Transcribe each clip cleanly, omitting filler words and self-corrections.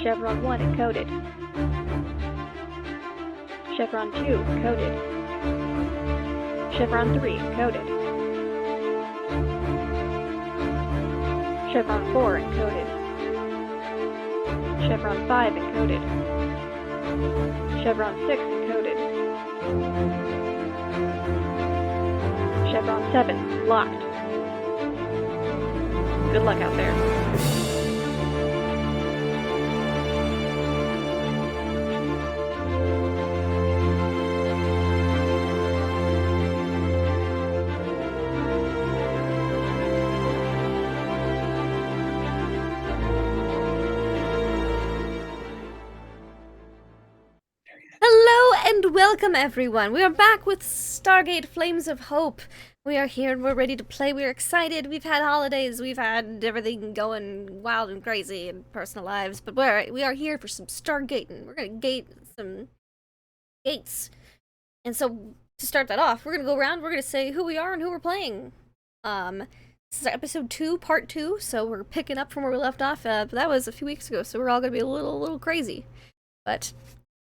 Chevron 1 encoded. Chevron 2 encoded. Chevron 3 encoded. Chevron 4 encoded. Chevron 5 encoded. Chevron 6 encoded. Chevron 7 locked. Good luck out there. Hello and welcome everyone. We are back with Stargate Flames of Hope. We are here and we're ready to play. We're excited. We've had holidays. We've had everything going wild and crazy in personal lives. But we are here for some Stargating. We're going to gate some gates. And so to start that off, we're going to go around. We're going to say who we are and who we're playing. This is episode 2, part 2. So we're picking up from where we left off. But that was a few weeks ago. So we're all going to be a little crazy. But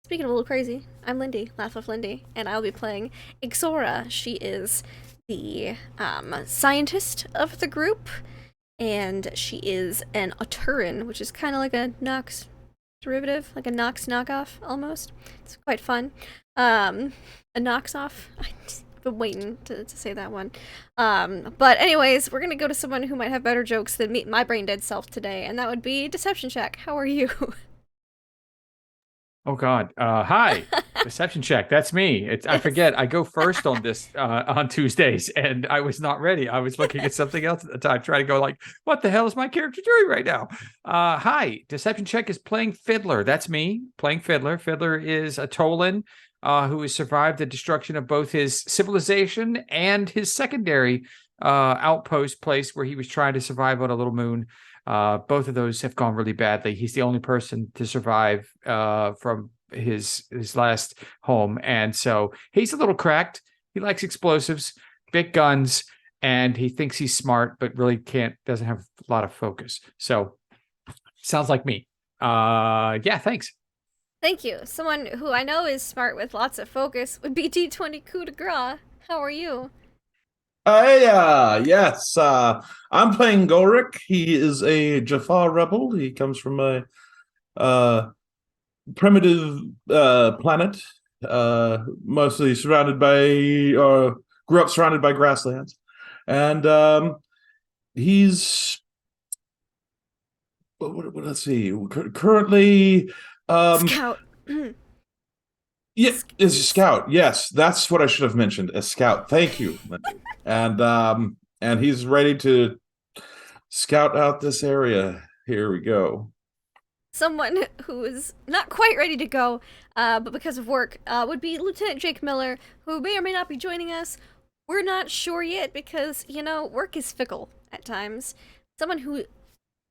speaking of a little crazy, I'm Lindy, Laugh of Lindy, and I'll be playing Ixora. She is the scientist of the group, and she is an Oturan, which is kind of like a Nox derivative, like a Nox knockoff, almost. It's quite fun. A Nox-off. I've been waiting to say that one. But anyways, we're going to go to someone who might have better jokes than my brain-dead self today, and that would be Deception Check. How are you? Oh God! Hi, Deception Check. That's me. I forget. I go first on this on Tuesdays, and I was not ready. I was looking at something else at the time, trying to go like, "What the hell is my character doing right now?" Hi, Deception Check is playing Fiddler. That's me playing Fiddler. Fiddler is a Tolan who has survived the destruction of both his civilization and his secondary outpost place where he was trying to survive on a little moon. Both of those have gone really badly. He's the only person to survive from his last home, and so he's a little cracked. He likes explosives, big guns, and he thinks he's smart, but really doesn't have a lot of focus. So sounds like me. Yeah, thanks. Thank you. Someone who I know is smart with lots of focus would be D20 coup de grace. How are you? Yes. I'm playing Gorik. He is a Jaffa rebel. He comes from a primitive planet, mostly surrounded by, or grew up surrounded by grasslands. And he's, let's see, currently... Scout. Yeah, is a scout. Yes, that's what I should have mentioned. A scout. Thank you, Lindy. And he's ready to scout out this area. Here we go. Someone who is not quite ready to go, but because of work, would be Lieutenant Jake Miller, who may or may not be joining us. We're not sure yet because, work is fickle at times. Someone who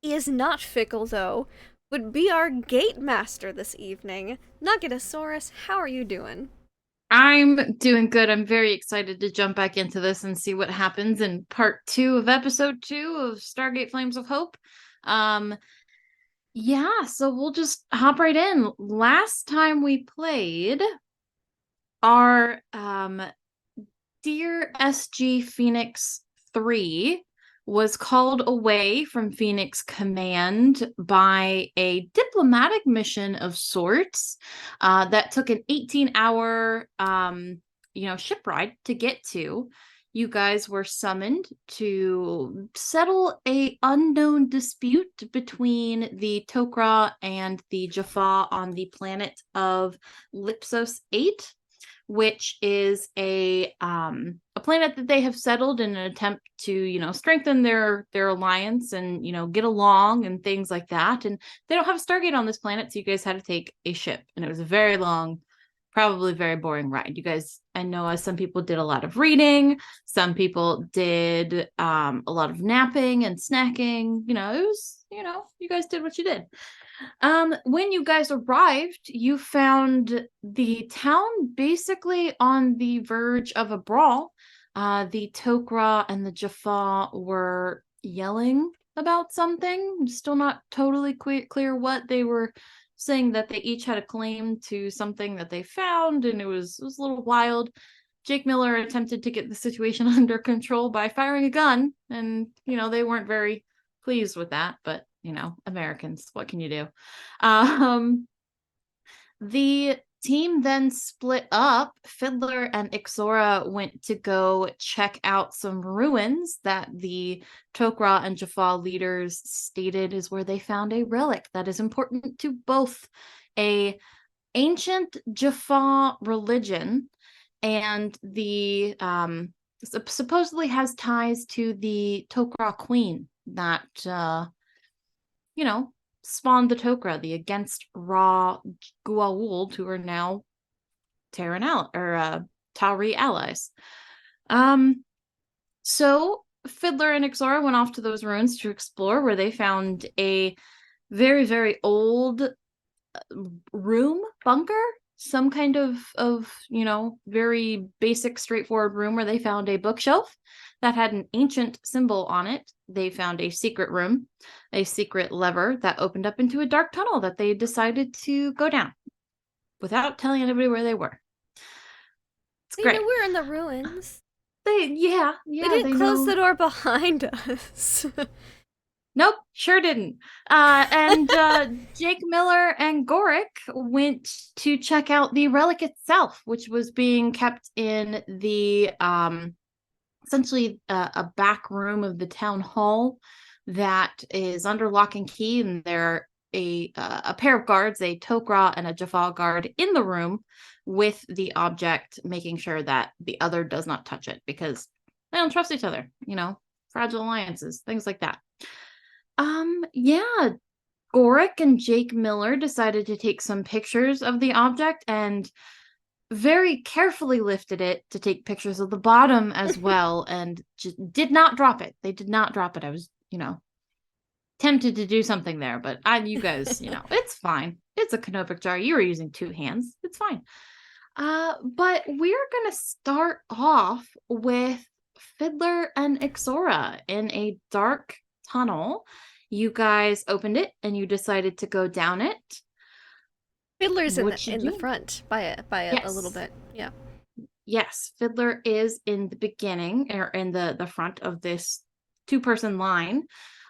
is not fickle, though, would be our gate master this evening. Nugatosaurus, how are you doing? I'm doing good. I'm very excited to jump back into this and see what happens in part 2 of episode 2 of Stargate Flames of Hope. Yeah, so we'll just hop right in. Last time we played, our dear SG Phoenix 3 was called away from Phoenix Command by a diplomatic mission of sorts that took an 18-hour, ship ride to get to. You guys were summoned to settle a unknown dispute between the Tok'ra and the Jaffa on the planet of Lipsos 8. Which is a planet that they have settled in an attempt to, strengthen their alliance and, get along and things like that. And they don't have a Stargate on this planet, so you guys had to take a ship. And it was a very long, probably very boring ride. You guys, I know some people did a lot of reading. Some people did a lot of napping and snacking. It was, you guys did what you did. When you guys arrived, you found the town basically on the verge of a brawl. The Tok'ra and the Jaffa were yelling about something. Still not totally clear what they were saying, that they each had a claim to something that they found, and it was a little wild. Jake Miller attempted to get the situation under control by firing a gun, and they weren't very pleased with that, but Americans, what can you do? The team then split up. Fiddler and Ixora went to go check out some ruins that the Tok'ra and Jaffa leaders stated is where they found a relic that is important to both a ancient Jaffa religion and the supposedly has ties to the Tok'ra queen that spawned the Tok'ra, the against Ra Goa'uld, who are now Terran Tauri allies. So Fiddler and Ixora went off to those ruins to explore, where they found a very, very old room bunker, some kind of very basic, straightforward room, where they found a bookshelf that had an ancient symbol on it. They found a secret room, a secret lever that opened up into a dark tunnel that they decided to go down without telling anybody where they were. It's great. We're in the ruins. They didn't close the door behind us. Nope, sure didn't. And Jake Miller and Gorick went to check out the relic itself, which was being kept in the essentially a back room of the town hall that is under lock and key, and there are a pair of guards, a Tok'ra and a Jaffa guard, in the room with the object, making sure that the other does not touch it, because they don't trust each other, fragile alliances, things like that. Gorick and Jake Miller decided to take some pictures of the object and very carefully lifted it to take pictures of the bottom as well, and did not drop it. They did not drop it. I was, tempted to do something there, but you guys, it's fine. It's a canopic jar. You were using 2 hands. It's fine. But we're going to start off with Fiddler and Ixora in a dark tunnel. You guys opened it and you decided to go down it. Fiddler's in the front by yes. A little bit. Yeah. Yes, Fiddler is in the beginning, or in the front of this 2-person line.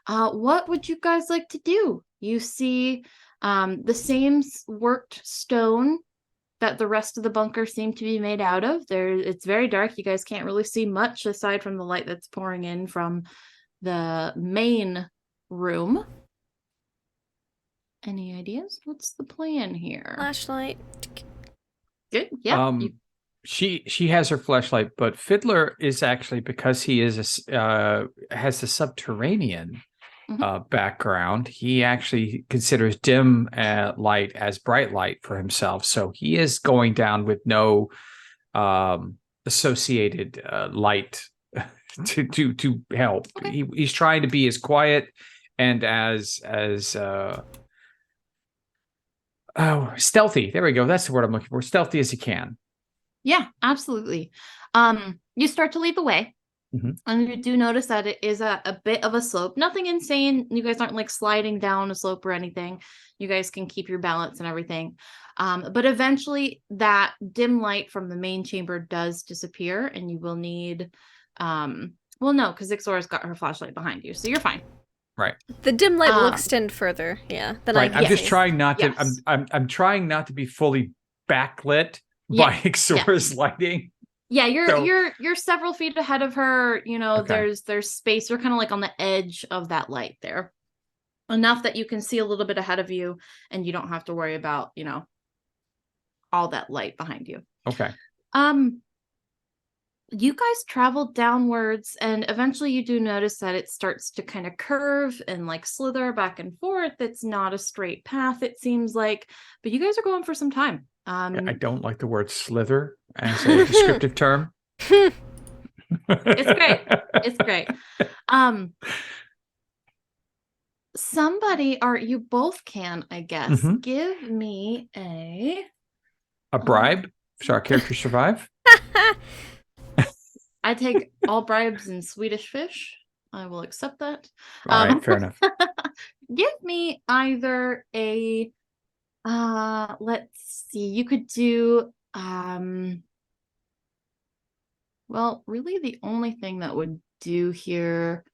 What would you guys like to do? You see the same worked stone that the rest of the bunker seemed to be made out of. It's very dark. You guys can't really see much aside from the light that's pouring in from the main room. Any ideas? What's the plan here? Flashlight. Good. Yeah. She has her flashlight, but Fiddler is actually, because he is has a subterranean background. He actually considers dim light as bright light for himself, so he is going down with no associated light to help. Okay. He's trying to be as quiet and as stealthy. There we go. That's the word I'm looking for. Stealthy as he can. Yeah, absolutely. You start to lead the way. Mm-hmm. And you do notice that it is a bit of a slope. Nothing insane. You guys aren't like sliding down a slope or anything. You guys can keep your balance and everything. But eventually that dim light from the main chamber does disappear, and you will need well, no, because Ixora's got her flashlight behind you, so you're fine. Right. The dim light will extend further. Yeah. Right. I'm just trying not to. Yes. I'm trying not to be fully backlit by Ixora's lighting. Yeah, you're several feet ahead of her. Okay. There's space. You're kind of like on the edge of that light there, enough that you can see a little bit ahead of you, and you don't have to worry about all that light behind you. Okay. You guys travel downwards, and eventually you do notice that it starts to kind of curve and like slither back and forth. It's not a straight path, it seems like, but you guys are going for some time. I don't like the word slither as a descriptive term. It's great. It's great. Somebody, or you both can, I guess, give me a bribe so our characters survive. I take all bribes in Swedish fish. I will accept that. All right, fair enough. Give me either a let's see, you could do well, really the only thing that would do here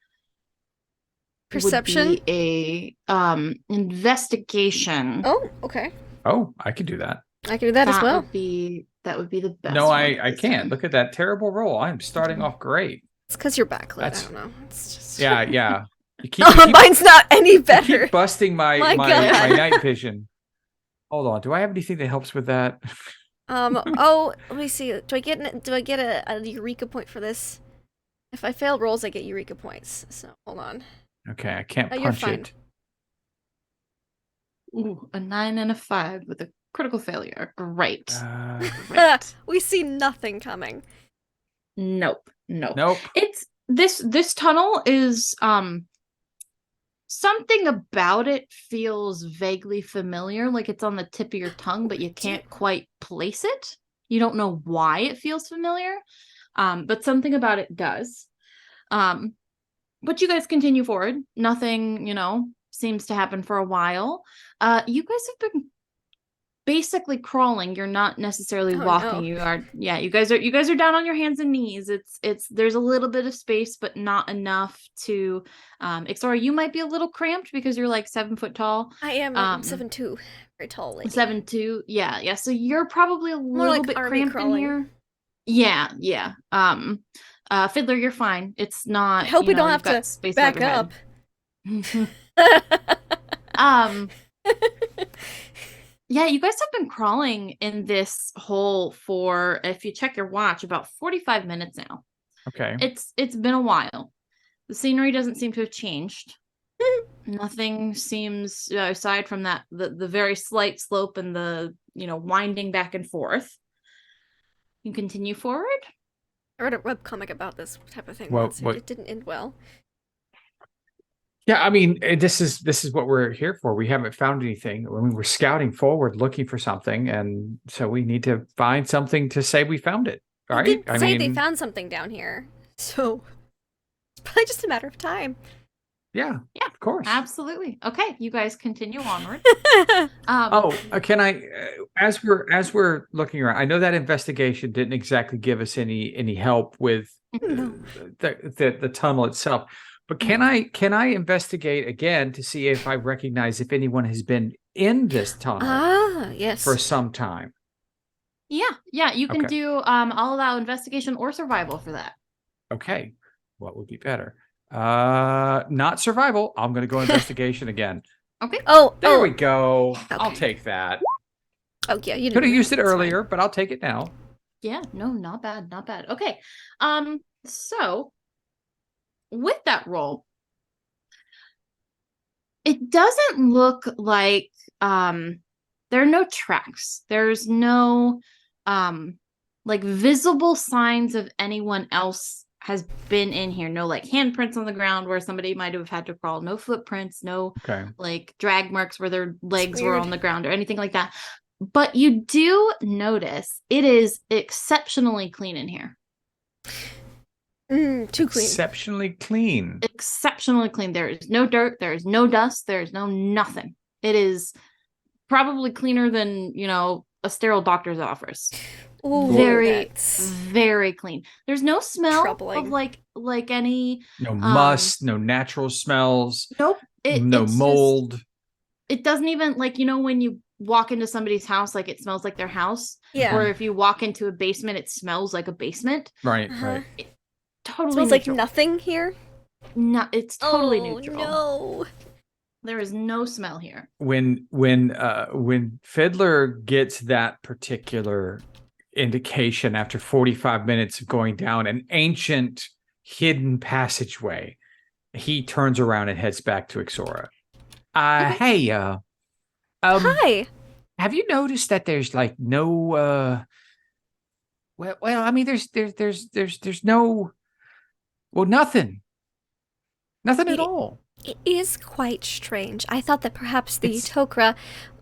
Perception? would be a investigation. Oh, okay. Oh, I could do that. I can do that as well. That would be the best. No, one I this can't. time. Look at that terrible roll. I'm starting off great. It's because you're backlit. I That's- don't know. It's just... Yeah. You keep, Oh, mine's not any you better. keep busting my My my God. night vision. Hold on. Do I have anything that helps with that? Oh, let me see. Do I get a Eureka point for this? If I fail rolls, I get Eureka points. So hold on. Okay, I can't Oh, you're punch fine. it. Ooh, a 9 and a 5 with a critical failure. Great. Great. We see nothing coming. Nope. Nope. It's this tunnel is something about it feels vaguely familiar, like it's on the tip of your tongue, but you can't quite place it. You don't know why it feels familiar, but something about it does. But you guys continue forward. Nothing, seems to happen for a while. You guys have been basically crawling. You're not necessarily walking. No. You guys are down on your hands and knees. There's a little bit of space, but not enough to Ixora, you might be a little cramped because you're like 7 foot tall. I am. I'm 7'2", very tall lady. 7'2", yeah. So you're probably a More little like bit army cramped crawling. in here. Yeah. Fiddler, you're fine. It's not. I hope we don't have you've got to space back above your up. head. Yeah, you guys have been crawling in this hole for, if you check your watch, about 45 minutes now. Okay. It's been a while. The scenery doesn't seem to have changed. Nothing seems, aside from that, the very slight slope and the, winding back and forth. You continue forward. I read a webcomic about this type of thing Well, once. what- It didn't end well. Yeah, I mean, this is what we're here for. We haven't found anything. I mean, we're scouting forward, looking for something, and so we need to find something to say we found it. They Right? did say they found something down here, so it's probably just a matter of time. Yeah, of course. Absolutely. Okay, you guys continue onward. Can I? As we're looking around, I know that investigation didn't exactly give us any help with the tunnel itself. But can I investigate again to see if I recognize if anyone has been in this tunnel Yes. for some time? Yeah, you can Okay. do I'll allow investigation or survival for that. Okay, what would be better? Not survival. I'm going to go investigation again. Okay. There we go. I'll Okay. take that. Oh yeah, you Could have didn't used it it's fine. earlier, but I'll take it now. Yeah, no, not bad. Okay. So with that roll, it doesn't look like there are no tracks. There's no like visible signs of anyone else has been in here. No like handprints on the ground where somebody might have had to crawl. No footprints, no Okay. like drag marks where their legs were weird. on the ground or anything like that. But you do notice it is exceptionally clean in here. Too clean. Exceptionally clean. Exceptionally clean. There is no dirt. There is no dust. There is no nothing. It is probably cleaner than, a sterile doctor's office. Ooh, Very, that's- very clean. There's no smell Troubling. of like any. No must, no natural smells, Nope. no it's just- mold. it doesn't even when you walk into somebody's house, like it smells like their house. Yeah. Or if you walk into a basement, it smells like a basement. Right, Uh-huh. right. Totally Smells like neutral. nothing here. No, it's totally Oh, neutral. No. There is no smell here. When Fiddler gets that particular indication after 45 minutes of going down an ancient hidden passageway, he turns around and heads back to Ixora. Hey, Hi. have you noticed that there's like no well, I mean there's no nothing at all. It is quite strange. I thought that perhaps the It's- Tok'ra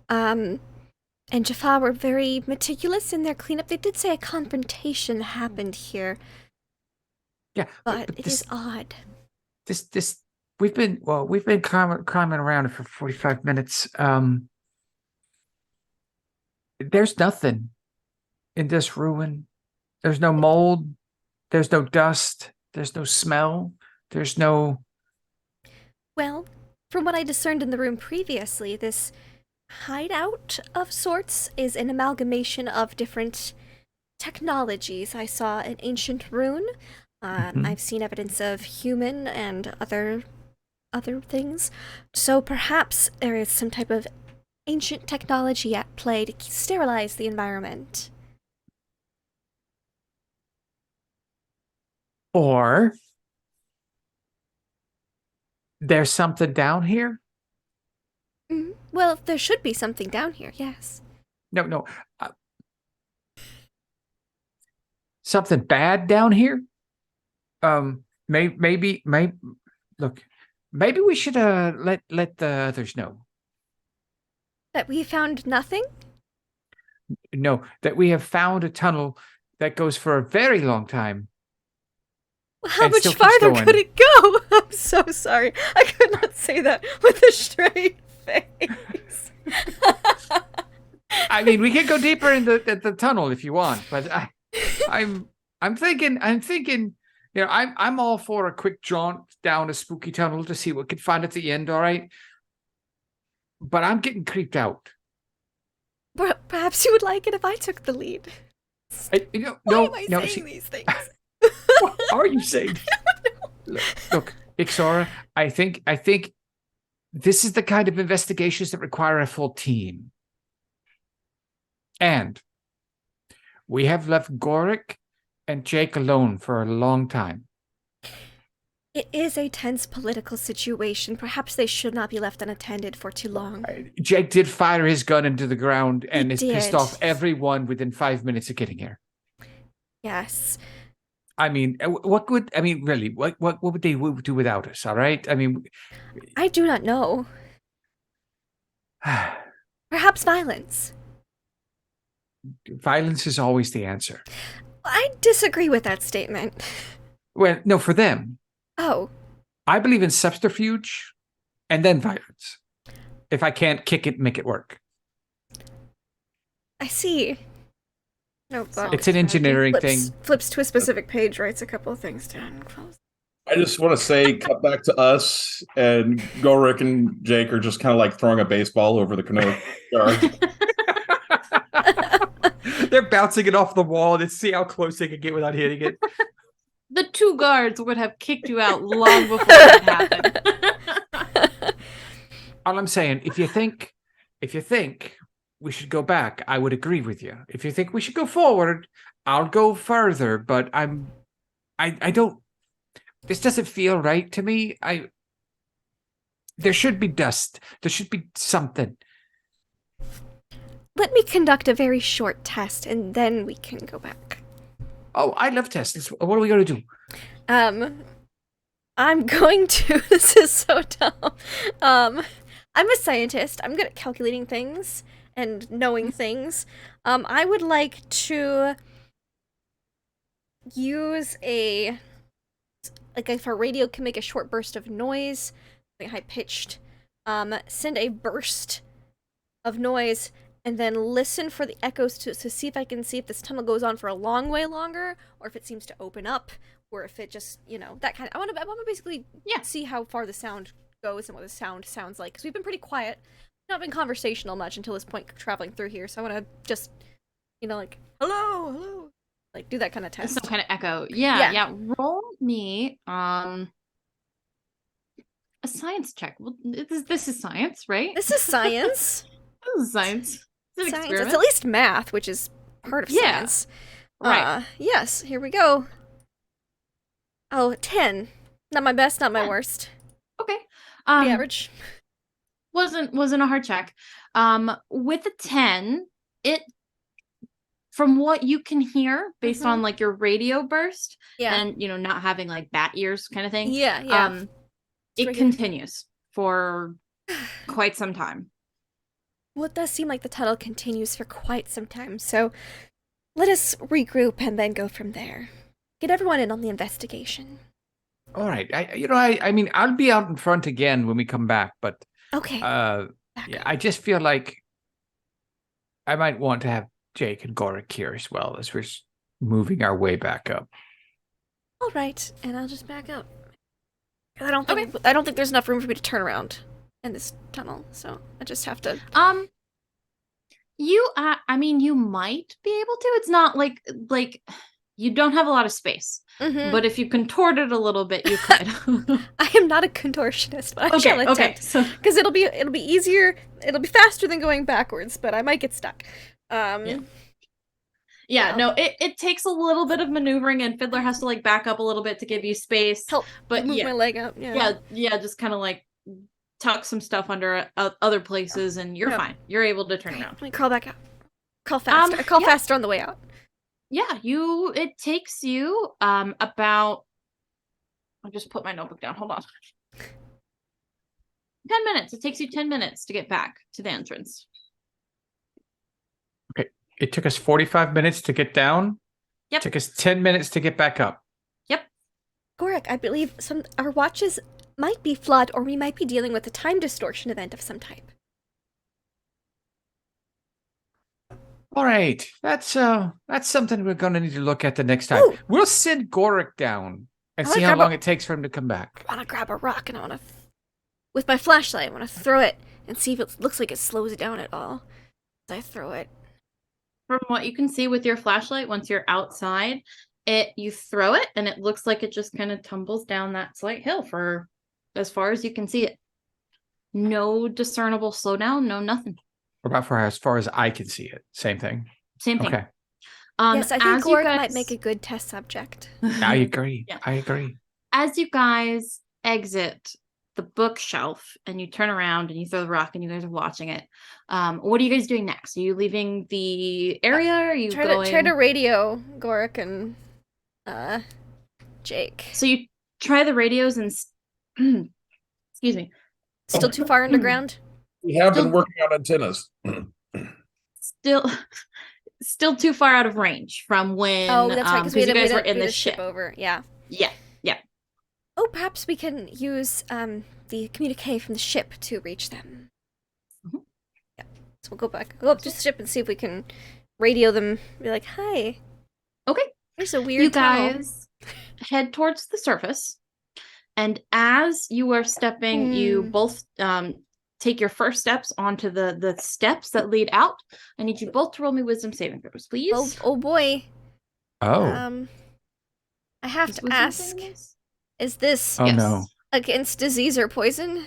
and Jaffa were very meticulous in their cleanup. They did say a confrontation happened here, Yeah, but it this is odd. this we've been climbing around for 45 minutes. There's nothing in this ruin. There's no mold. There's no dust. There's no smell. There's no. Well, from what I discerned in the room previously, this hideout of sorts is an amalgamation of different technologies. I saw an ancient rune. I've seen evidence of human and other things. So perhaps there is some type of ancient technology at play to sterilize the environment. Or there's something down here. Well, there should be something down here, yes. No. Something bad down here. Maybe. Look, maybe we should let the others know. That we found nothing? No, that we have found a tunnel that goes for a very long time. How And much still keeps farther going. could it go? I'm so sorry. I could not say that with a straight face. I mean, we can go deeper in the tunnel if you want, but I'm thinking, you know, I'm all for a quick jaunt down a spooky tunnel to see what we can find at the end. All right, but I'm getting creeped out. Perhaps you would like it if I took the lead. No, Why am I no. saying these things? What are you saying? Look, Ixora, I think this is the kind of investigations that require a full team. And we have left Gorik and Jake alone for a long time. It is a tense political situation. Perhaps they should not be left unattended for too long. Jake did fire his gun into the ground and He has pissed did. off everyone within 5 minutes of getting here. Yes. I mean, what would they do without us? All right. I mean, I do not know. Perhaps violence. violence is always the answer. I disagree with that statement. Well, no, for them. Oh, I believe in subterfuge and then violence. If I can't kick it, make it work. I see. No, but It's an engineering thing. Flips to a specific page, writes a couple of things down. Close. I just want to say, cut back to us, and Gorik and Jake are just kind of like throwing a baseball over the canoe. They're bouncing it off the wall to see how close they can get without hitting it. The two guards would have kicked you out long before that happened. All I'm saying, if you think we should go back, I would agree with you. If you think we should go forward, I'll go further. But I don't. This doesn't feel right to me. There should be dust. There should be something. Let me conduct a very short test, and then we can go back. Oh, I love tests. What are we going to do? I'm going to. This is so dumb. I'm a scientist. I'm good at calculating things and knowing things. I would like to use if a radio can make a short burst of noise, high pitched, send a burst of noise, and then listen for the echoes to see if I can see if this tunnel goes on for a long way longer, or if it seems to open up, or if it just, that kind of. I want to basically see how far the sound goes and what the sound sounds like, because we've been pretty quiet, not been conversational much until this point traveling through here. So I want to just, like, hello, like do that kind of test. Some kind of echo. Yeah. Roll me a science check. Well, this is science, right? This is science. This is science. It's an Science. experiment. It's at least math, which is part of science. Right. Yes, here we go. Oh, 10. Not my best, not my 10. worst. Okay. Pretty average. Wasn't a hard check. With a 10, it, from what you can hear based on like your radio burst and not having like bat ears kind of thing. Yeah. It continues for quite some time. Well, it does seem like the tunnel continues for quite some time, so let us regroup and then go from there. Get everyone in on the investigation. All right. I mean, I'll be out in front again when we come back, but Okay. yeah, I just feel like I might want to have Jake and Gorik here as well as we're moving our way back up. All right, and I'll just back up. I don't think there's enough room for me to turn around in this tunnel, so I just have to. I mean, you might be able to. It's not like you don't have a lot of space, but if you contort it a little bit, you could. I am not a contortionist, but I shall attempt. Because it'll be easier. It'll be faster than going backwards, but I might get stuck. Yeah, no, it takes a little bit of maneuvering, and Fiddler has to like back up a little bit to give you space. Help, but move my leg up. Yeah, just kind of like tuck some stuff under other places, and you're fine. You're able to turn around. Let me crawl back up. Crawl faster. I crawl faster on the way out. Yeah, it takes you about. I'll just put my notebook down. Hold on. 10 minutes. It takes you 10 minutes to get back to the entrance. Okay. It took us 45 minutes to get down. Yep. It took us 10 minutes to get back up. Yep. Gorik, I believe our watches might be flawed, or we might be dealing with a time distortion event of some type. All right. That's something we're going to need to look at the next time. Ooh. We'll send Gorik down and see how long it takes for him to come back. I want to grab a rock, and I want to, with my flashlight, I want to throw it and see if it looks like it slows down at all. As I throw it. From what you can see with your flashlight, once you're outside, you throw it, and it looks like it just kind of tumbles down that slight hill for as far as you can see it. No discernible slowdown, no nothing. What about for as far as I can see it? Same thing. Same thing. Okay. Yes, I think Gorik might make a good test subject. I agree. Yeah. I agree. As you guys exit the bookshelf and you turn around and you throw the rock and you guys are watching it, what are you guys doing next? Are you leaving the area? Are you going? Try to radio Gorik and Jake. So you try the radios and excuse me. Still too far underground? We have been working on antennas. Still too far out of range from when. Oh, that's right, because we you guys were had in the ship ship over. Yeah. Yeah. Oh, perhaps we can use the communique from the ship to reach them. Yeah. So we'll go up to the ship and see if we can radio them. Be like, "Hi." Okay. There's a weird You tunnel. guys head towards the surface, and as you are stepping, you both take your first steps onto the steps that lead out. I need you both to roll me wisdom saving throws, please. Oh boy. Oh. I have to ask. Is this No. against disease or poison?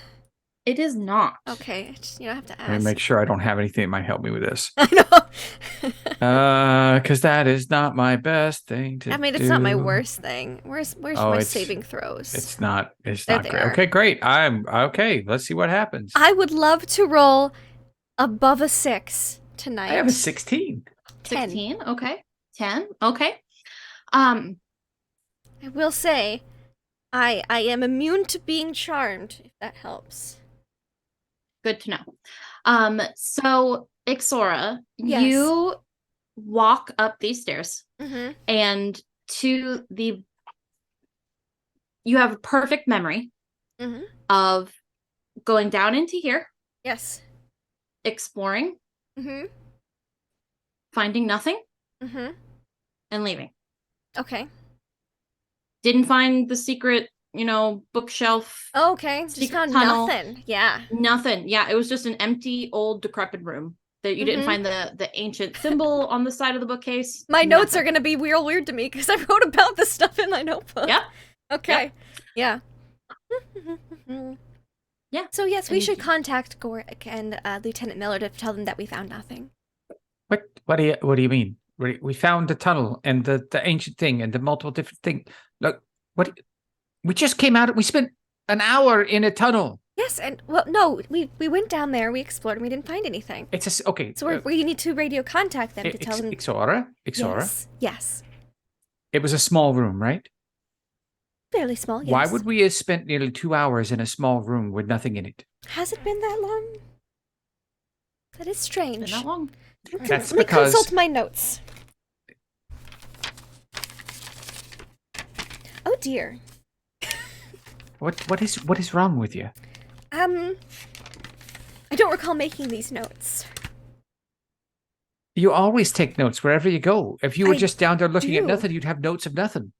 It is not. Okay, I have to ask. Let me make sure I don't have anything that might help me with this. I know. Because that is not my best thing to do. I mean, it's not my worst thing. Where's my saving throws? It's not There great. they are. Okay, great. I'm okay. Let's see what happens. I would love to roll above a 6 tonight. I have a 16. 10. 16. Okay. 10. Okay. I will say, I am immune to being charmed, if that helps. Good to know. So Ixora, Yes. you walk up these stairs, Mm-hmm. and you have a perfect memory Mm-hmm. of going down into here, Yes. exploring, Mm-hmm. finding nothing, Mm-hmm. and leaving. Okay. Didn't find the secret, bookshelf. Oh, okay. Just Secret found tunnel. nothing. Yeah. Nothing. Yeah, it was just an empty, old, decrepit room. That you didn't Mhm. find the ancient symbol on the side of the bookcase. My notes Nothing. are going to be real weird to me because I wrote about this stuff in my notebook. Yep. Okay. Yeah. Yeah. So yes, we And- should contact Gorik and Lieutenant Miller to tell them that we found nothing. What do you mean? We found the tunnel and the ancient thing and the multiple different things. Look, we just came out. We spent an hour in a tunnel. Yes, and no, we went down there, we explored, and we didn't find anything. It's okay. So we need to radio contact them to tell them. Ixora. Yes. It was a small room, right? Fairly small. Yes. Why would we have spent nearly 2 hours in a small room with nothing in it? Has it been that long? That is Been strange. that long. That's Let me because consult my notes. Oh dear. What is wrong with you? I don't recall making these notes. You always take notes wherever you go. If you were I just down there looking at do. nothing, you'd have notes of nothing.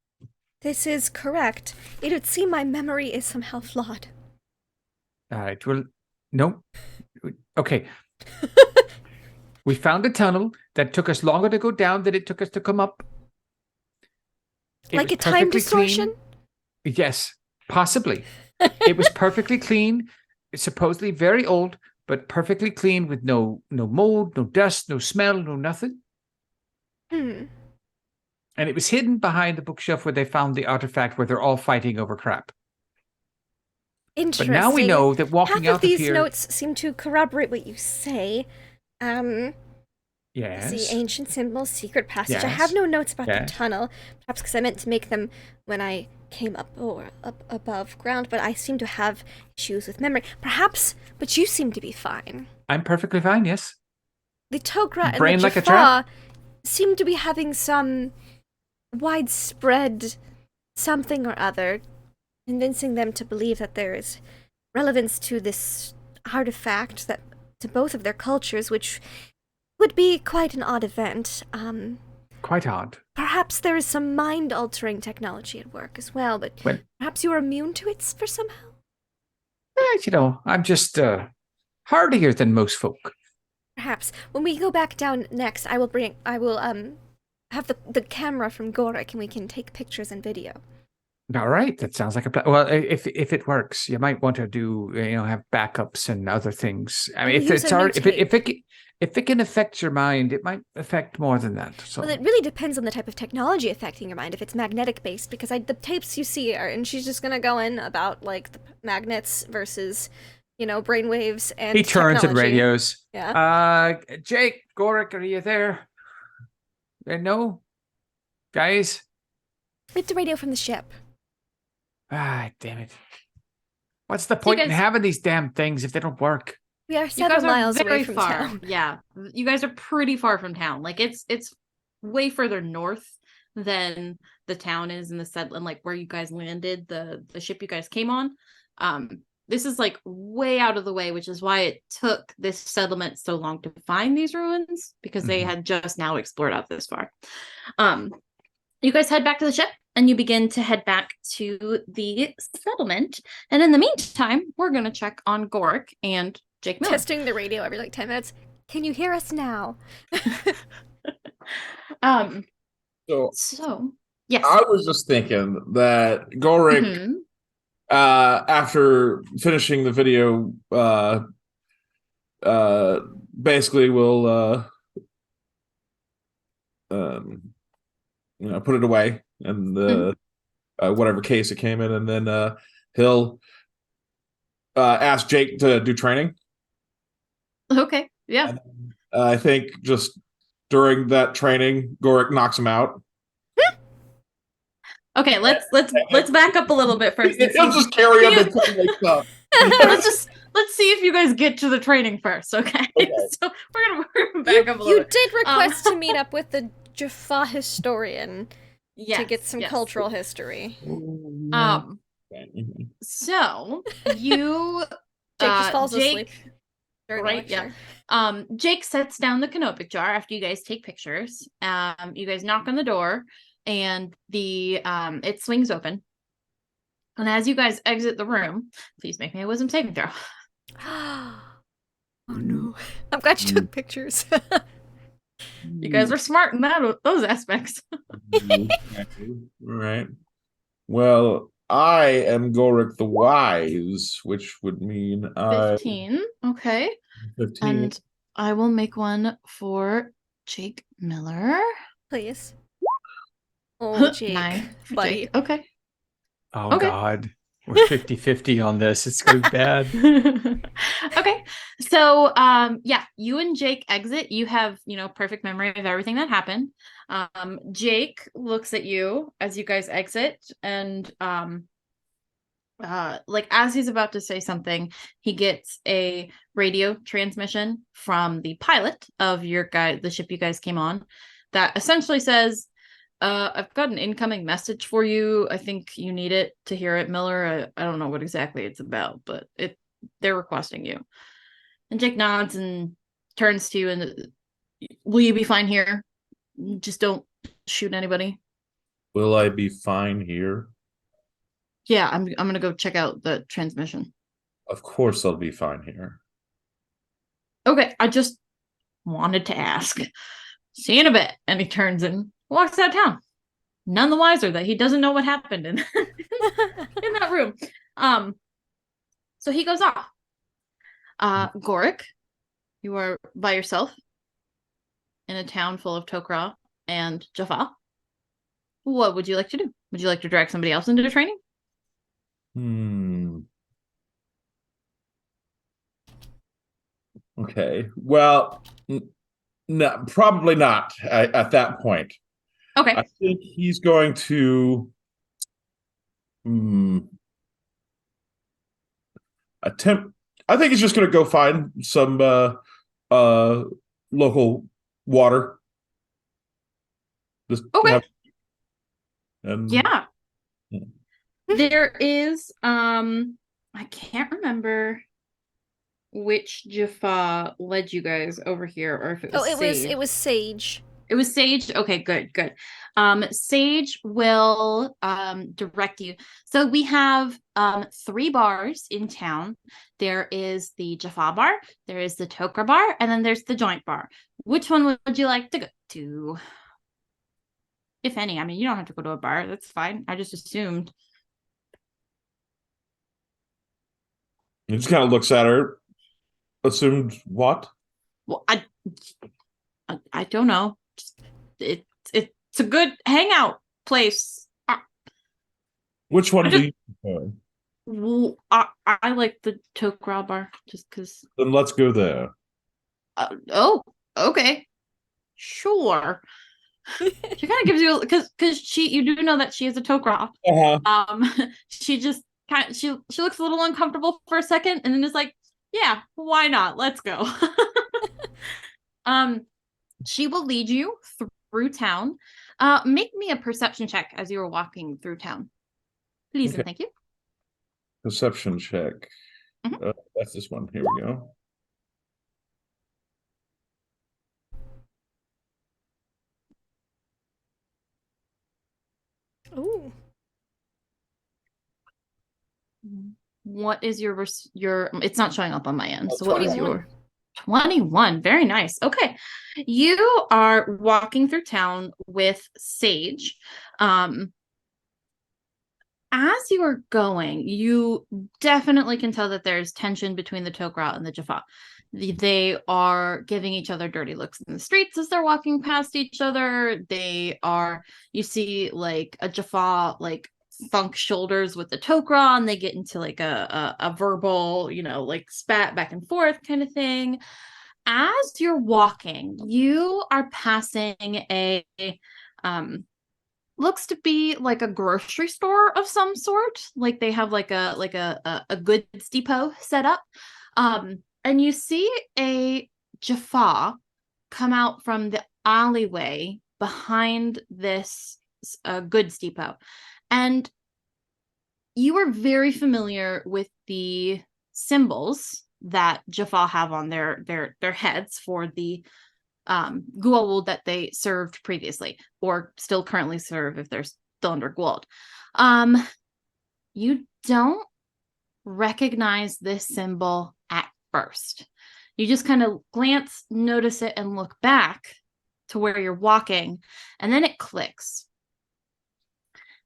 This is correct. It would seem my memory is somehow flawed. All right. Well, no. Okay. We found a tunnel that took us longer to go down than it took us to come up. It Like was a time perfectly distortion? clean. Yes, possibly. It was perfectly clean. It's supposedly very old, but perfectly clean with no mold, no dust, no smell, no nothing. Hmm. And it was hidden behind the bookshelf where they found the artifact where they're all fighting over crap. Interesting. But now we know that walking Half out of these here... notes seem to corroborate what you say. Yes. The ancient symbols, secret passage. I Yes. have no notes about the Yes. tunnel, perhaps because I meant to make them when I came up above ground, but I seem to have issues with memory. Perhaps, but you seem to be fine. I'm perfectly fine, yes. The Togra and Brain the like a Jaffa seem to be having some widespread something or other, convincing them to believe that there is relevance to this artifact, that to both of their cultures, which would be quite an odd event. Quite odd. Perhaps there is some mind-altering technology at work as well, but Well, perhaps you are immune to it for somehow? I'm just hardier than most folk. Perhaps. When we go back down next, I will have the camera from Gorik and we can take pictures and video. All right, that sounds like a plan. Well, if it works, you might want to do have backups and other things. I mean, And if use it's a new already, if it can affect your mind, it might affect more than that. So Well, it really depends on the type of technology affecting your mind. If it's magnetic based, because the tapes you see are, and she's just gonna go in about like the magnets versus, brainwaves and he turns and technology. radios. Yeah. Jake, Gorik, are you there? No, guys. We have to radio from the ship. Ah, damn it. What's the point in guys- having these damn things if they don't work? We are You several guys are miles very away from far. town. Yeah, you guys are pretty far from town. Like it's way further north than the town is in the settlement, like where you guys landed, the ship you guys came on. This is like way out of the way, which is why it took this settlement so long to find these ruins, because they had just now explored out this far. You guys head back to the ship and you begin to head back to the settlement. And in the meantime, we're going to check on Gorik and Jake Miller. Testing the radio every 10 minutes. Can you hear us now? So Yes. I was just thinking that Gorik, Mhm. after finishing the video, basically will put it away and whatever case it came in, and then he'll ask Jake to do training. Okay. Yeah. And, I think just during that training, Gorik knocks him out. Okay. Let's back up a little bit first. He'll just carry him until he wakes up. Let's see if you guys get to the training first. Okay. Okay. So we're gonna back up a little You bit. did request to meet up with the Jaffa historian Yes, to get some yes. cultural history. So you Jake just falls Jake, asleep. During the right, yeah. lecture. Jake sets down the canopic jar after you guys take pictures. You guys knock on the door and the it swings open. And as you guys exit the room, please make me a wisdom saving throw. Oh no. I'm glad you took pictures. You guys are smart in those aspects. Right. Well, I am Gorik the Wise, which would mean 15. Okay. 15. And I will make one for Jake Miller. Please. Oh, Jake. 9 for buddy. Jake. Okay. Oh, Okay. God. We're 50-50 on this. It's going to be bad. Okay. So you and Jake exit. You have, perfect memory of everything that happened. Jake looks at you as you guys exit, and as he's about to say something, he gets a radio transmission from the pilot of the ship you guys came on, that essentially says, I've got an incoming message for you. I think you need it to hear it, Miller. I don't know what exactly it's about, but they're requesting you. And Jake nods and turns to you and will you be fine here? Just don't shoot anybody. Will I be fine here? Yeah, I'm gonna go check out the transmission. Of course I'll be fine here. Okay, I just wanted to ask. See you in a bit. And he turns and walks out of town. None the wiser that he doesn't know what happened in, in that room. So he goes off. Gorik, you are by yourself in a town full of Tok'ra and Jaffa. What would you like to do? Would you like to drag somebody else into training? Okay. Well, no, probably not at that point. Okay. I think he's going to attempt. I think he's just going to go find some local water. Just Okay. and Yeah. There is I can't remember which Jaffa led you guys over here or if it was Sage. it was Sage. It was Sage. Okay, good. Sage will direct you. So we have 3 bars in town. There is the Jaffa bar, there is the Tok'ra bar, and then there's the joint bar. Which one would you like to go to? If any. I mean, you don't have to go to a bar. That's fine. I just assumed. he just kind of looks at her. Assumed what? Well, I don't know. It's a good hangout place. Which one do you prefer? I like the Tok'ra bar just because. Then let's go there. Oh, okay, sure. She kind of gives you because you do know that she is a Tok'ra. She just kind of she looks a little uncomfortable for a second and then is like, yeah, why not? Let's go. She will lead you through town. Make me a perception check as you are walking through town, please. Okay. And thank you. Perception check. That's this one. Here we go. Ooh. What is your it's not showing up on my end. So what is 21. your 21? Very nice. Okay. You are walking through town with Sage. As you are going, you definitely can tell that there's tension between the Tok'ra and the Jaffa. They are giving each other dirty looks in the streets as they're walking past each other. You see like a Jaffa like thunk shoulders with the Tok'ra, and they get into like a verbal, like spat back and forth kind of thing. As you're walking, you are passing a looks to be like a grocery store of some sort. Like they have like a goods depot set up. And you see a Jaffa come out from the alleyway behind this goods depot. And you are very familiar with the symbols that Jaffa have on their heads for the Gua'uld that they served previously, or still currently serve if they're still under Gua'uld. You don't recognize this symbol at first. You just kind of glance, notice it, and look back to where you're walking, and then it clicks.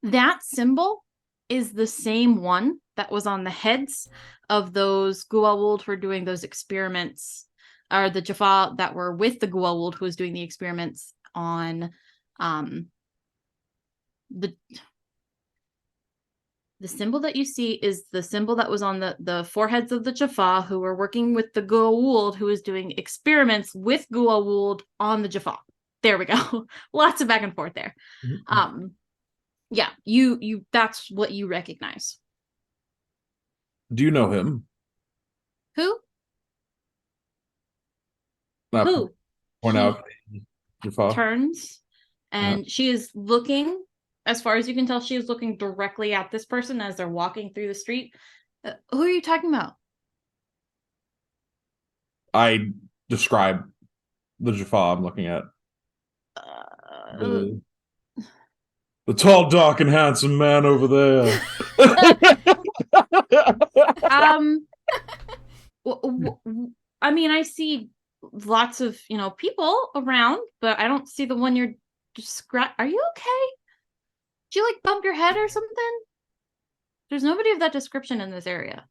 That symbol is the same one that was on the heads of those Gua'uld who were doing those experiments, or the Jaffa that were with the Gua'uld who was doing the experiments on the symbol that you see is the symbol that was on the foreheads of the Jaffa who were working with the Gua'uld who was doing experiments with Gua'uld on the Jaffa. There we go. Lots of back and forth there. Mm-hmm. Yeah, you that's what you recognize. Do you know him? Who? Who? Point out Jaffa. Turns and she is looking, as far as you can tell, she is looking directly at this person as they're walking through the street. Who are you talking about? I describe the Jaffa I'm looking at. Uh, The tall, dark, and handsome man over there. I mean, I see lots of, people around, but I don't see the one you're describing. Are you okay? Did you like bump your head or something? There's nobody of that description in this area.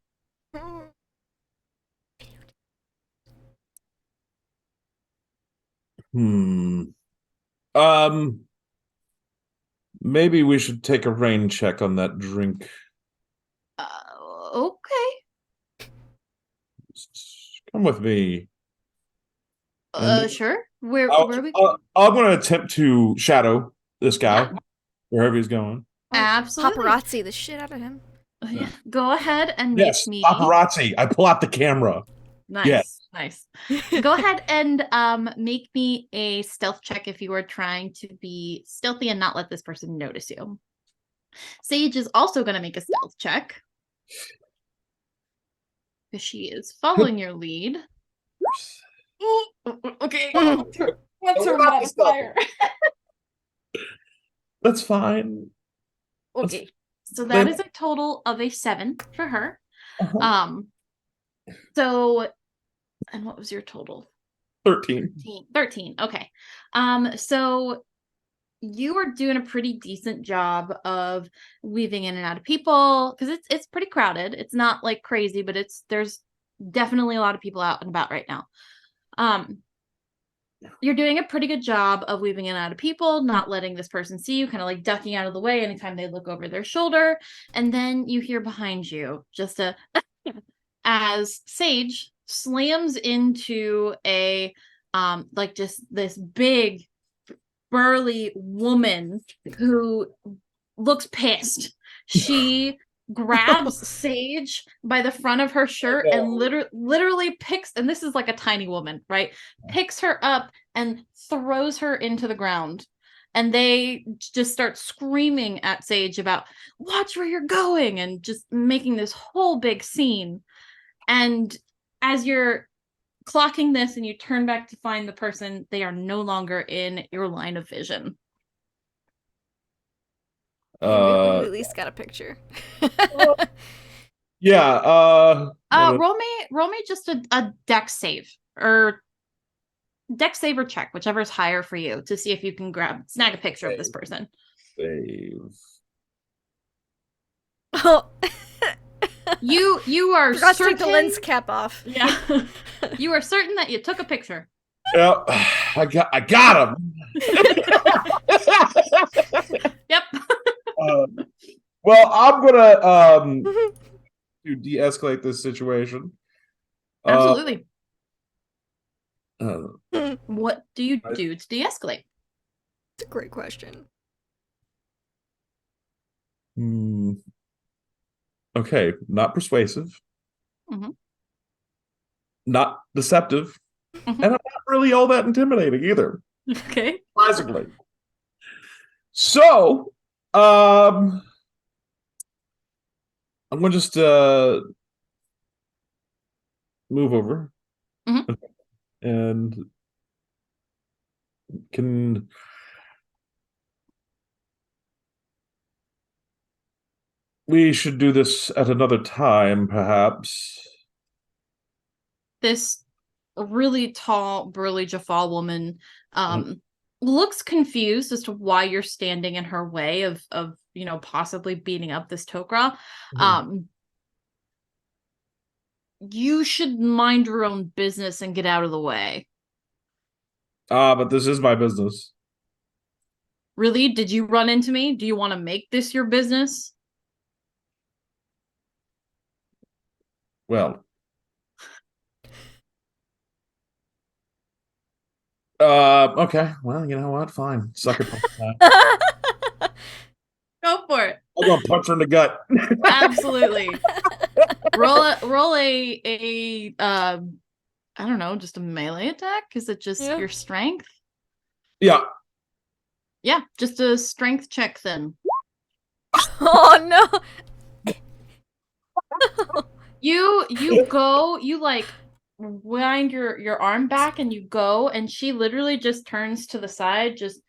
Maybe we should take a rain check on that drink. Okay. Come with me. Sure. Where are we? I'm going to attempt to shadow this guy Yeah. wherever he's going. Absolutely. Paparazzi the shit out of him. Yeah. Go ahead and Yes, make me. paparazzi. I pull out the camera. Nice. Yes. Nice. Go ahead and make me a stealth check if you are trying to be stealthy and not let this person notice you. Sage is also going to make a stealth check, because she is following your lead. Okay. What's her modifier? That's fine. Okay. So that is a total of a 7 for her. So, and what was your total? 13. 13. Okay. So you are doing a pretty decent job of weaving in and out of people, because it's pretty crowded. It's not like crazy, but there's definitely a lot of people out and about right now. You're doing a pretty good job of weaving in and out of people, not letting this person see you, kind of like ducking out of the way anytime they look over their shoulder. And then you hear behind you just as Sage slams into a like just this big burly woman who looks pissed. She grabs Sage by the front of her shirt and literally picks, and this is like a tiny woman, right? Picks her up and throws her into the ground. And they just start screaming at Sage about, watch where you're going, and just making this whole big scene. And as you're clocking this and you turn back to find the person, they are no longer in your line of vision. We at least got a picture. Yeah. Roll me just a dex save, or dex save or check, whichever is higher for you, to see if you can snag a picture of this person. Save. Oh. You are Forgot certain to take the lens cap off. Yeah. You are certain that you took a picture. Yeah, I got him. Yep. Well, I'm gonna to de-escalate this situation. Absolutely. Uh, What do you do to de-escalate? It's a great question. Okay, not persuasive, not deceptive, and I'm not really all that intimidating either. Okay. Surprisingly. So, I'm gonna just move over, and can. We should do this at another time, perhaps. This really tall, burly Jaffa woman looks confused as to why you're standing in her way of possibly beating up this Tok'ra. You should mind your own business and get out of the way. But this is my business. Really? Did you run into me? Do you want to make this your business? Well. Okay. Well, you know what? Fine. Suck it. Go for it. I'm gonna punch her in the gut. Absolutely. roll a I don't know, just a melee attack? Is it just your strength? Yeah. Yeah, just a strength check then. Oh no! You go, you like wind your arm back and you go, and she literally just turns to the side, just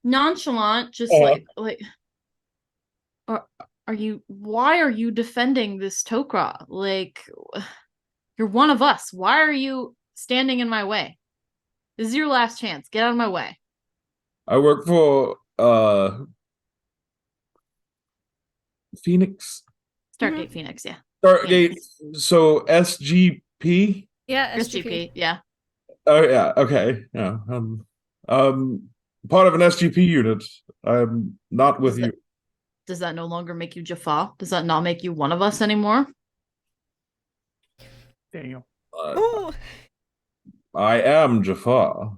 nonchalant, just like why are you defending this Tok'ra? Like, you're one of us. Why are you standing in my way? This is your last chance. Get out of my way. I work for Phoenix Stargate Phoenix, yeah. Stargate. So SGP. Yeah, SGP. SGP, yeah. Oh yeah, okay. Yeah. Part of an SGP unit. I'm not with you. Does that no longer make you Jaffa? Does that not make you one of us anymore? Damn. Ooh. I am Jafar.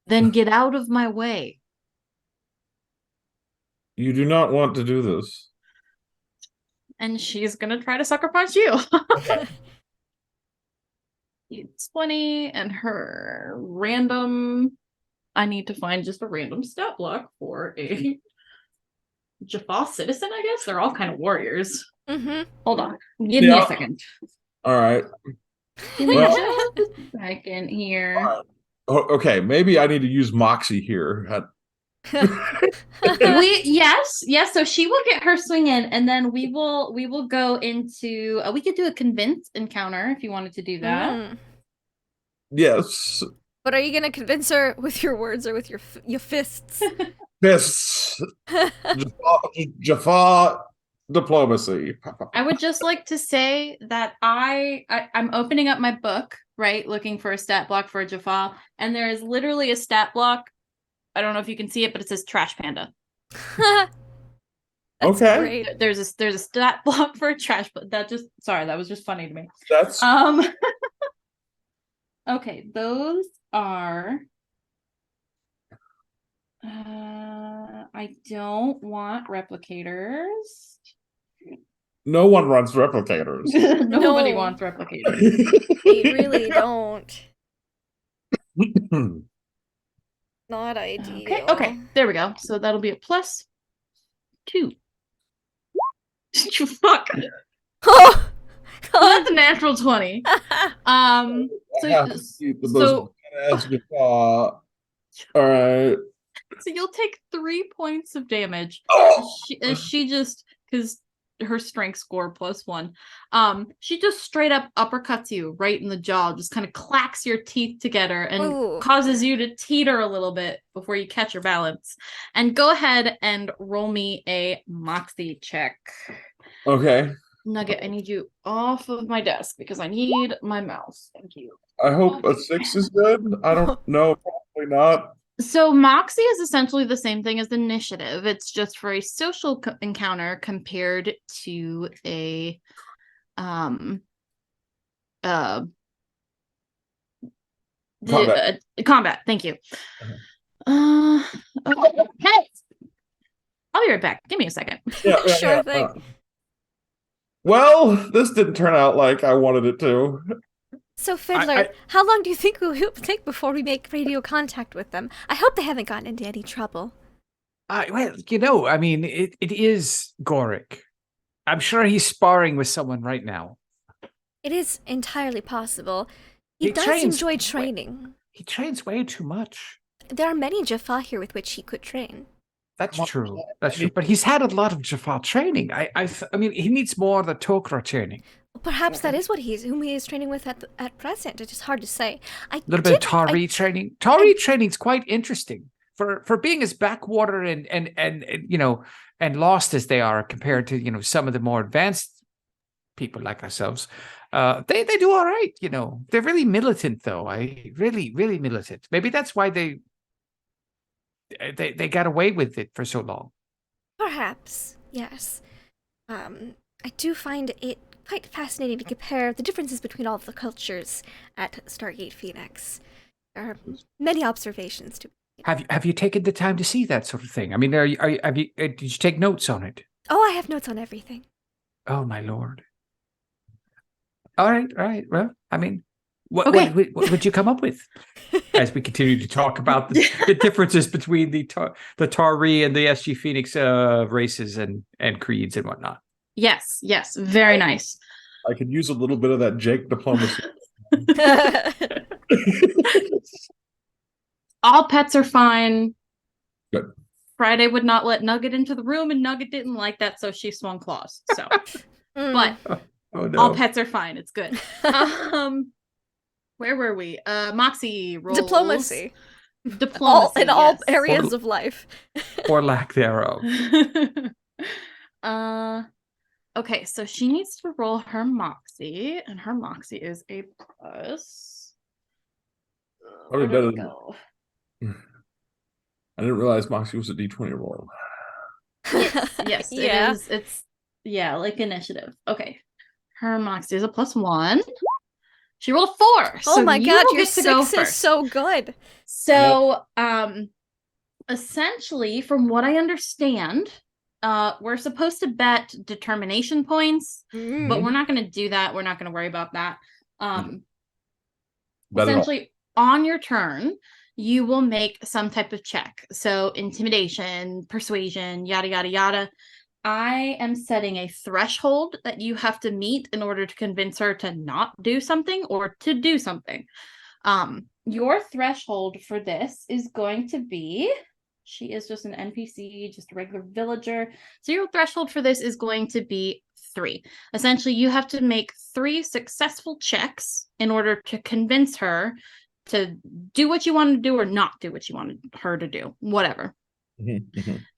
Then get out of my way. You do not want to do this. And she's gonna try to sucker punch you. It's 20, and her random. I need to find just a random stat block for a Jaffa citizen, I guess. They're all kind of warriors. Mm-hmm. Hold on. Give me a second. All right. Give me Well- just a second here. All right. Okay, maybe I need to use Moxie here. Yes. So she will get her swing in, and then we will go into. We could do a convince encounter if you wanted to do that. Mm. Yes. But are you gonna convince her with your words or with your fists? Fists. Jafar diplomacy. I would just like to say that I'm opening up my book, right, looking for a stat block for a Jaffa, and there is literally a stat block. I don't know if you can see it, but it says Trash Panda. That's Okay. great. There's a stat block for a trash, but that was just funny to me. That's Okay, those are I don't want replicators. no one runs replicators. Nobody No. wants replicators. They really don't. Not ideal. Okay, there we go. So that'll be a +2. You fuck. Oh, Well, that's a natural 20. All right. So you'll take 3 points of damage. As she just, because her strength score +1, she just straight up uppercuts you right in the jaw, just kind of clacks your teeth together and Ooh. causes you to teeter a little bit before you catch your balance. And go ahead and roll me a Moxie check. Okay. Nugget, I need you off of my desk because I need my mouse. Thank you. I hope a 6 is good. I don't know. Probably not. So Moxie is essentially the same thing as initiative. It's just for a social encounter compared to a combat. Combat. Thank you. Okay. Hey, I'll be right back. Give me a second. Yeah, Sure thing. Well, this didn't turn out like I wanted it to. So Fiddler, how long do you think it will take before we make radio contact with them? I hope they haven't gotten into any trouble. Well, I mean, it is Goric. I'm sure he's sparring with someone right now. It is entirely possible. He does trains enjoy training. He trains way too much. There are many Jaffa here with which he could train. That's true. That's true. But he's had a lot of Jaffa training. I mean, he needs more of the Tok'ra training. Perhaps that is whom he is training with at present. It's just hard to say. A little bit of Tari training. Tari training's quite interesting for being as backwater and lost as they are compared to some of the more advanced people like ourselves. They do all right. They're really militant though. Really militant. Maybe that's why they got away with it for so long. Perhaps, yes. I do find it quite fascinating to compare the differences between all of the cultures at Stargate Phoenix. There are many observations to. Have you taken the time to see that sort of thing? I mean, did you take notes on it? Oh, I have notes on everything. Oh my lord! All right. Well, I mean, Okay. What would you come up with? As we continue to talk about the differences between the Tari and the SG Phoenix races and creeds and whatnot. Yes, very nice. I could use a little bit of that Jake diplomacy. All pets are fine. Good. Friday would not let Nugget into the room, and Nugget didn't like that, so she swung claws. So, but Oh no. all pets are fine. It's good. Where were we? Moxie rolls. Diplomacy. Diplomacy. In all yes. areas of life. Or lack thereof. Okay, so she needs to roll her Moxie, and her Moxie is a plus. Probably Where did better it than- go? I didn't realize Moxie was a D20 roll. Yes, Yeah. it is. It's like initiative. Okay, her Moxie is a +1. She rolled a 4. Oh so my you god, will your get to go 6 is first. so good. So, essentially, from what I understand, we're supposed to bet determination points, but we're not going to do that. We're not going to worry about that. Essentially, on your turn, you will make some type of check. So, intimidation, persuasion, yada, yada, yada. I am setting a threshold that you have to meet in order to convince her to not do something or to do something. Your threshold for this is going to be, she is just an NPC, just a regular villager. So your threshold for this is going to be 3. Essentially, you have to make 3 successful checks in order to convince her to do what you want to do or not do what you wanted her to do, whatever.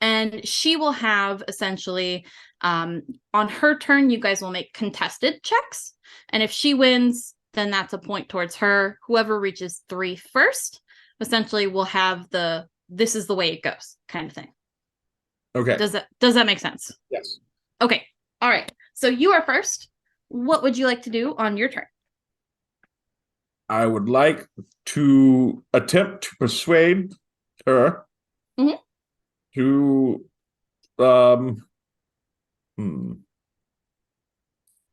And she will have essentially on her turn, you guys will make contested checks. And if she wins, then that's a point towards her. Whoever reaches 3 first, essentially will have the this is the way it goes kind of thing. Okay. Does that make sense? Yes. Okay. All right. So you are first. What would you like to do on your turn? I would like to attempt to persuade her to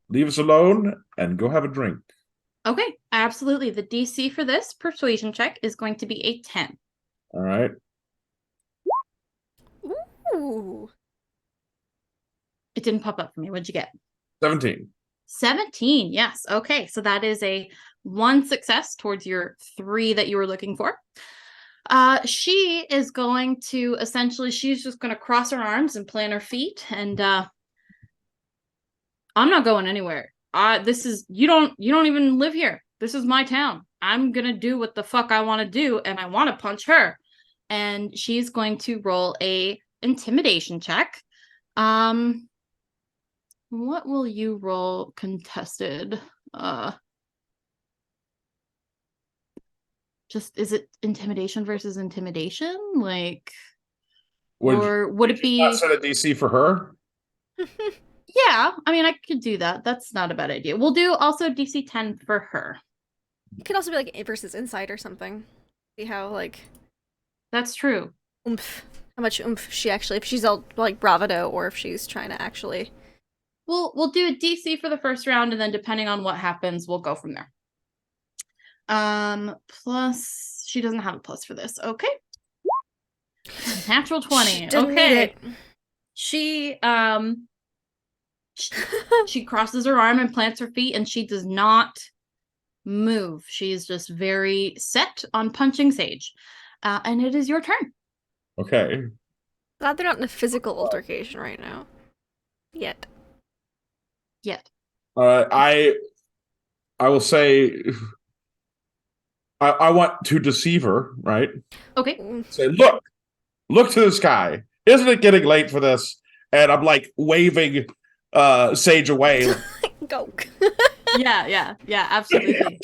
leave us alone and go have a drink. Okay, absolutely. The DC for this persuasion check is going to be a 10. All right. Ooh. It didn't pop up for me. What'd you get? 17. 17. Yes. Okay, so that is a 1 success towards your 3 that you were looking for. She is going to essentially, she's just going to cross her arms and plant her feet, and I'm not going anywhere. This is you don't even live here. This is my town. I'm gonna do what the fuck I want to do, and I want to punch her. And she's going to roll a intimidation check. What will you roll contested? Just is it intimidation versus intimidation? Like, or would it be not set a DC for her? Yeah, I mean, I could do that. That's not a bad idea. We'll do also DC 10 for her. It could also be like versus insight or something. See how like That's true. oomph, how much oomph she actually, if she's all like bravado or if she's trying to actually. We'll do a DC for the first round, and then depending on what happens, we'll go from there. Plus, she doesn't have a plus for this. Okay. Natural 20. Didn't need Okay. it. She she crosses her arm and plants her feet, and she does not move. She's just very set on punching Sage. And it is your turn. Okay. Glad they're not in a physical altercation right now. Yet. I will say I want to deceive her, right? Okay. Say, look to the sky. Isn't it getting late for this? And I'm like waving Sage away. Go. Yeah, absolutely.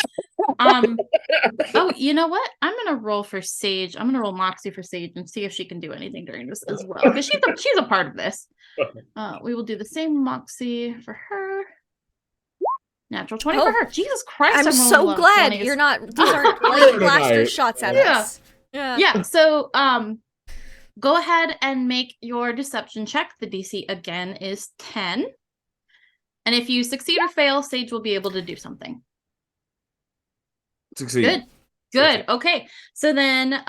Oh, you know what? I'm gonna roll for Sage. I'm gonna roll Moxie for Sage and see if she can do anything during this as well, because she's a part of this. We will do the same Moxie for her. Natural 20 for her. Jesus Christ! I'm rolling a so lot of glad 20s. you're not. These aren't like blaster shots at Yeah. us. Yeah. So go ahead and make your deception check. The DC again is 10. And if you succeed or fail, Sage will be able to do something. Succeed. Good. Okay. So then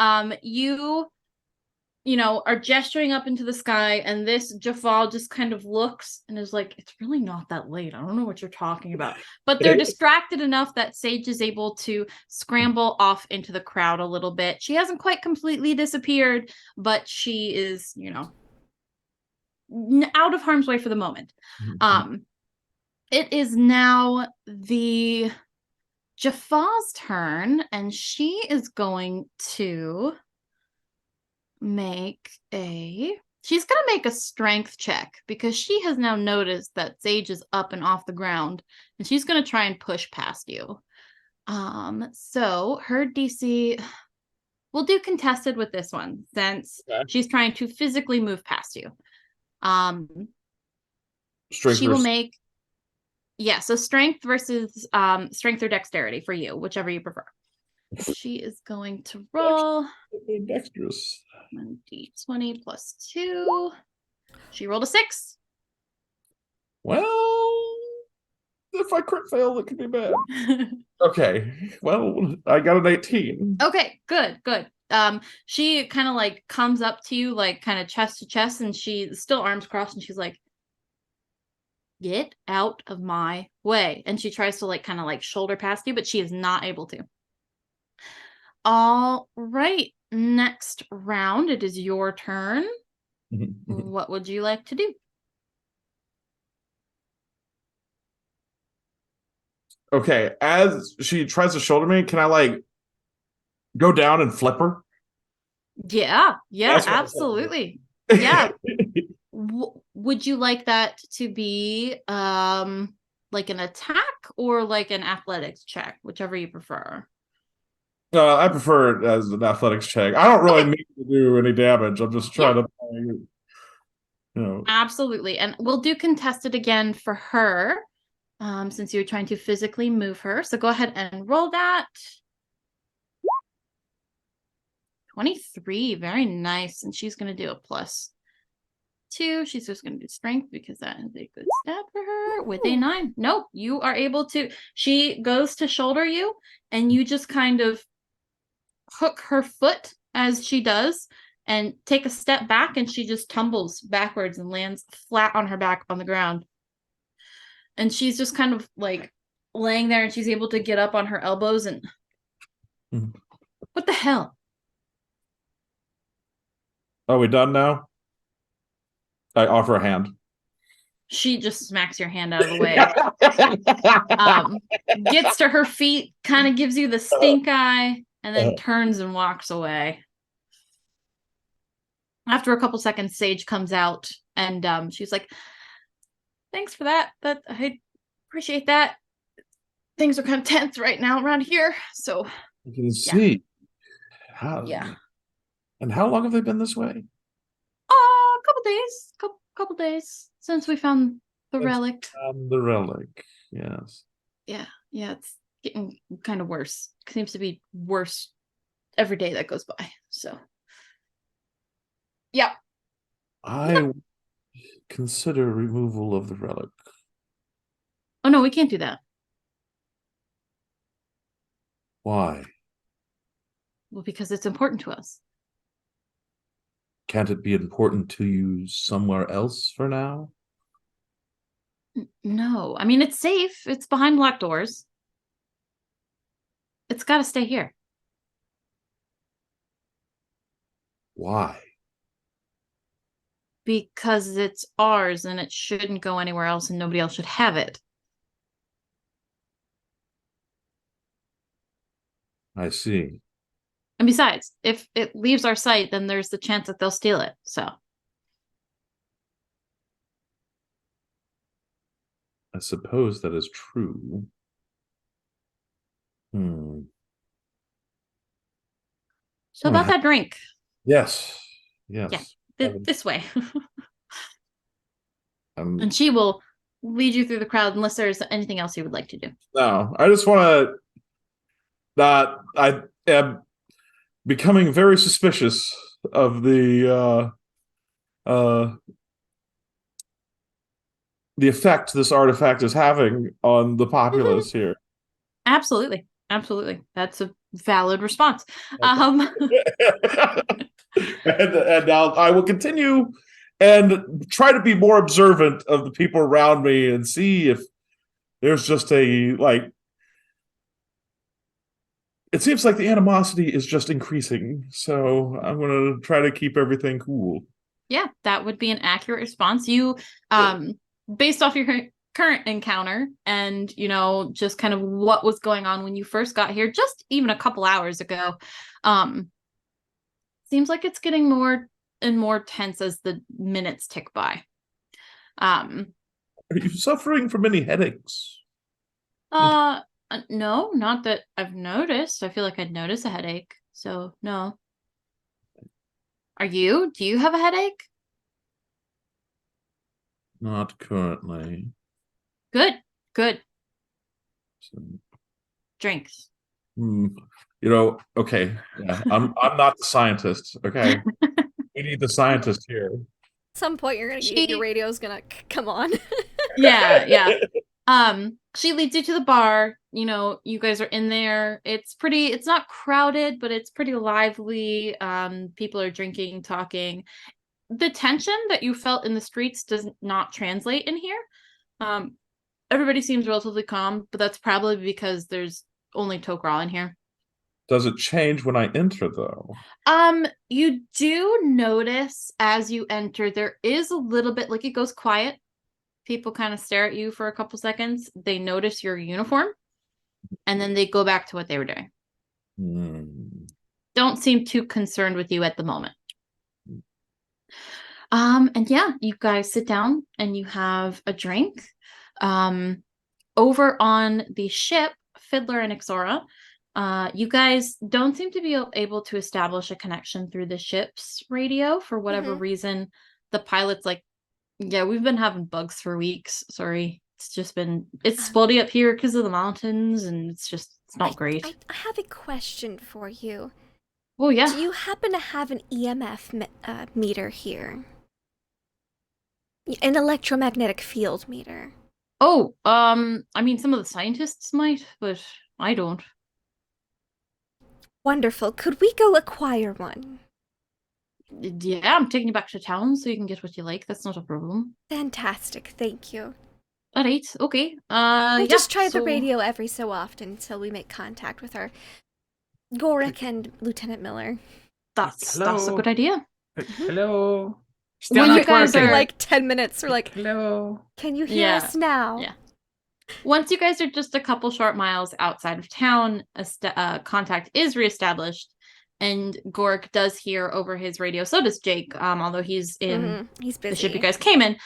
you know, are gesturing up into the sky, and this Jafal just kind of looks and is like, it's really not that late. I don't know what you're talking about. But they're distracted enough that Sage is able to scramble off into the crowd a little bit. She hasn't quite completely disappeared, but she is, you know, out of harm's way for the moment. It is now the Jafal's turn, and she is going to she's gonna make a strength check because she has now noticed that Sage is up and off the ground, and she's gonna try and push past you. So her DC, we'll do contested with this one since she's trying to physically move past you. Strength she will make so strength versus strength or dexterity for you, whichever you prefer. She is going to roll dexterous. 1d20 plus 2. She rolled a 6. Well, if I crit fail, that could be bad. Okay. Well, I got an 18. Okay, good. She kind of like comes up to you, like kind of chest to chest, and she's still arms crossed, and she's like, get out of my way. And she tries to like kind of like shoulder past you, but she is not able to. All right. Next round, it is your turn. What would you like to do? Okay, as she tries to shoulder me, can I like go down and flip her? Yeah, That's what absolutely. Yeah. Would you like that to be like an attack or like an athletics check, whichever you prefer? I prefer it as an athletics check. I don't really need to do any damage. I'm just trying to, you know. Absolutely. And we'll do contested again for her, since you're trying to physically move her. So go ahead and roll that. 23. Very nice. And she's going to do a +2. She's just going to do strength because that is a good stat for her with a 9. Nope. You are able to. She goes to shoulder you, and you just kind of hook her foot as she does and take a step back, and she just tumbles backwards and lands flat on her back on the ground. And she's just kind of like laying there, and she's able to get up on her elbows and what the hell? Are we done now? I offer a hand. She just smacks your hand out of the way. Gets to her feet, kind of gives you the stink eye, and then turns and walks away. After a couple seconds, Sage comes out, and she's like, thanks for that. I appreciate that. Things are kind of tense right now around here, so You can see. Yeah. And how long have they been this way? Couple days since we found the relic. The relic, yes. Yeah, it's getting kind of worse. Seems to be worse every day that goes by. So, yeah. I consider removal of the relic. Oh no, we can't do that. Why? Well, because it's important to us. Can't it be important to you somewhere else for now? No, I mean, it's safe. It's behind locked doors. It's got to stay here. Why? Because it's ours and it shouldn't go anywhere else and nobody else should have it. I see. And besides, if it leaves our sight, then there's the chance that they'll steal it. So I suppose that is true. So about that drink. Yes. Yeah, this way. And she will lead you through the crowd unless there's anything else you would like to do. No, I just want to. I am becoming very suspicious of the effect this artifact is having on the populace here. Absolutely. absolutely. That's a valid response. and I will continue and try to be more observant of the people around me and see if there's just a like. It seems like the animosity is just increasing, so I'm going to try to keep everything cool. Yeah, that would be an accurate response. You, based off your current encounter and, just kind of what was going on when you first got here, just even a couple hours ago, seems like it's getting more and more tense as the minutes tick by. Are you suffering from any headaches? No, not that I've noticed. I feel like I'd notice a headache, so no. Are you? Do you have a headache? Not currently. Good. So, Drinks. okay. Yeah, I'm not the scientist. Okay, we need the scientist here. At some point, your radio's gonna come on. Yeah. She leads you to the bar. You guys are in there. It's not crowded, but it's pretty lively. People are drinking, talking. The tension that you felt in the streets does not translate in here. Everybody seems relatively calm, but that's probably because there's only Tok'ra in here. Does it change when I enter, though? You do notice as you enter, there is a little bit, like, it goes quiet. People kind of stare at you for a couple seconds. They notice your uniform, and then they go back to what they were doing. Don't seem too concerned with you at the moment. And yeah, you guys sit down and you have a drink. Over on the ship, Fiddler and Ixora, you guys don't seem to be able to establish a connection through the ship's radio for whatever reason. The pilot's like, yeah, we've been having bugs for weeks. Sorry. It's spotty up here because of the mountains, and it's not great. I have a question for you. Oh, yeah. Do you happen to have an EMF meter here? An electromagnetic field meter? Oh, I mean, some of the scientists might, but I don't. Wonderful. Could we go acquire one? Yeah, I'm taking you back to town so you can get what you like. That's not a problem. Fantastic. Thank you. All right. Okay. We'll just try the radio every so often until we make contact with our Gorik and Lieutenant Miller. That's a good idea. Hello. Still when you guys are like 10 minutes, we're like, hello. Can you hear us now? Yeah. Once you guys are just a couple short miles outside of town, contact is reestablished, and Gorik does hear over his radio. So does Jake, although he's in he's busy. The ship you guys came in.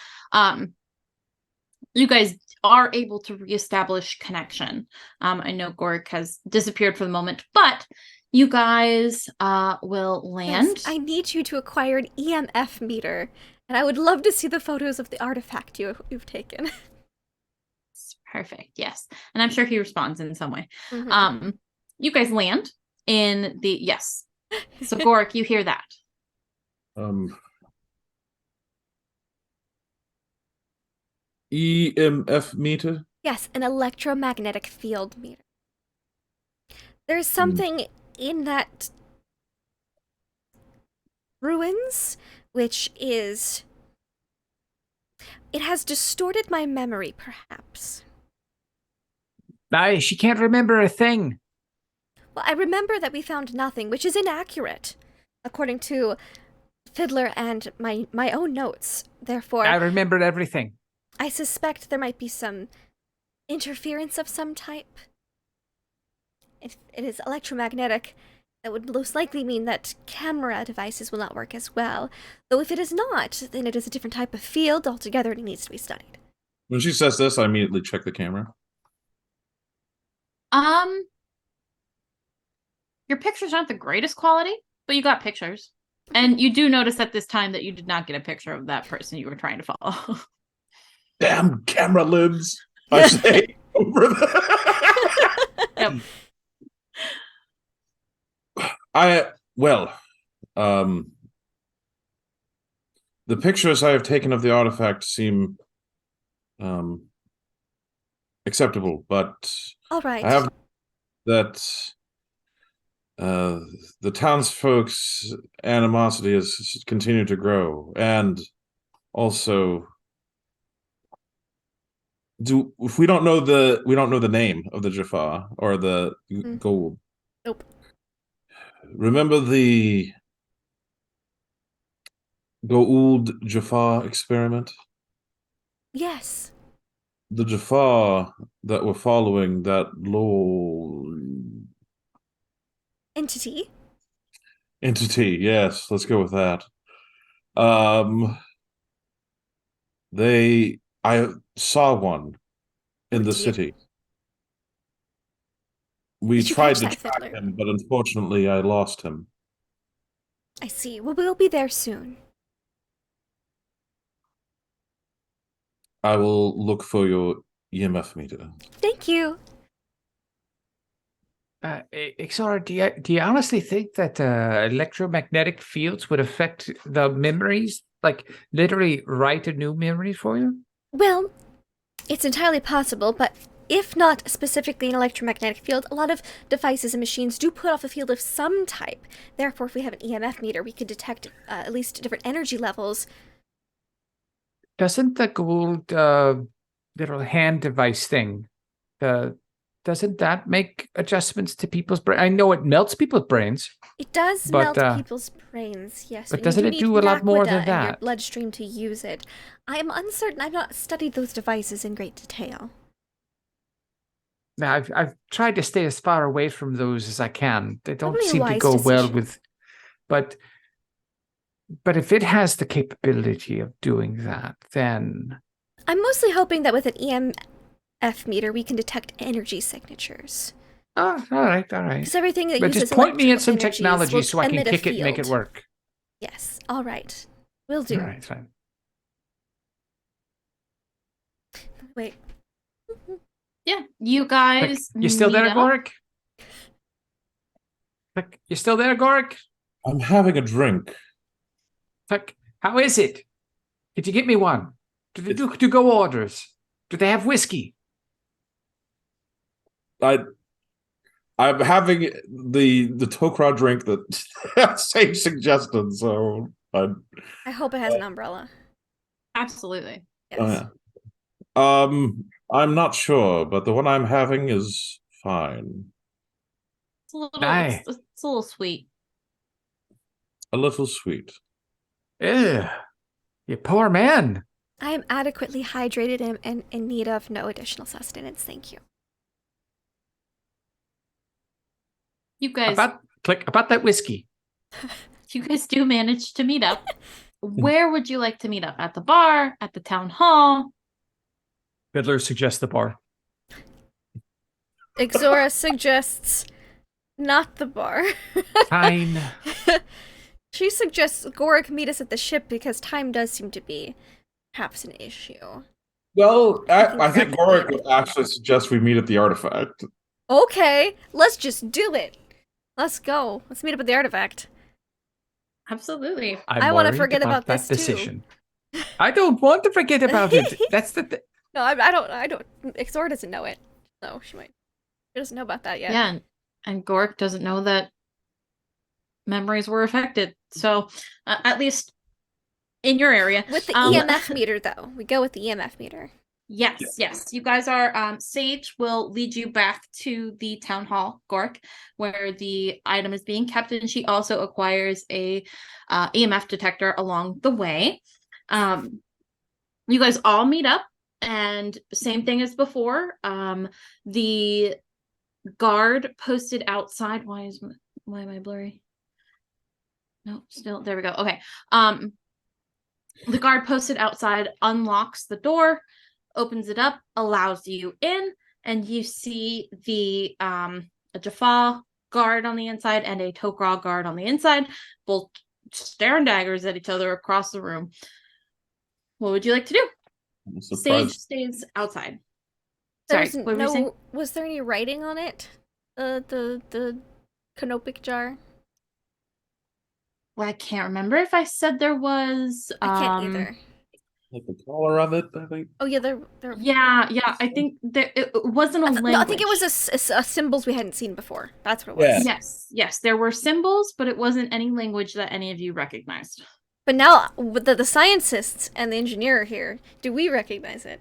You guys are able to reestablish connection. I know Gorik has disappeared for the moment, but you guys will land. Yes, I need you to acquire an EMF meter, and I would love to see the photos of the artifact you've taken. Perfect, yes. And I'm sure he responds in some way. You guys land in the... Yes. So, Gorik, you hear that. EMF meter? Yes, an electromagnetic field meter. There's something in that ruins, which is... It has distorted my memory, perhaps. She can't remember a thing. Well, I remember that we found nothing, which is inaccurate, according to Fiddler and my own notes. Therefore, I remembered everything. I suspect there might be some interference of some type. If it is electromagnetic, that would most likely mean that camera devices will not work as well. Though if it is not, then it is a different type of field altogether and it needs to be studied. When she says this, I immediately check the camera. Your pictures aren't the greatest quality, but you got pictures. And you do notice at this time that you did not get a picture of that person you were trying to follow. Damn camera lids, I say over the... Yep. The pictures I have taken of the artifact seem acceptable, but all right. I have that uh, the townsfolk's animosity has continued to grow, and also, if we don't know the name of the Jaffa or the gold. Nope. Remember the Gould Jaffa experiment? Yes. The Jaffa that were following that low Entity. entity, yes, let's go with that. Um, I saw one in Oh, the dear. city. We Did you tried catch to that track fiddler? him, but unfortunately I lost him. I see. Well, we'll be there soon. I will look for your EMF meter. Thank you. Ixora, do you honestly think that electromagnetic fields would affect the memories? Like literally write a new memory for you? Well, it's entirely possible, but if not specifically an electromagnetic field, a lot of devices and machines do put off a field of some type. Therefore, if we have an EMF meter, we could detect at least different energy levels. Doesn't the gold little hand device thing, doesn't that make adjustments to people's brain? I know it melts people's brains, It does but melt people's brains, yes, but but doesn't you it do do need a lot more than naquadah in your that? bloodstream to use it. I am uncertain. I've not studied those devices in great detail. Now I've tried to stay as far away from those as I can. They don't Probably a seem to wise go well decision. with, but if it has the capability of doing that, then I'm mostly hoping that with an EMF meter, we can detect energy signatures. oh, all right. Because everything that But uses just point me at electrical some energies technology will so I can emit a kick it and make it field. work. Yes, all right. Will All do. right, fine. Wait. Yeah, you Like, guys you still meet there, up. Gorik? Like, you still there, Gorik? I'm having a drink. Like, how is it? Could you get me one? Do they do to-go orders? Do they have whiskey? I'm having the Tok'ra drink that Sage suggested, so I hope it has an umbrella. Absolutely. Yes. yeah. I'm not sure, but the one I'm having is fine. It's a little Aye. it's a little sweet. A little sweet. Ugh, you poor man. I am adequately hydrated and in need of no additional sustenance. Thank you. You guys About that whiskey. do manage to meet up. Where would you like to meet up? At the bar? At the town hall? Fiddler suggests the bar. Ixora suggests not the bar. Fine. She suggests Gorik meet us at the ship because time does seem to be perhaps an issue. Well, can I think grab Gorik the would actually suggest we meet at the artifact. Okay, let's just do it. Let's go. Let's meet up at the artifact. Absolutely. I wanna worried forget about that this, too. decision. I don't want to forget about it. That's the No, I don't. Ixora doesn't know it. So she doesn't know about that yet. Yeah, and Gork doesn't know that memories were affected. So, at least in your area. With the EMF meter, though. We go with the EMF meter. Yes. You guys are Sage will lead you back to the town hall, Gork, where the item is being kept, and she also acquires a EMF detector along the way. You guys all meet up, and same thing as before. The guard posted outside. Why am I blurry? No, still there we go. Okay. The guard posted outside unlocks the door, opens it up, allows you in, and you see the a Jaffa guard on the inside and a Tok'ra guard on the inside, both staring daggers at each other across the room. What would you like to do? Sage stays outside. Sorry, what were you saying? Was there any writing on it? The canopic jar? Well, I can't remember if I said there was. I can't either. Like the color of it, I think. Oh yeah, they're Yeah, I think it wasn't a language. no, I think it was a symbols we hadn't seen before. That's what it was. Yeah. Yes, there were symbols, but it wasn't any language that any of you recognized. But now with the scientists and the engineer here, do we recognize it?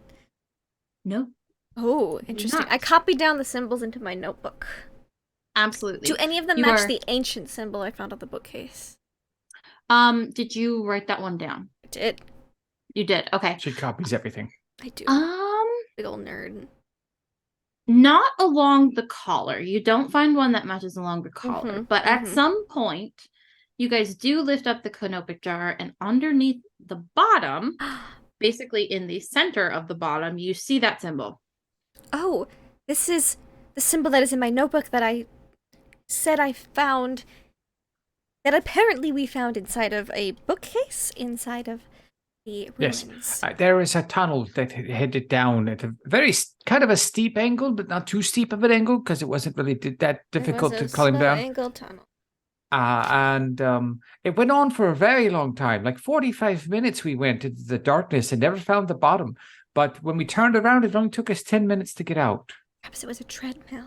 No, Oh, interesting. not. I copied down the symbols into my notebook. absolutely. Do any of them You match are- the ancient symbol I found on the bookcase? Did you write that one down? I did. You did. Okay. She copies everything. I do. Big old nerd. Not along the collar. You don't find one that matches along the collar. Mhm, But at mhm. some point, you guys do lift up the canopic jar, and underneath the bottom, basically in the center of the bottom, you see that symbol. Oh, this is the symbol that is in my notebook that I said I found. That apparently we found inside of a bookcase inside of the Yes. ruins. There is a tunnel that headed down at a very kind of a steep angle, but not too steep of an angle because it wasn't really that difficult to climb down. Angle tunnel. And it went on for a very long time, like 45 minutes we went into the darkness and never found the bottom. But when we turned around, it only took us 10 minutes to get out. Perhaps it was a treadmill.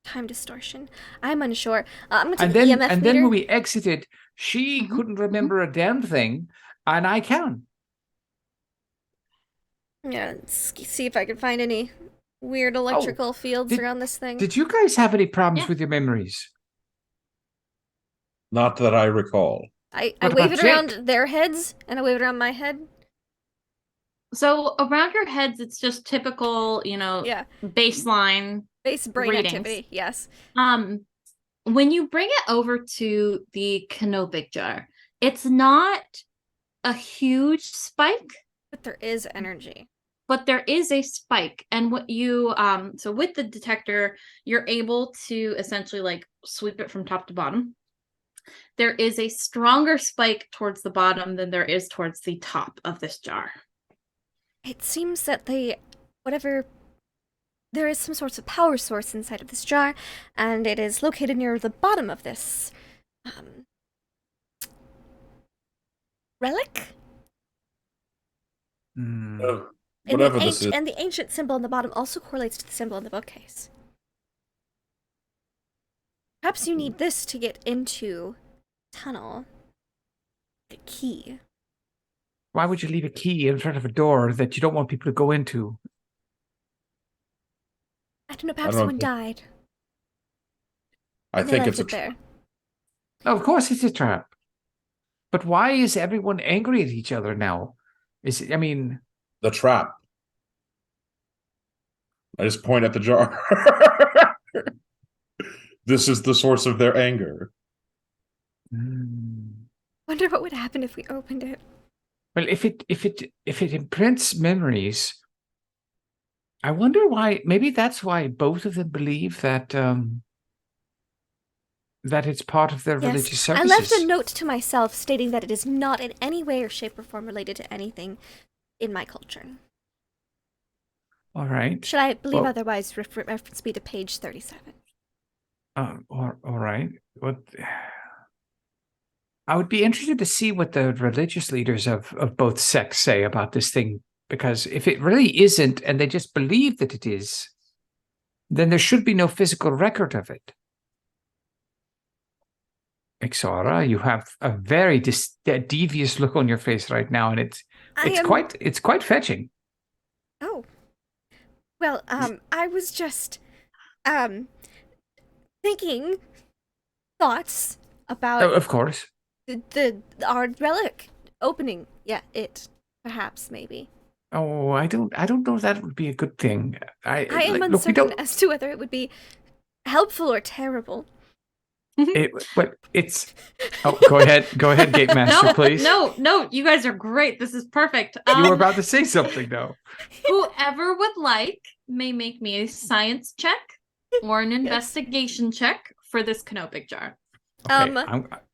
Time distortion. I'm unsure. I'm going to And take then, the EMF and meter. then when we exited, she couldn't remember a damn thing, and I can. Yeah, let's see if I can find any weird electrical fields did- around this thing. Did you guys have any problems Yeah. with your memories? Not that I recall. I What wave about it around Jake? their heads, and I wave it around my head. So around your heads, it's just typical, Yeah, baseline. base brain Readings. activity. Yes. When you bring it over to the canopic jar, it's not a huge spike, But there is energy. but there is a spike. And what you so with the detector, you're able to essentially like sweep it from top to bottom. There is a stronger spike towards the bottom than there is towards the top of this jar. It seems that there is some sort of power source inside of this jar, and it is located near the bottom of this relic. Hmm. Whatever this is. And the ancient symbol on the bottom also correlates to the symbol in the bookcase. Perhaps you need this to get into the tunnel. The key. Why would you leave a key in front of a door that you don't want people to go into? I don't know, perhaps don't someone think- died. I and they think left it's a it there. Oh, of course it's a trap. But why is everyone angry at each other now? I mean, the trap. I just point at the jar. This is the source of their anger. Wonder what would happen if we opened it. well, if it imprints memories, I wonder why. Maybe that's why both of them believe that that it's part of their religious Yes, services. I left a note to myself stating that it is not in any way or shape or form related to anything in my culture. All right. Should I believe Well- otherwise, reference me to page 37. All right. What? I would be interested to see what the religious leaders of both sects say about this thing, because if it really isn't, and they just believe that it is, then there should be no physical record of it. Ixora, you have a very devious look on your face right now, and it's quite fetching. Oh. Well, I was just, thinking thoughts about Oh, of course. our relic opening. Yeah, perhaps, maybe. Oh, I don't know if that would be a good thing. I am look, we uncertain don't. as to whether it would be helpful or terrible. But it's. Oh, go ahead, Gate Master, please. No, you guys are great. This is perfect. You were about to say something, though. Whoever would like may make me a science check or an investigation check for this canopic jar. Okay,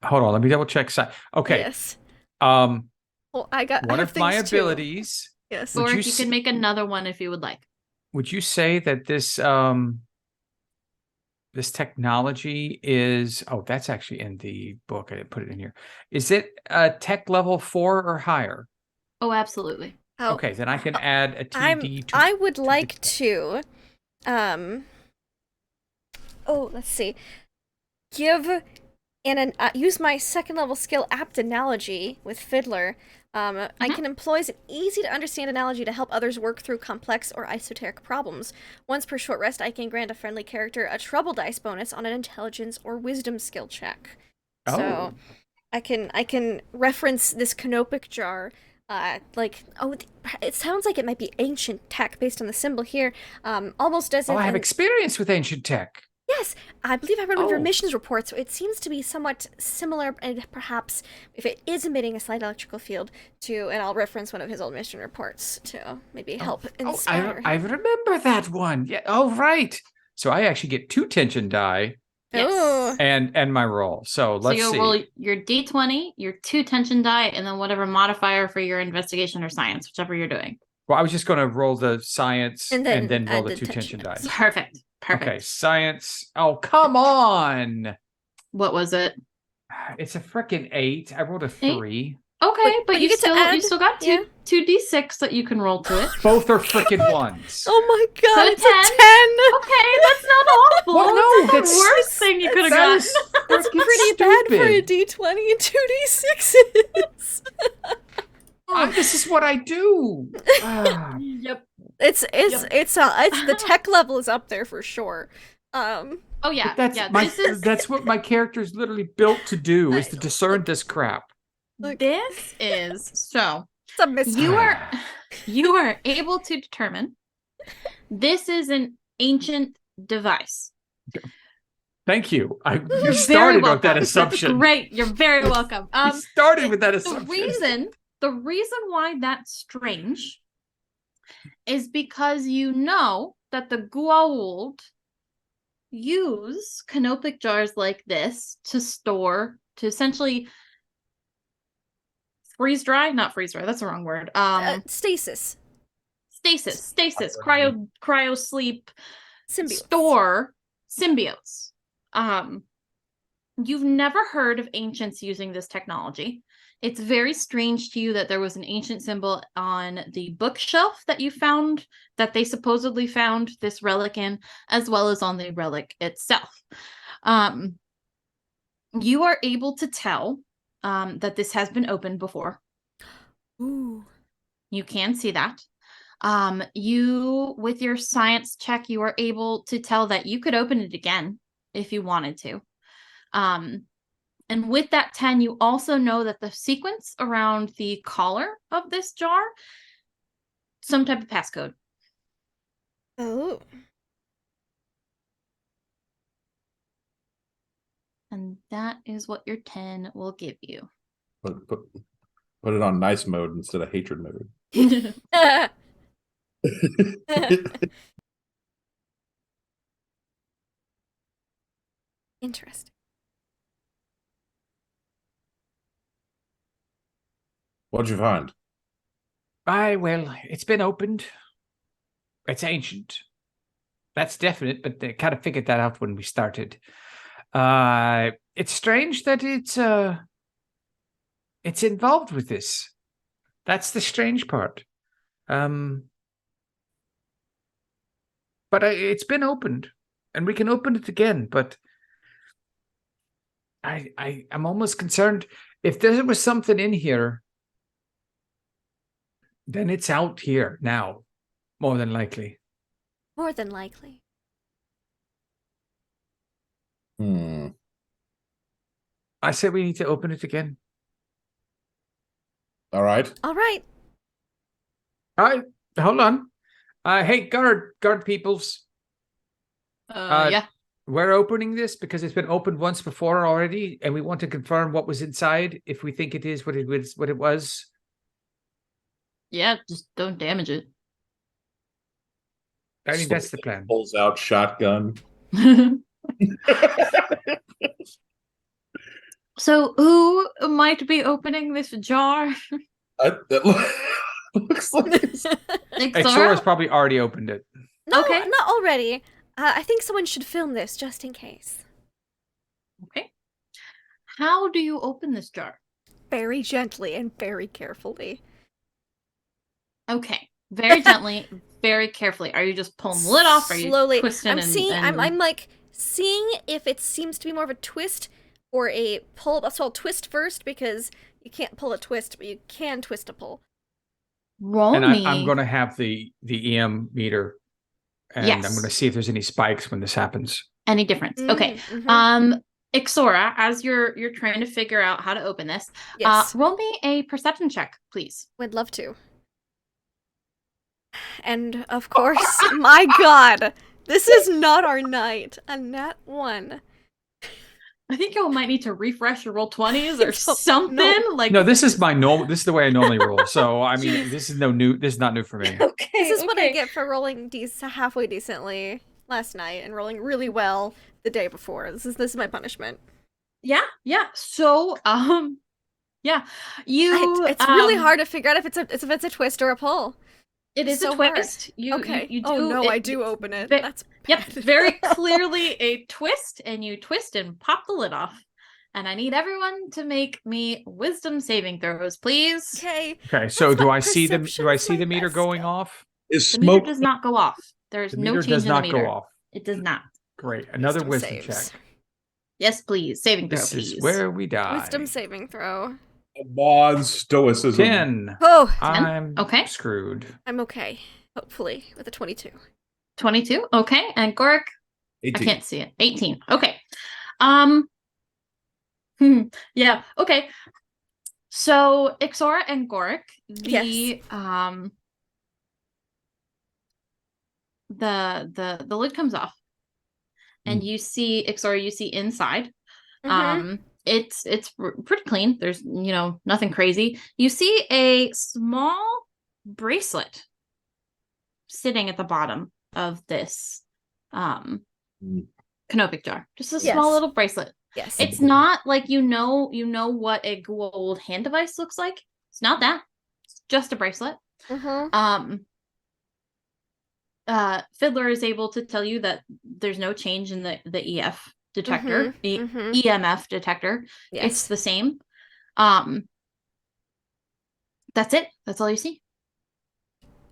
hold on. Let me double check. Okay. Yes. One Well, I have of my things too. abilities. Yes. Would Or you if you can make another one if you would like. Would you say that this technology is? Oh, that's actually in the book. I didn't put it in here. Is it tech level 4 or higher? Oh, absolutely. Oh, Okay, then I can add a TD to. I would the- like to, let's see. Use my second level skill apt analogy with Fiddler. I can employ an easy to understand analogy to help others work through complex or esoteric problems. Once per short rest, I can grant a friendly character a trouble dice bonus on an intelligence or wisdom skill check. So Oh. I can reference this canopic jar. It sounds like it might be ancient tech based on the symbol here. Almost as Oh, if. I have experience with ancient tech. Yes, I believe I read one of your Oh. missions reports, so it seems to be somewhat similar, and perhaps if it is emitting a slight electrical field, and I'll reference one of his old mission reports to maybe help inspire I him. remember that one. Yeah. Oh, right. So I actually get 2 tension die Yes. Oh. and my roll. So So let's you'll see. roll your d20, your 2 tension die, and then whatever modifier for your investigation or science, whichever you're doing. Well, I was just going to roll the science And and then then roll add the the 2 tension tension die. dice. Perfect. Perfect. Okay, science. Oh, come on. What was it? It's a freaking 8. I rolled a 3. Okay, but you get to still add- you still got yeah. two d6 that you can roll to it. Both are freaking 1s. Oh my god, So it's a 10! Okay, that's not awful. Well, no, that's the that's- worst thing you could have That gotten. is That's freaking pretty bad for a stupid. d20 and 2d6s. This is what I do. Ah. Yep. It's the tech level is up there for sure. Oh yeah. But that's yeah. my This is that's what my character is literally built to do, is to discern this crap. this is so It's a mystery. you are able to determine this is an ancient device. Thank you. You You're very started with welcome. that assumption. That's great. You're very welcome. You started with that The assumption. reason why that's strange is because you know that the Goa'uld use canopic jars like this to essentially freeze dry, not freeze dry, that's the wrong word. Stasis. Stasis, cryo sleep, Symbiotes. store symbiotes. You've never heard of ancients using this technology. It's very strange to you that there was an ancient symbol on the bookshelf that you found, that they supposedly found this relic in, as well as on the relic itself. You are able to tell that this has been opened before. Ooh. You can see that. You, with your science check, you are able to tell that you could open it again if you wanted to. And with that 10, you also know that the sequence around the collar of this jar, some type of passcode. Oh. And that is what your 10 will give you. Put it on nice mode instead of hatred mode. Interesting. What'd you find? Well, it's been opened. It's ancient. That's definite, but they kind of figured that out when we started. It's strange that it's involved with this. That's the strange part. But it's been opened, and we can open it again. But I'm almost concerned if there was something in here, then it's out here now, more than likely. More than likely. I said we need to open it again. All right. All right. All right, hold on. Hey, guard peoples. Yeah. We're opening this because it's been opened once before already, and we want to confirm what was inside. If we think it is what it was. Yeah, just don't damage it. I think that's the plan. Pulls out shotgun. So who might be opening this jar? That looks like it's... Exora's probably already opened it. No, Okay. not already. I think someone should film this just in case. Okay. How do you open this jar? Very gently and very carefully. Okay. Very gently, very carefully. Are you just pulling the lid off? Or are you Slowly. twisting I'm and, seeing. and... I'm like seeing if it seems to be more of a twist or a pull. So I'll twist first because you can't pull a twist, but you can twist a pull. Roll And me. I'm going to have the EM meter, and I'm going to Yes. see if there's any spikes when this happens. Any difference? Okay. Mhm. Ixora, as you're trying to figure out how to open this, Yes. roll me a perception check, please. Would love to. And of course, my God, this is not our night. A nat 1. I think you might need to refresh your roll 20s or No, something. no. Like No, this is my normal. This is the way I normally roll. So I mean, this is no new. This is not new for me. Okay. This is what I get for rolling halfway decently last night and rolling really well the day before. This is my punishment. Yeah. So, yeah, It's really hard to figure out if it's a twist or a pull. It is so a twist. Okay. You do. Oh no, I do open it. That's Yep, bad. very clearly a twist, and you twist and pop the lid off. And I need everyone to make me wisdom saving throws, please. Okay. Okay, so That's do what I see the perception's my meter best going at. off? Is The meter smoke? does not go off. There's The no meter change does in the not meter. go off. It does not. Great, another wisdom saves. check. Yes, please. Saving throw, This please. is where we die. Wisdom saving throw. Come on, stoicism. 10. Oh, I'm Okay. screwed. I'm okay. Hopefully, with a 22. 22. Okay. And Gorik, 18. I can't see it. 18. Okay. Yeah. Okay. So Ixora and Gorik, the lid comes off, and you see Ixora. You see inside. It's pretty clean. There's nothing crazy. You see a small bracelet sitting at the bottom of this canopic jar. Just a small little bracelet. Yes. It's not like you know what a gold hand device looks like. It's not that. It's just a bracelet. Fiddler is able to tell you that there's no change in the EF detector, EMF detector. Yes. It's the same. That's it. That's all you see.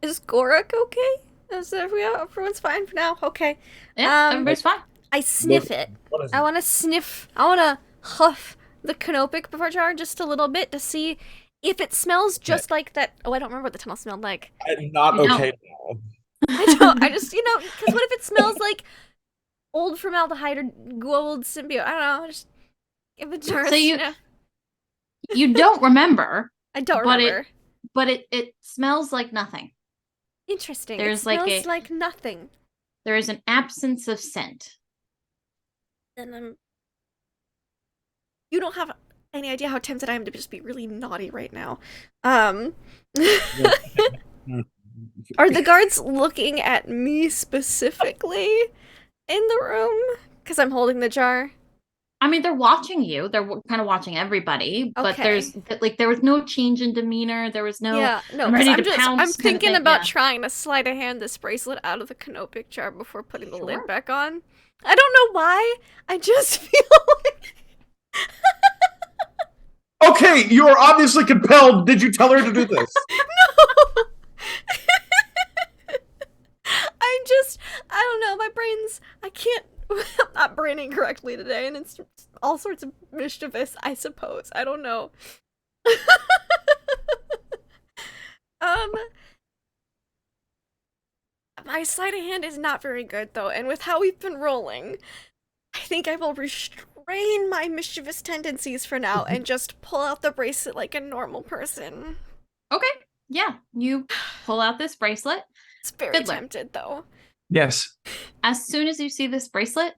Is Gorik okay? Everyone's fine for now? Okay. Yeah, everybody's fine. I sniff it. I want to sniff. I want to huff the canopic before jar just a little bit to see if it smells just like that. Oh, I don't remember what the tunnel smelled like. I'm not okay now. I don't. I just, because what if it smells like old formaldehyde or gold symbiote? I don't know. Just give it a jar. So you don't remember. I don't remember. But it smells like nothing. Interesting. There's it smells like nothing. There is an absence of scent. Then you don't have any idea how tempted I am to just be really naughty right now. Are the guards looking at me specifically in the room? Because I'm holding the jar. I mean, they're watching you. They're kind of watching everybody. But Okay. there was no change in demeanor. There was no. Yeah, no. I'm ready to I'm pounce thinking kind of thing. about Yeah. trying to sleight of hand this bracelet out of the canopic jar before putting the lid back on. I don't know why. I just feel like. Okay, you are obviously compelled. Did you tell her to do this? No. I don't know. My brain's. I can't. I'm not braining correctly today, and it's all sorts of mischievous, I suppose. I don't know. My sleight of hand is not very good, though, and with how we've been rolling, I think I will restrain my mischievous tendencies for now and just pull out the bracelet like a normal person. Okay. Yeah. You pull out this bracelet. It's very Fiddler. tempted, though. Yes. As soon as you see this bracelet,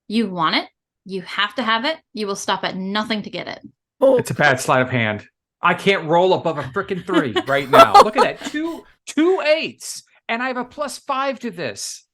you want it. You have to have it. You will stop at nothing to get it. Oh, It's a bad sleight of hand. I can't roll above a frickin' 3 right now. Look at that. Two 8s. And I have a +5 to this.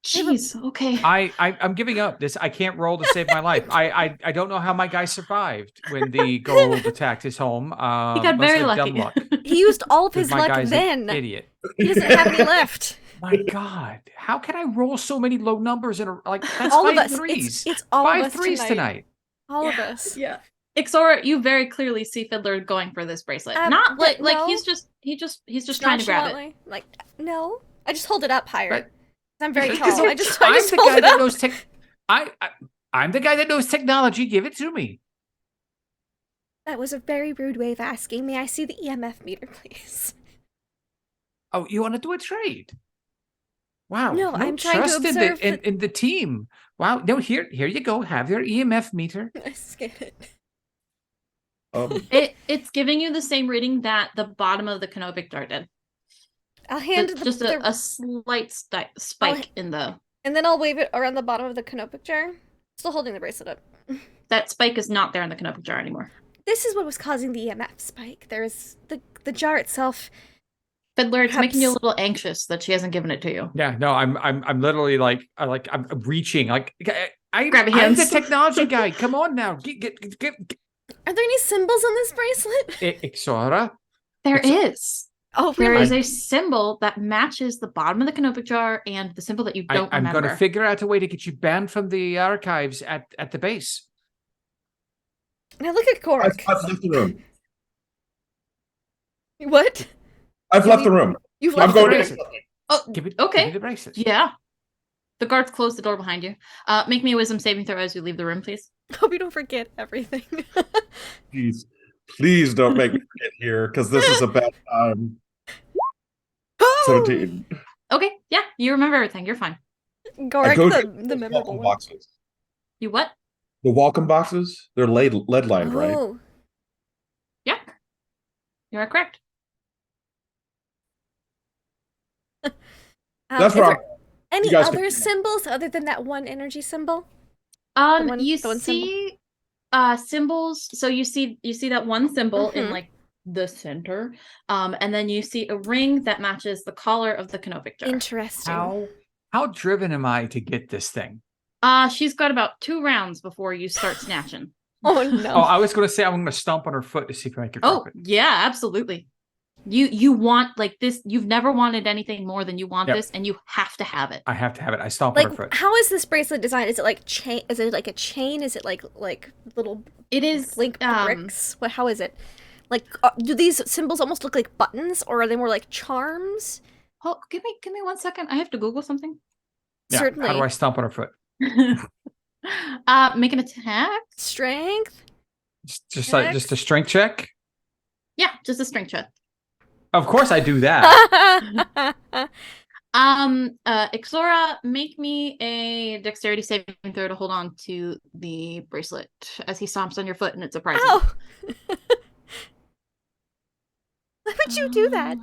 Jeez. Okay. I'm giving up. I can't roll to save my life. I don't know how my guy survived when the gold attacked his home. He got Must very have lucky. dumb luck. he used all of 'Cause his my luck guy's then. an idiot. He doesn't have any left. My God, how can I roll so many low numbers in a that's All of 5 us. threes? It's all 5 of us threes tonight. All of us. Yeah. Ixora, you very clearly see Fiddler going for this bracelet. Not like no. he's just trying to grab it. Nonchalantly, like, no. I just hold it up higher. But- I'm very Because tall. I just I'm the hold guy it that up. knows I'm the guy that knows technology. Give it to me. That was a very rude way of asking. May I see the EMF meter, please? Oh, you want to do a trade? Wow. No, I'm trying to trust observe in the team. Wow. No, here you go. Have your EMF meter. I scan it. It's giving you the same reading that the bottom of the canopic jar did. I'll hand Just a slight spike in the. And then I'll wave it around the bottom of the canopic jar. Still holding the bracelet up. That spike is not there in the canopic jar anymore. This is what was causing the EMF spike. There is the jar itself. Fiddler, it's Perhaps- making you a little anxious that she hasn't given it to you. Yeah. No, I'm literally I'm reaching. Like I'm Grab your the hands. technology guy. Come on now. Get Are there any symbols on this bracelet? Ixora. There It's- is. Oh, There really? is a symbol that matches the bottom of the canopic jar and the symbol that you don't I'm remember. going to figure out a way to get you banned from the archives at the base. Now look at I've Cork. left the room. What? I've left the room. You've I'm left going the bracelet. room. Oh, Give me okay. the bracelet. Yeah. The guards close the door behind you. Make me a wisdom saving throw as you leave the room, please. Hope you don't forget everything. Please don't make me forget here, because this is a bad time. Oh! 17. Okay, yeah, you remember everything. You're fine. I Gork, go the to memorable welcome one. boxes. You what? The welcome boxes, they're lead lined, right? Oh. Yeah. You are correct. That's is where there any you guys other can- symbols other than that one energy symbol? one- You the one symbol? see symbols. So you see that one symbol in Mhm. like the center. And then you see a ring that matches the collar of the canopic jar. Interesting. How driven am I to get this thing? She's got about 2 rounds before you start snatching. Oh no. Oh, I was going to say I'm going to stomp on her foot to see if I can Oh, drop it. yeah, absolutely. You want like this. You've never wanted anything more than you want Yep. this, and you have to have it. I have to have it. I stomp on her Like, foot. how is this bracelet designed? Is it like chain? Is it like a chain? Is it like little It is link bricks? What? How is it? Like, do these symbols almost look like buttons, or are they more like charms? Oh, give me 1 second. I have to Google something. Yeah, Certainly. How do I stomp on her foot? Make an attack. Strength. Just a strength check. Yeah, just a strength check. Of course I do that. Ixora, make me a dexterity saving throw to hold on to the bracelet as he stomps on your foot and it surprises you. Ow! Why would you do that?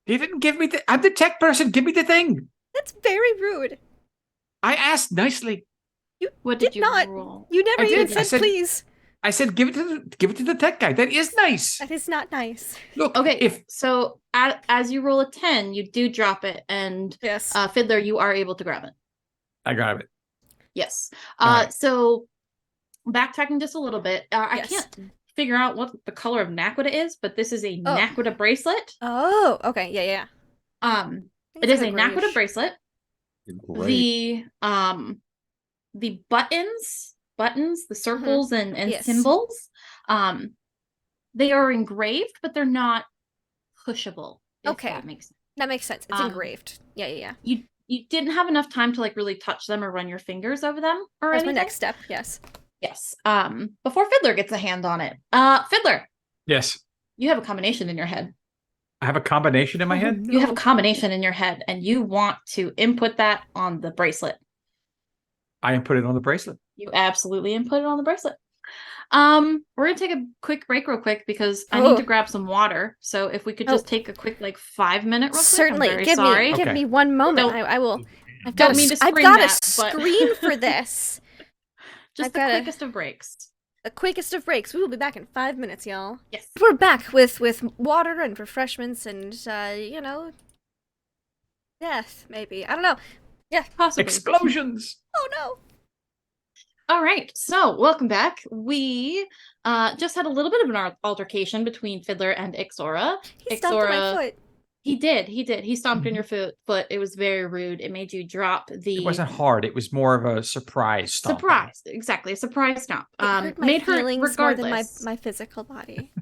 You didn't give me I'm the tech person. Give me the thing. That's very rude. I asked nicely. You What did did you not. roll? You never I even did. I said said- please. I said give it to the tech guy. That is nice. That is not nice. Look, Okay, if so as you roll a 10, you do drop it, and Yes. Fiddler, you are able to grab it. I grab it. Yes. Alright. So backtracking just a little bit, I Yes. can't figure out what the color of Naquita is, but this is a Oh. Naquita bracelet. Oh, okay. Yeah. It is a Naquita bracelet. Great. The buttons, the circles and Yes. symbols, they are engraved, but they're not pushable. If Okay. that makes sense. That makes sense. It's Um, engraved. Yeah. You didn't have enough time to like really touch them or run your fingers over them or That's anything. my next step. Yes. Yes. Before Fiddler gets a hand on it. Fiddler, Yes. you have a combination in your head. I have a combination in my head. You have a combination in your head, and you want to input that on the bracelet. I input it on the bracelet. You absolutely input it on the bracelet. We're gonna take a quick break real quick because I need to Oh. grab some water. So if we could just take a quick 5-minute real quick. Certainly. I'm very Give sorry. Okay. me one moment. Don't- I will. I've don't got mean to I've scream got that, a but- screen for this. Just I've the gotta- quickest of breaks. The quickest of breaks. We will be back in 5 minutes, y'all. Yes. We're back with water and refreshments and death maybe. I don't know. Possibly. Explosions. Oh no. All right. So welcome back. We just had a little bit of an altercation between Fiddler and Ixora. He stomped on my Ixora- foot. He did. He stomped on your foot. It was very rude. It made you drop the It wasn't hard. It was more of a surprise stomping. surprise. Exactly, a surprise stomp. It hurt my Made her feelings more than regardless. my physical body.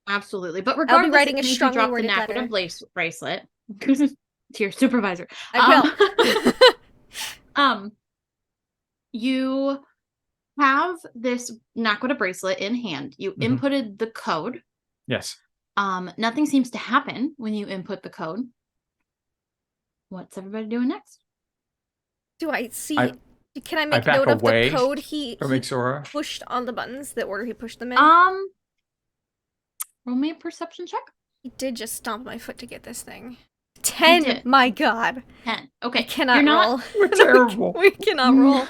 Absolutely, but I'll regardless, be writing it a made you strongly drop the worded Naquita letter. bracelet to your supervisor. I will. You have this Naquita bracelet in hand. You Mhm. inputted the code. Yes. Nothing seems to happen when you input the code. What's everybody doing next? Do I see? I- Can I make back note of the away code he From Ixora. pushed on the buttons, the order he pushed them in? Roll me a perception check. He did just stomp my foot to get this thing. 10. did. My God. 10. Okay. I cannot You're not, roll. We're terrible. We cannot roll.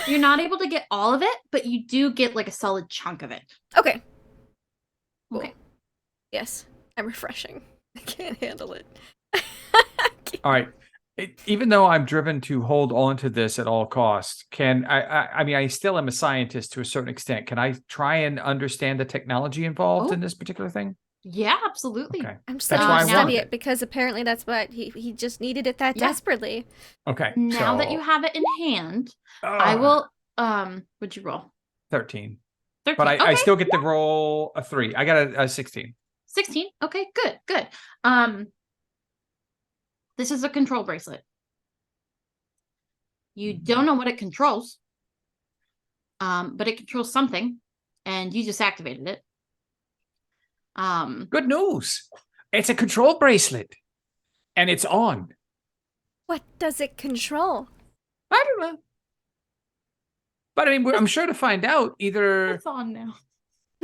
You're not able to get all of it, but you do get like a solid chunk of it. Okay. Cool. Okay. Yes. I'm refreshing. I can't handle it. All right. Even though I'm driven to hold on to this at all costs, can I mean, I still am a scientist to a certain extent. Can I try and understand the technology involved Oh. in this particular thing? Yeah, absolutely. Okay. I'm just That's letting why you I study want it it. because apparently that's what he just needed it that Yeah. desperately. Okay. Now that so- you have it in hand, I will what'd you roll? 13. 13. But Okay. I still get to roll a 3. I got a 16. 16. Okay, good. This is a control bracelet. You don't know what it controls. But it controls something, and you just activated it. Good news. It's a control bracelet. And it's on. What does it control? I don't know. But I mean, I'm sure to find out either. It's on now.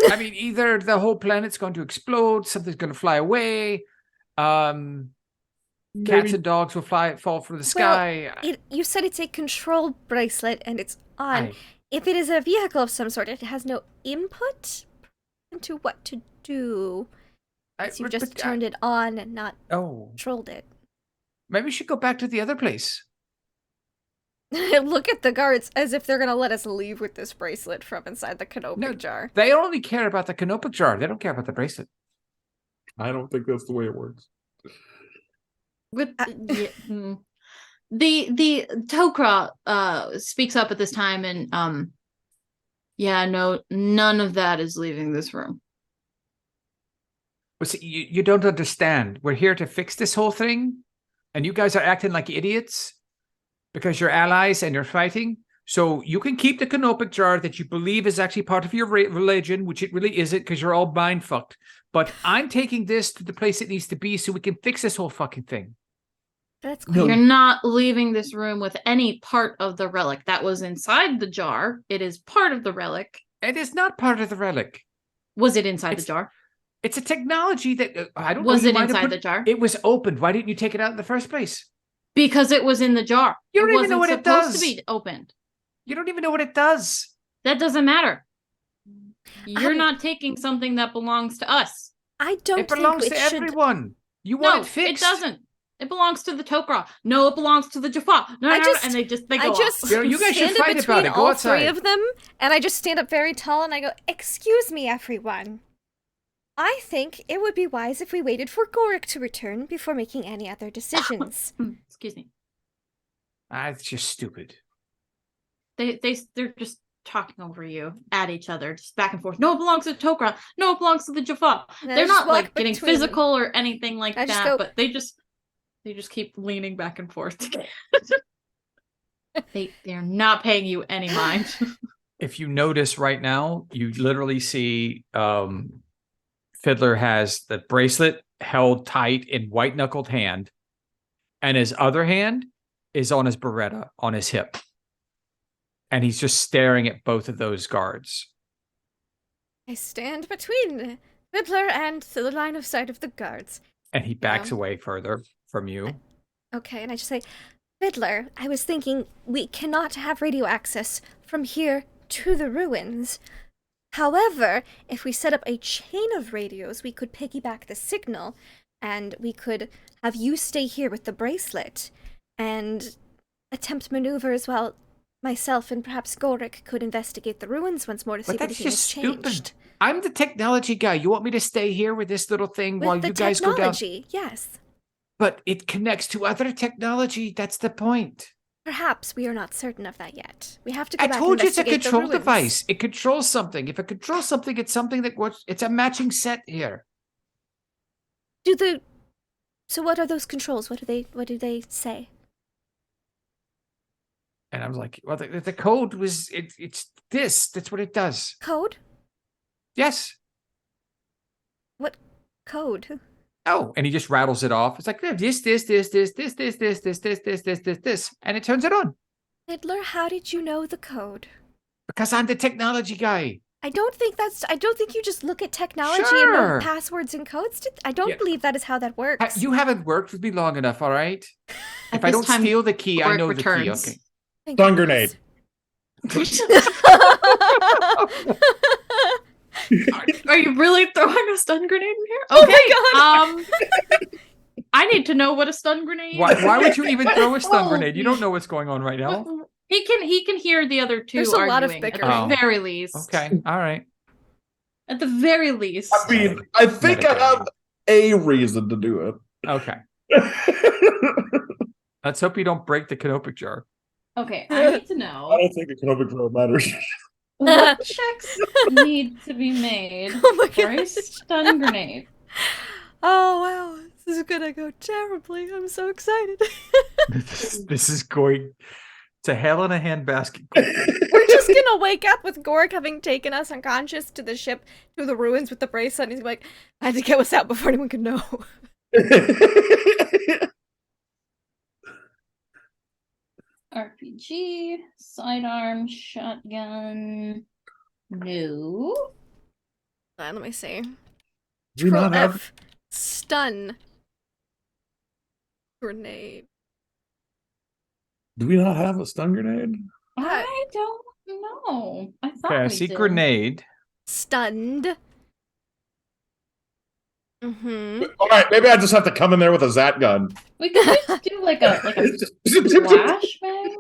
I mean, either the whole planet's going to explode, something's going to fly away, cats and dogs will fall from the sky. You said it's a control bracelet and it's on. I- If it is a vehicle of some sort, it has no input into what to do. You just turned it on and not Oh, controlled it. maybe we should go back to the other place. Look at the guards as if they're gonna let us leave with this bracelet from inside the canopic No. jar. They only care about the canopic jar. They don't care about the bracelet. I don't think that's the way it works. With the Tok'ra speaks up at this time and yeah, no, none of that is leaving this room. But see, you don't understand. We're here to fix this whole thing, and you guys are acting like idiots because you're allies and you're fighting. So you can keep the canopic jar that you believe is actually part of your religion, which it really isn't because you're all mind fucked. But I'm taking this to the place it needs to be so we can fix this whole fucking thing. That's No. cool. You're not leaving this room with any part of the relic that was inside the jar. It is part of the relic. It is not part of the relic. Was it inside It's- the jar? It's a technology that I don't Was know. it inside the jar? It was opened. Why didn't you take it out in the first place? Because it was in the jar. You don't it even know wasn't what it supposed does. to be opened. You don't even know what it does. That doesn't matter. You're I'm- not taking something that belongs to us. I don't It belongs think to it should. everyone. You No, want it fixed. it doesn't. It belongs to the Tok'ra. No, it belongs to the Jaffa. No, I no, just- and they go I off. just You know, you guys should stand fight in about between it. Go all outside. three of them, and I just stand up very tall and I go, "Excuse me, everyone. I think it would be wise if we waited for Gorik to return before making any other decisions." Excuse me. It's just stupid. They're just talking over you at each other, just back and forth. No, it belongs to Tok'ra. No, it belongs to the Jaffa. And I They're just not walk like getting between. physical or anything like I just that, go- but they just keep leaning back and forth. They're not paying you any mind. If you notice right now, you literally see Fiddler has the bracelet held tight in white knuckled hand, and his other hand is on his Beretta on his hip. And he's just staring at both of those guards. I stand between Fiddler and the line of sight of the guards. And he backs Yeah. away further from you. Okay, and I just say, "Fiddler, I was thinking we cannot have radio access from here to the ruins. However, if we set up a chain of radios, we could piggyback the signal, and we could have you stay here with the bracelet and attempt maneuvers while myself and perhaps Gorik could investigate the ruins once more to see if But that's anything has just changed. stupid. I'm the technology guy. You want me to stay here with this little thing while With the you guys go down? technology, yes. But it connects to other technology. That's the point. Perhaps we are not certain of that yet. We have to go I back told and you it's a investigate the control ruins. device. It controls something. If it controls something, it's something that works. It's a matching set here. So what are those controls? What do they say? And I was like, well, the code was it's this. That's what it does. Code? Yes. What code? Oh, and he just rattles it off. It's like this, and it turns it on Fiddler, how did you know the code? because I'm the technology guy. I don't think you just look at technology and know Sure. passwords and codes. I don't Yeah. believe that is how that works. You haven't worked with me long enough, all right? At If I this don't time, steal the key, I Gorik know returns. the key. Okay. Thank Stun goodness. Are you really throwing a stun grenade in here? Oh Okay. my I need to know what a stun grenade. Why would you even throw a stun Oh. grenade? You don't know what's going on right now. He can hear the other two There's a lot of arguing, at bickering. the very least. Okay, all right. At the very least. I mean, I think I have a reason to do Okay. it. Let's hope you don't break the canopic jar. Okay, I need to I know don't think the economic drill matters. what checks need to be made Oh my for a gosh. stun grenade. Oh wow, this is gonna go terribly. I'm so excited. This is going to hell in a handbasket. We're just gonna wake up with Gorik having taken us unconscious to the ship to the ruins with the bracelet, and he's like, I had to get us out before anyone could know. RPG, sidearm, shotgun. No. Let me see. Do we not have? F. Stun. Grenade. Do we not have a stun grenade? I don't know. I thought Okay, I we see did. grenade. Stunned. Mm-hmm. All right, maybe I just have to come in there with a Zat gun. We could just do like a flashbang.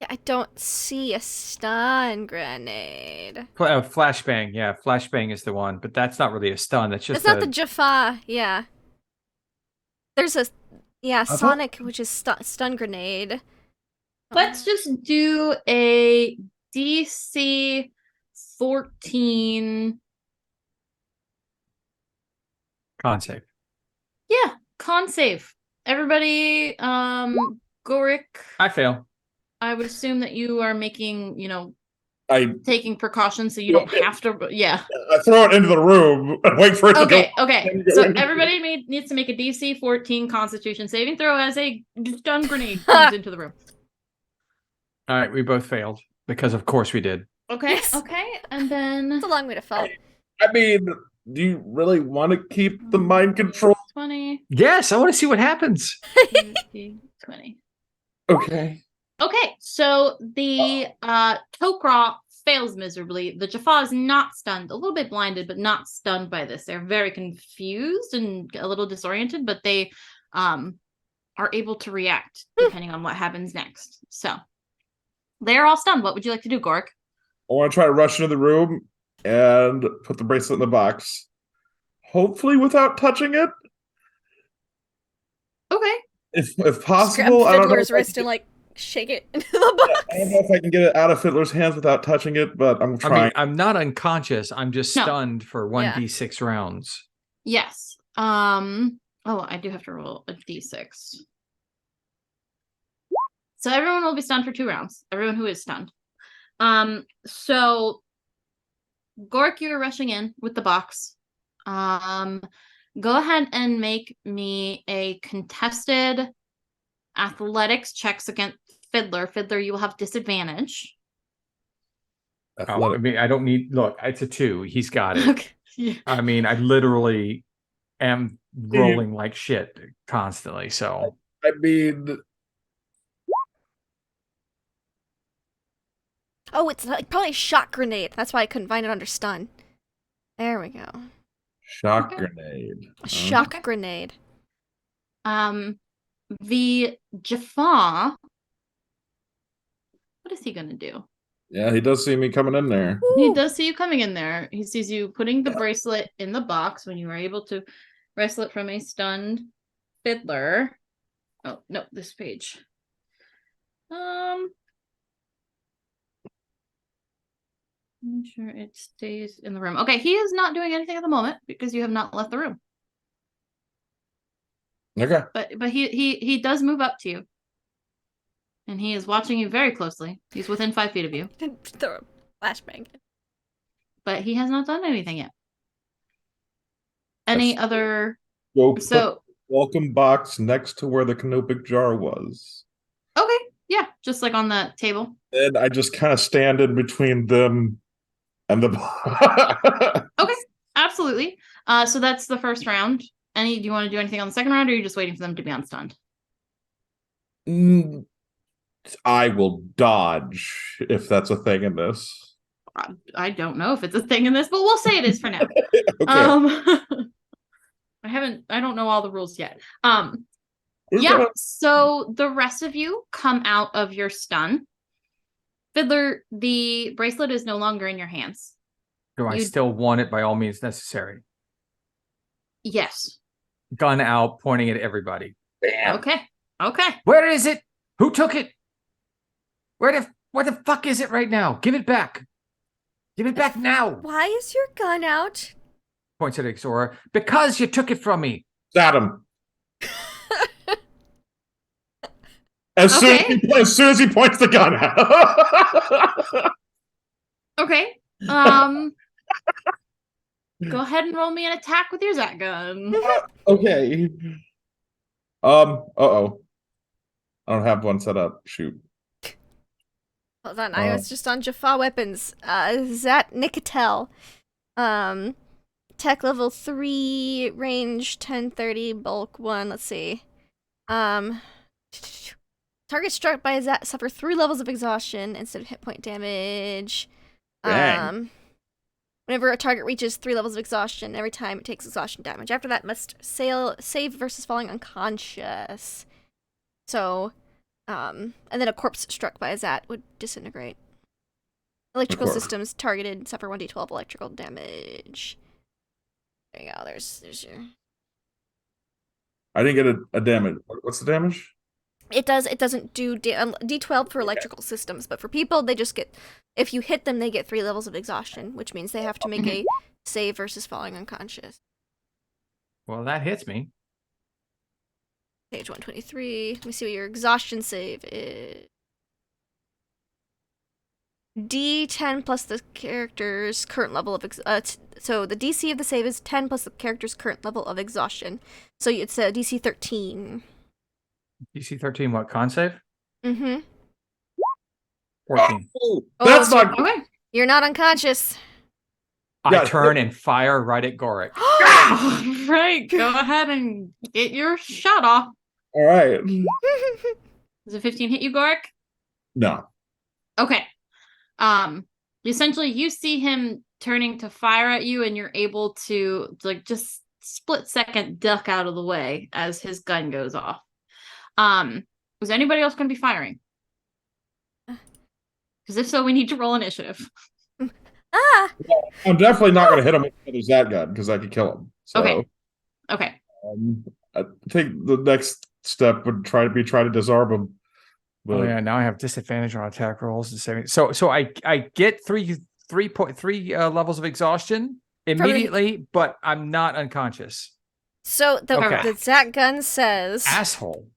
Yeah, I don't see a stun grenade. Flashbang. Yeah, flashbang is the one, but that's not really a stun. That's just It's not the Jaffa, yeah. There's a, yeah, thought- Sonic, which is stun grenade. Let's just do a DC 14. con save. Yeah, con save. Everybody, Gorik, I fail. I would assume that you are making, I taking precautions so you don't have to. Yeah. throw it into the room and wait for it to go. Okay. So everybody needs to make a DC 14 Constitution saving throw as a stun grenade comes into the room. All right, we both failed because of course we did. Okay. Yes. Okay. And then It's a long way to fall. I mean, do you really want to keep the mind control? 20, Yes, I want to see what happens. 50, 20. Okay. Okay, so the Tok'ra fails miserably. The Jaffa is not stunned, a little bit blinded, but not stunned by this. They're very confused and a little disoriented, but they are able to react depending on what happens next. So they're all stunned. What would you like to do, Gork? I want to try to rush into the room and put the bracelet in the box. Hopefully without touching it. Okay. If Just grab possible, I don't know. Fiddler's If I, wrist and like shake it into the box. I don't know if I can get it out of Fiddler's hands without touching it, but I'm I trying. mean, I'm not unconscious. I'm just No. stunned for Yeah. 1d6 rounds. Yes. Oh, I do have to roll a d6. So everyone will be stunned for 2 rounds. Everyone who is stunned. So Gork, you're rushing in with the box. Go ahead and make me a contested athletics checks against Fiddler. Fiddler, you will have disadvantage. Oh, I Athletic. mean, I don't need. Look, it's a 2. He's got it. Okay. Yeah. I mean, I literally am rolling like shit constantly. So I mean, Oh, it's like probably a shock grenade. That's why I couldn't find it under stun. There we go. shock Okay. grenade. A shock Okay. grenade. the Jaffa, what is he gonna do? Yeah, he does see me coming in there. He Ooh. does see you coming in there. He sees you putting the bracelet in the box when you were able to wrestle it from a stunned fiddler. Oh, no, this page. I'm sure it stays in the room. Okay, he is not doing anything at the moment because you have not left the room. Okay. But he does move up to you. And he is watching you very closely. He's within 5 feet of you. Throw a flashbang. But he has not done anything yet. Any other Go put so the welcome box next to where the canopic jar was. okay, yeah, just like on the table. And I just kind of stand in between them and the Okay, absolutely. So that's the first round. Do you want to do anything on the second round, or are you just waiting for them to be unstunned? I will dodge if that's a thing in this. I don't know if it's a thing in this, but we'll say it is for now. Okay. I don't know all the rules yet. Okay. Yeah, so the rest of you come out of your stun. Fiddler, the bracelet is no longer in your hands. Do I still want it by all means necessary? Yes. Gun out, pointing at everybody. Bam. Okay. Where is it? Who took it? Where the fuck is it right now? Give it back. Give it back now. Why is your gun out? Points at Ixora. Because you took it from me. Got him. As soon as he points the gun out. Okay. Go ahead and roll me an attack with your Zat gun. Okay. Uh-oh. I don't have one set up. Shoot. Hold on, I was just on Jaffa weapons. Zat Nicotel. Tech level 3, range 1030, bulk 1, let's see. Target struck by a Zat suffer 3 levels of exhaustion instead of hit point damage. Dang. Whenever a target reaches 3 levels of exhaustion, every time it takes exhaustion damage. After that, must save versus falling unconscious. So, and then a corpse struck by a Zat would disintegrate. Electrical systems targeted suffer 1d12 electrical damage. There you go. There's your. I didn't get a damage. What's the damage? It doesn't do D12 for electrical systems, but for people, they just get, if you hit them, they get 3 levels of exhaustion, which means they have to make a save versus falling unconscious. Well, that hits me. Page 123. Let me see what your exhaustion save is. D10 plus the character's current level of so the DC of the save is 10 plus the character's current level of exhaustion. So it's a DC 13. DC 13, what, con save? Mm-hmm. 14. That's so not. Okay. You're not unconscious. I turn and fire right at Goric. Right. Go ahead and get your shot off. All right. Does a 15 hit you, Goric? No. Okay. Essentially you see him turning to fire at you, and you're able to like just split second duck out of the way as his gun goes off. Is anybody else going to be firing? Because if so, we need to roll initiative. I'm definitely not going to hit him with his Zat gun because I could kill him. So, Okay. I think the next step would try to disarm him. But Oh yeah, now I have disadvantage on attack rolls and saving. So I get 3.3 levels of exhaustion immediately, but I'm not unconscious. So the Zat gun says Asshole.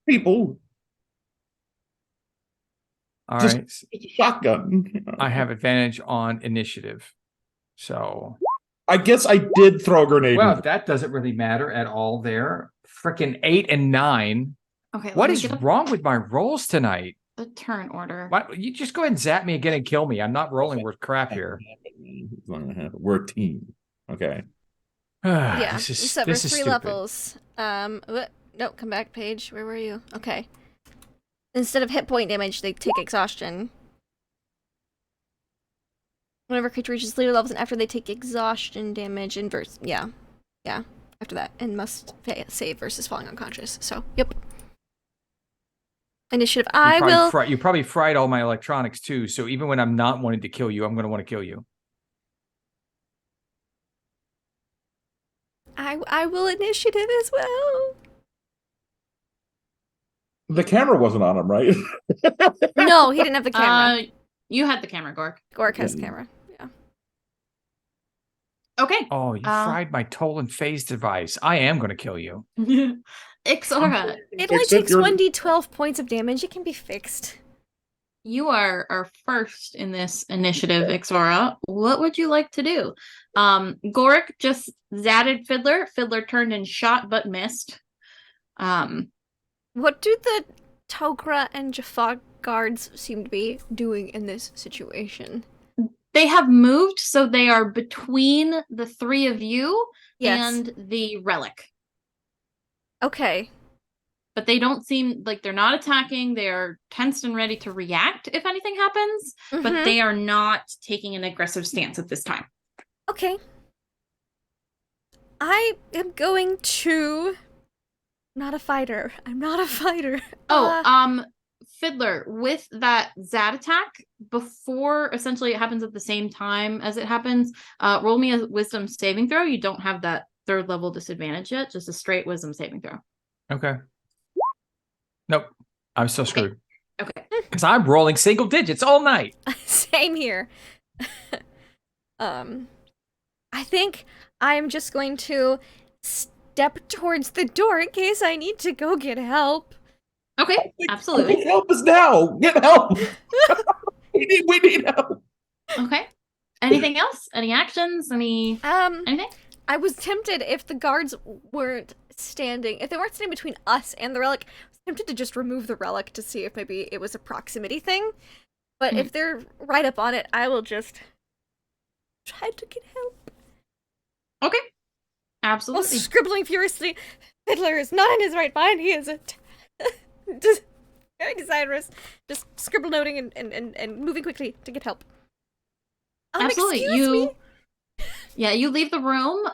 people. All Just- right. It's a shotgun. I have advantage on initiative. So I guess I did throw a grenade. well, that doesn't really matter at all there. Freaking 8 and 9. Okay. What is wrong with my rolls tonight? the turn order? Why, you just go ahead and zap me again and kill me. I'm not rolling worth crap here. It's not gonna happen. We're a team. Okay. yeah, this is, except for this is 3 stupid. levels. No, come back page. Where were you? Okay. Instead of hit point damage, they take exhaustion. Whenever a creature reaches later levels and after they take exhaustion damage, inverse. Yeah. after that and must save versus falling unconscious. So, yep. Initiative. You probably fried all my electronics too. So even when I'm not wanting to kill you, I'm going to want to kill you. I will initiative as well. The camera wasn't on him, right? No, he didn't have the camera. You had the camera, Gork. Gork has camera. Yeah. Okay. Oh, you fried my Tolan phase device. I am going to kill you. Ixora, It only takes 1d12 points of damage. It can be fixed. you are first in this initiative, Ixora. What would you like to do? Gork just zatted Fiddler. Fiddler turned and shot but missed. What do the Tok'ra and Jaffa guards seem to be doing in this situation? They have moved, so they are between the three of you Yes. and the relic. Okay. But they don't seem like they're not attacking. They are tensed and ready to react if anything happens, but Mhm. they are not taking an aggressive stance at this time. Okay. I am going to... Not a fighter. I'm not a fighter. Fiddler, with that Zad attack, before essentially it happens at the same time as it happens, roll me a wisdom saving throw. You don't have that 3rd level disadvantage yet, just a straight wisdom saving throw. Okay. Nope. I'm still screwed. Okay. Because I'm rolling single digits all night. Same here. I think I'm just going to step towards the door in case I need to go get help. Okay, absolutely. Help us now. Get help. we need help. Okay. Anything else? Any actions? Anything? I was tempted if the guards weren't standing, if they weren't standing between us and the relic, I was tempted to just remove the relic to see if maybe it was a proximity thing. But if they're right up on it, I will just try to get help. Okay. While Absolutely. scribbling furiously, Fiddler is not in his right mind. He is just very desirous, just scribble noting and moving quickly to get help. Absolutely. Excuse me? Yeah, you leave the room.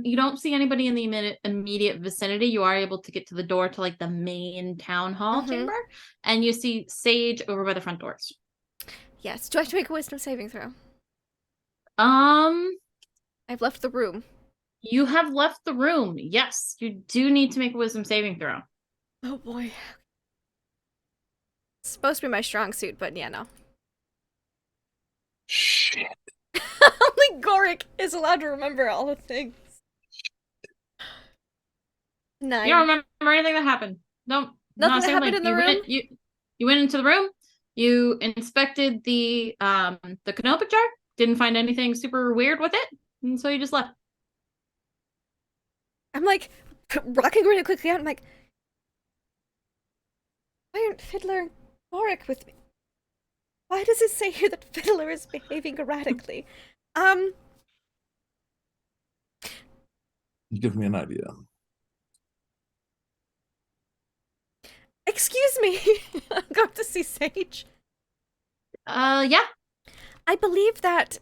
You don't see anybody in the immediate vicinity. You are able to get to the door to like the main town hall chamber, and you see Sage over by the front doors. Yes. Do I have to make a wisdom saving throw? I've left the room. You have left the room. Yes, you do need to make a wisdom saving throw. Oh boy. It's supposed to be my strong suit, but yeah, no. Shit. Only Gorik is allowed to remember all the things. 9. You don't remember anything that happened. Nothing that happened in the room? You went into the room. You inspected the canopic jar. Didn't find anything super weird with it, and so you just left. I'm like rocking really quickly out. I'm like, why aren't Fiddler and Gorik with me? Why does it say here that Fiddler is behaving erratically? Give me an idea. Excuse me. I'm going to see Sage. Yeah. I believe that.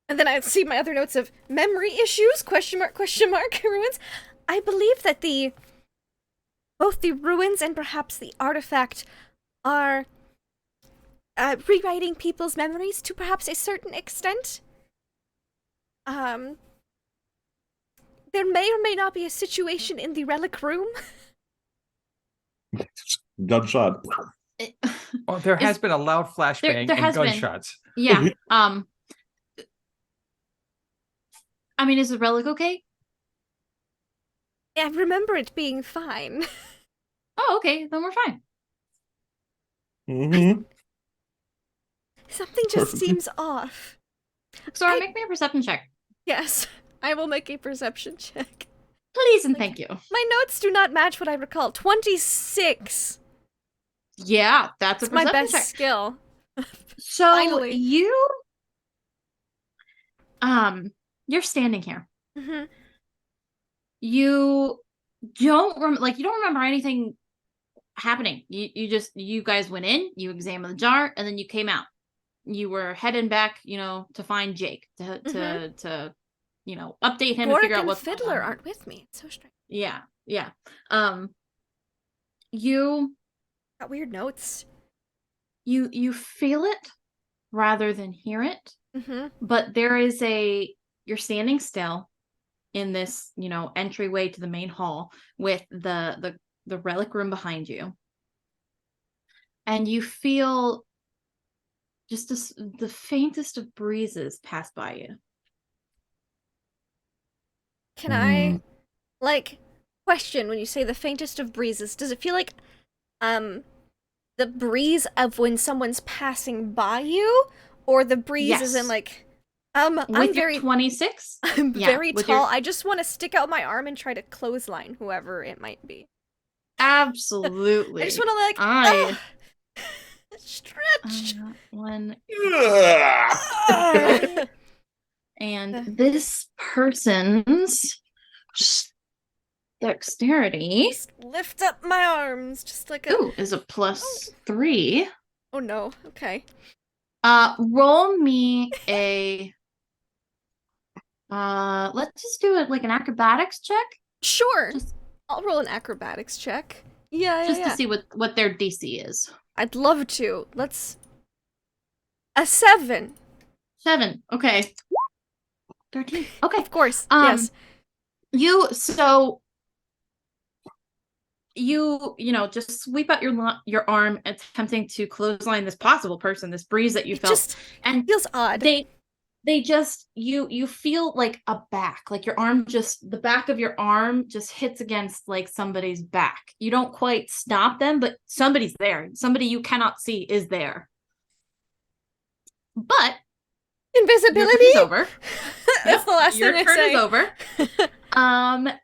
And then I see my other notes of memory issues, question mark, ruins. I believe that both the ruins and perhaps the artifact are rewriting people's memories to perhaps a certain extent. There may or may not be a situation in the relic room. Gunshot. Well, there has been a loud flashbang and gunshots. Yeah. I mean, is the relic okay? I remember it being fine. Oh, okay. Then we're fine. Mm-hmm. Something just seems off. Sora, make me a perception check. Yes, I will make a perception check. Please and thank you. My notes do not match what I recall. 26. Yeah, that's a It's my perception best check. skill. So Finally. you're standing here. Mm-hmm. You don't remember anything happening. You guys went in, you examined the jar, and then you came out. You were heading back, to find Jake to update him and Gorik figure out and what's going Fiddler on. aren't with me. It's so strange. Yeah. You Got weird notes. you feel it rather than hear it, Mm-hmm. but you're standing still in this, entryway to the main hall with the relic room behind you. And you feel just the faintest of breezes pass by you. Can I, question when you say the faintest of breezes? Does it feel like, the breeze of when someone's passing by you, or the breeze is in Yes. like, With I'm your very 26? I'm Yeah, very with tall. your- I just want to stick out my arm and try to clothesline whoever it might be. Absolutely. I just want to like I stretch. One. Ugh. And this person's dexterity Just lift up my arms, just like a. is a +3. Oh no. Okay. Roll me a let's just do it like an acrobatics check. Sure. Just I'll roll an acrobatics check. Yeah. to see what their DC is. I'd love to. Let's. A 7. 7. Okay. 13. Okay. Of course. Um, Yes. You just sweep out your arm, attempting to clothesline this possible person, this breeze that you It felt, just and feels odd. they just you feel like a back, like the back of your arm just hits against like somebody's back. You don't quite stop them, but somebody's there. Somebody you cannot see is there. But Invisibility. your turn is over. That's the last Your thing I turn say. is over.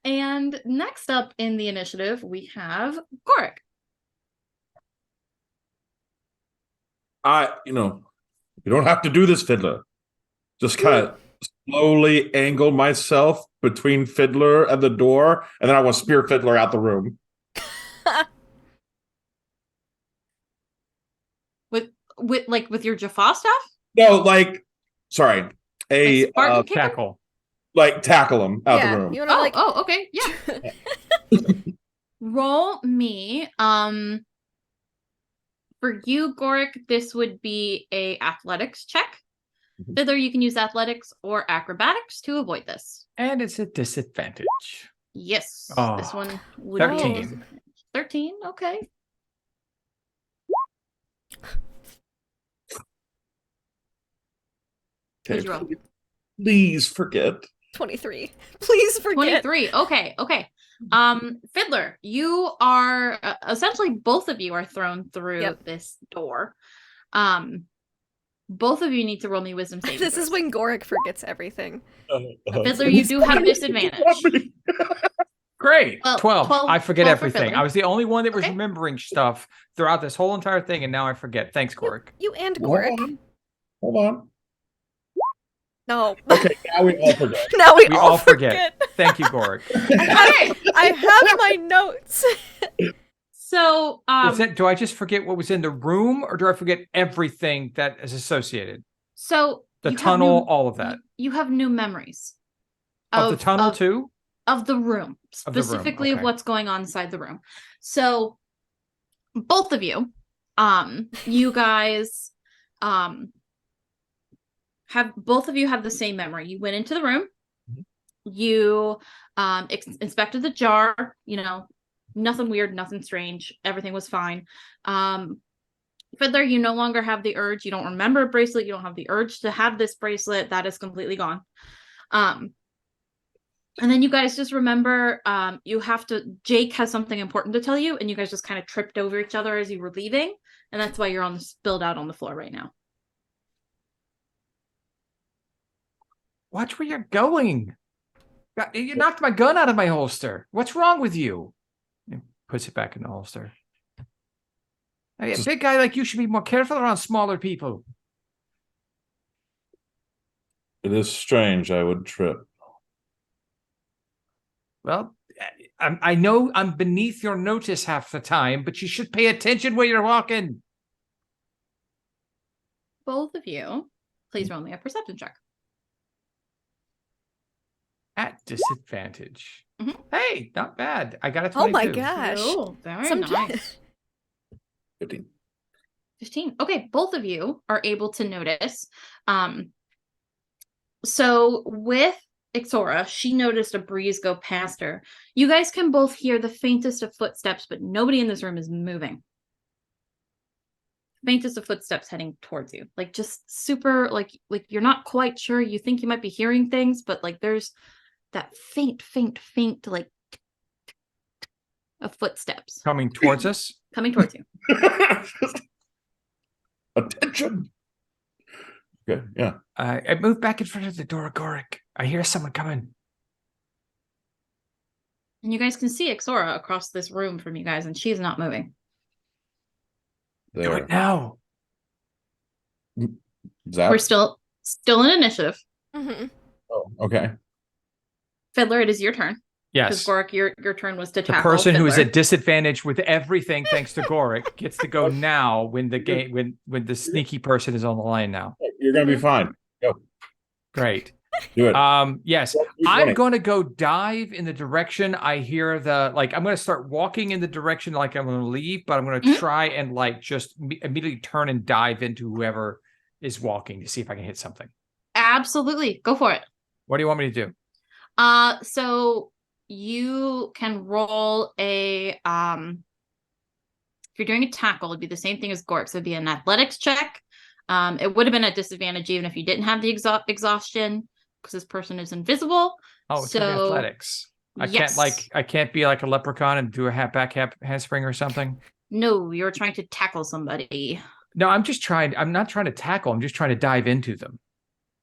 And next up in the initiative, we have Gorik. You don't have to do this, Fiddler. Just kind of slowly angle myself between Fiddler and the door, and then I want to spear Fiddler out the room. with your Jaffa staff? No, sorry, Like Spartan kicker? Tackle. tackle him out the room. You wanna Okay, yeah. Roll me. For you, Gorik, this would be a athletics check. Mhm. Fiddler, you can use athletics or acrobatics to avoid this. And it's a disadvantage. Yes, Oh, this one would 13. be 13. Okay. What'd you roll? Please forget. 23. Please forget. 23. Okay. Fiddler, you are essentially both of you are thrown through this door. Both of you need to roll me wisdom saving This is throws. when Gorik forgets everything. Fiddler, you do have disadvantage. Great. Well, 12. 12 I forget 12 for everything. Fiddler. I was the only one that was Okay. remembering stuff throughout this whole entire thing, and now I forget. Thanks, Gorik. You and Hold Gorik. on. Hold on. No. Okay, now we all forget. Now we We all all forget. Thank you, Gorik. I have my notes. So, Do I just forget what was in the room, or do I forget everything that is associated? so The you have tunnel, all of that. You have new memories Of the tunnel, too? of the room, Of the room, specifically of okay. what's going on inside the room. So, both of you, you guys, both of you have the same memory. You went into the room, you inspected the jar, nothing weird, nothing strange, everything was fine. Fiddler, you no longer have the urge. You don't remember a bracelet. You don't have the urge to have this bracelet. That is completely gone. And then you guys just remember, Jake has something important to tell you, and you guys just kind of tripped over each other as you were leaving, and that's why you're spilled out on the floor right now. Watch where you're going. You knocked my gun out of my holster. What's wrong with you? He puts it back in the holster. Hey, a big guy like you should be more careful around smaller people. It is strange I would trip. Well, I know I'm beneath your notice half the time, but you should pay attention where you're walking. Both of you, please roll me a perception check. at disadvantage. Mhm. Hey, not bad. I got a Oh 22. my gosh. Oh, very Some nice. 15. 15. Okay, both of you are able to notice. So with Ixora, she noticed a breeze go past her. You guys can both hear the faintest of footsteps, but nobody in this room is moving. Faintest of footsteps heading towards you. Like just super like you're not quite sure. You think you might be hearing things, but like there's that faint like of footsteps Coming towards us. coming towards you. Attention. Good. Yeah. I moved back in front of the door, Goric. I hear someone coming. And you guys can see Ixora across this room from you guys, and she's not moving. Do There. it now. Zap. We're still in initiative. Mm-hmm. Oh, okay. Fiddler, it is your turn. Because Yes. Goric, your turn was to The tackle person who is Fiddler. at disadvantage with everything, thanks to Goric, gets to go now when the game when the sneaky person is on the line now. You're gonna be fine. Go. Great. Do it. Yes, Keep I'm running. going to go dive in the direction I hear I'm going to start walking in the direction like I'm going to leave, but I'm going to Mhm. try and like just immediately turn and dive into whoever is walking to see if I can hit something. Absolutely. Go for it. What do you want me to do? So you can roll a if you're doing a tackle, it'd be the same thing as Gork. So it'd be an athletics check. It would have been at disadvantage even if you didn't have the exhaustion, because this person is invisible. Oh, it's gonna be So athletics. yes. I can't be like a leprechaun and do a handspring or something. No, you're trying to tackle somebody. No, I'm not trying to tackle. I'm just trying to dive into them.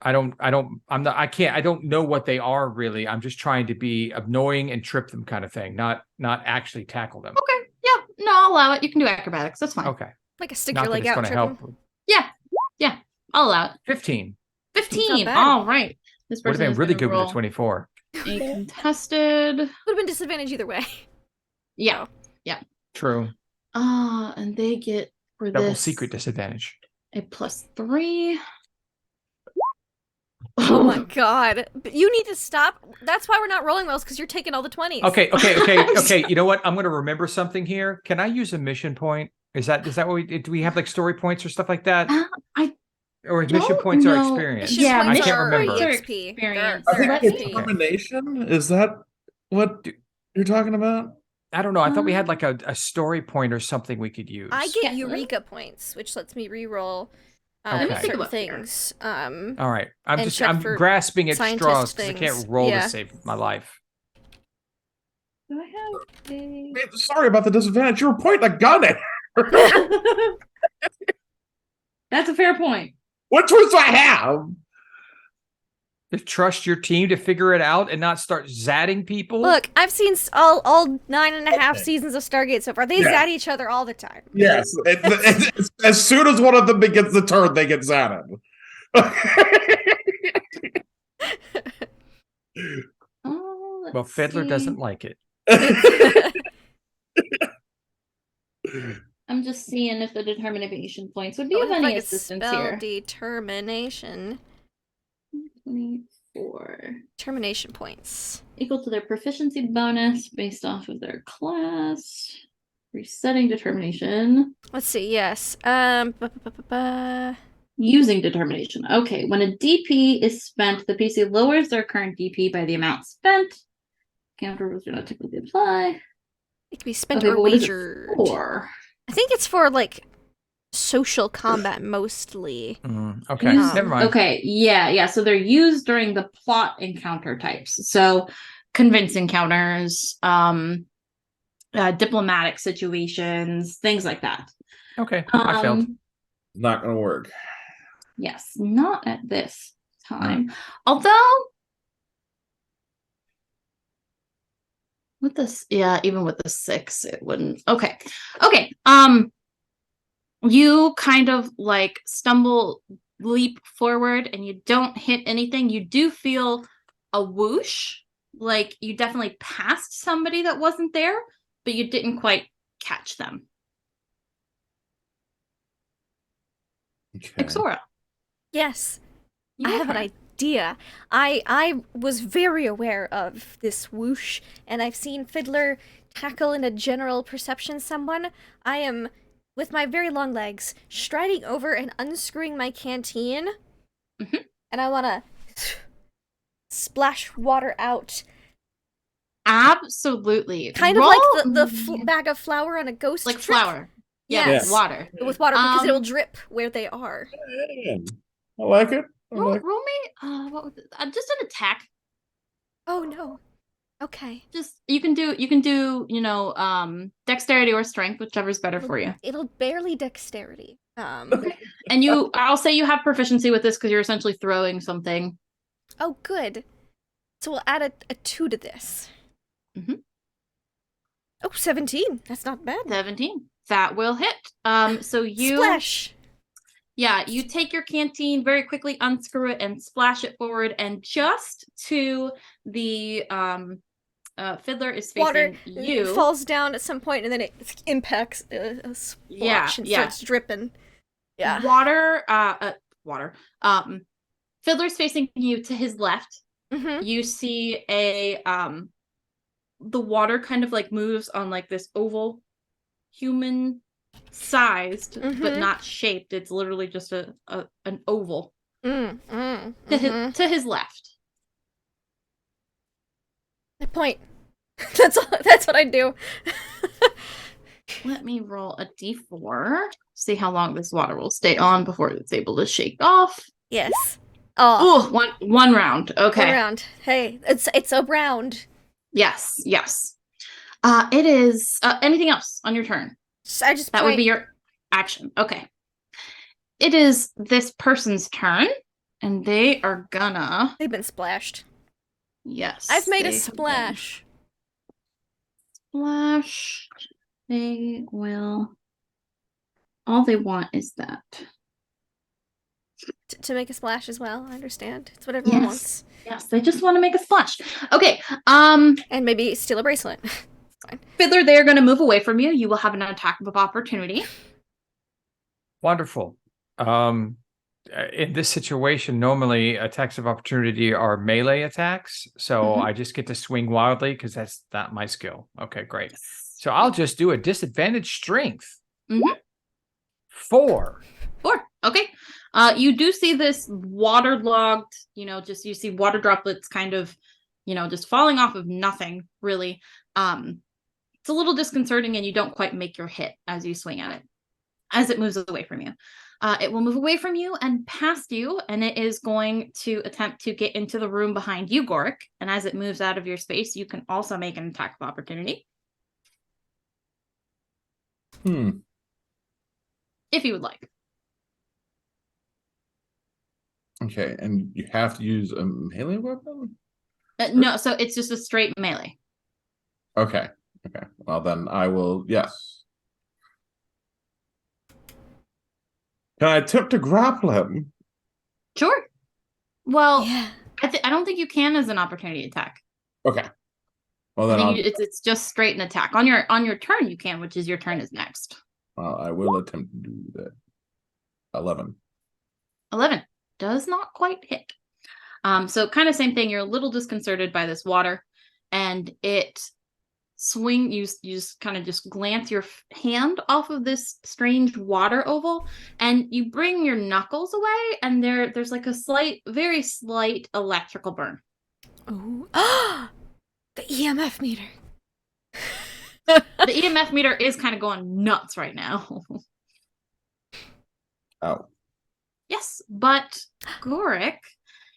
I don't know what they are really. I'm just trying to be annoying and trip them kind of thing, not actually tackle them. Okay. Yeah. No, I'll allow it. You can do acrobatics. That's fine. Okay. Like a stick Not your that leg it's out, going to trip help. 'em. Yeah. I'll allow it. 15. 15. bad. All right. This Would person have been is really gonna good with roll a 24. a contested. Would have been disadvantage either way. Yeah. True. And they get for Double this secret disadvantage. a +3. Oh my god. But you need to stop. That's why we're not rolling wells, because you're taking all the 20s. Okay. You know what? I'm going to remember something here. Can I use a mission point? Is that what do we have like story points or stuff like that? Or is mission don't points are know. experience? Mission Yeah, I points can't are remember. EXP. Experience. I think They're Let XP. me- determination is that what you're talking about? I don't know. I thought we had like a story point or something we could use. I get Yeah. Eureka points, which lets me re-roll Let me think certain about here. things. All right. And check I'm for grasping at scientist straws because I things. can't roll Yeah. to save my life. Do I have a... Sorry about the disadvantage. You were pointing a gun at her. That's a fair point. What choice do I have? To trust your team to figure it out and not start zatting people. Look, I've seen all 9.5 seasons of Stargate so far. They Yeah. zat each other all the time. Yes. As soon as one of them begins the turn, they get zatted. Oh, Well, Fiddler doesn't like it. I'm just seeing if the determination points would be Oh, of if I any could assistance spell here. determination. 24. Termination points. Equal to their proficiency bonus based off of their class. Resetting determination. Let's see. Yes. Using determination. Okay, when a DP is spent, the PC lowers their current DP by the amount spent. Counter rules do not typically apply. It can be spent Okay, or but what is it wagered. for? I think it's for like social combat mostly. Okay, Used- never mind. Okay, yeah. So they're used during the plot encounter types. So convince encounters, diplomatic situations, things like that. Okay, I failed. Not gonna work. Yes, not at this time. Although with this, yeah, even with the 6, it wouldn't. Okay. You kind of like stumble, leap forward, and you don't hit anything. You do feel a whoosh, like you definitely passed somebody that wasn't there, but you didn't quite catch them. Okay. Ixora, Yes. I your have an turn. idea. I was very aware of this whoosh, and I've seen Fiddler tackle in a general perception someone. I am, with my very long legs, striding over and unscrewing my canteen, and I want to splash water out. Absolutely. Kind of like the bag of flour on a ghost like trick. flour. Yeah, Yes. with water. With water, because it will drip where they are. Yeah, I like it. Roll me. What was it? Just an attack. Oh no. Okay. Just you can do dexterity or strength, whichever's better for you. It'll barely dexterity. And I'll say you have proficiency with this because you're essentially throwing something. Oh, good. So we'll add a 2 to this. Oh, 17. That's not bad. 17. That will hit. So you Splash. Yeah, you take your canteen, very quickly unscrew it and splash it forward, and just to the Fiddler is facing Water you. falls down at some point, and then it impacts a splash and starts dripping. Yeah. Water. Fiddler's facing you to his left. You see the water kind of like moves on like this oval, human sized but not shaped. It's literally just an oval to his left. I point. That's what I do. Let me roll a d4. See how long this water will stay on before it's able to shake off. Yes. Oh, one round. Okay. 1 round. Hey, it's a round. Yes. It is anything else on your turn? That would be your action. Okay. It is this person's turn, and they are gonna. They've been splashed. Yes. I've made a splash. Splash. They will. All they want is that. To make a splash as well, I understand. It's what everyone wants. Yes, they just want to make a splash. Okay. And maybe steal a bracelet. Fine. Fiddler, they are going to move away from you. You will have an attack of opportunity. Wonderful. In this situation, normally attacks of opportunity are melee attacks. So I just get to swing wildly because that's not my skill. Okay, great. So I'll just do a disadvantage strength. 4. Okay. You do see this waterlogged, you see water droplets kind of, just falling off of nothing, really. It's a little disconcerting, and you don't quite make your hit as you swing at it, as it moves away from you. It will move away from you and past you, and it is going to attempt to get into the room behind you, Goric. And as it moves out of your space, you can also make an attack of opportunity. If you would like. Okay, and you have to use a melee weapon? No, so it's just a straight melee. Okay. Well, then I will, yes. Can I attempt to grapple him? Sure. Well, Yeah. I don't think you can as an opportunity attack. Okay. Well, then it's just straight an attack. On your turn you can, which is your turn is next. Well, I will attempt to do that. 11. 11 does not quite hit. So kind of same thing. You're a little disconcerted by this water, and it swing. You just kind of just glance your hand off of this strange water oval, and you bring your knuckles away, and there's like a very slight electrical burn. Oh, the EMF meter. The EMF meter is kind of going nuts right now. Oh. Yes, but Goric,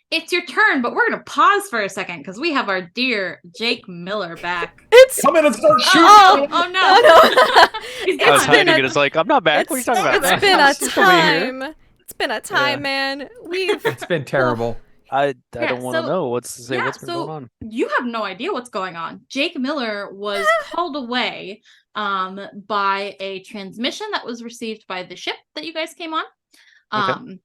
it's your turn, but we're going to pause for a second because we have our dear Jake Miller back. Come in and start shooting! Oh no! I was hiding it. It's like, I'm not back. What are you talking about? It's been a time. It's been a time, man. It's been terrible. I don't want to know what's been going on. You have no idea what's going on. Jake Miller was called away by a transmission that was received by the ship that you guys came on. Okay.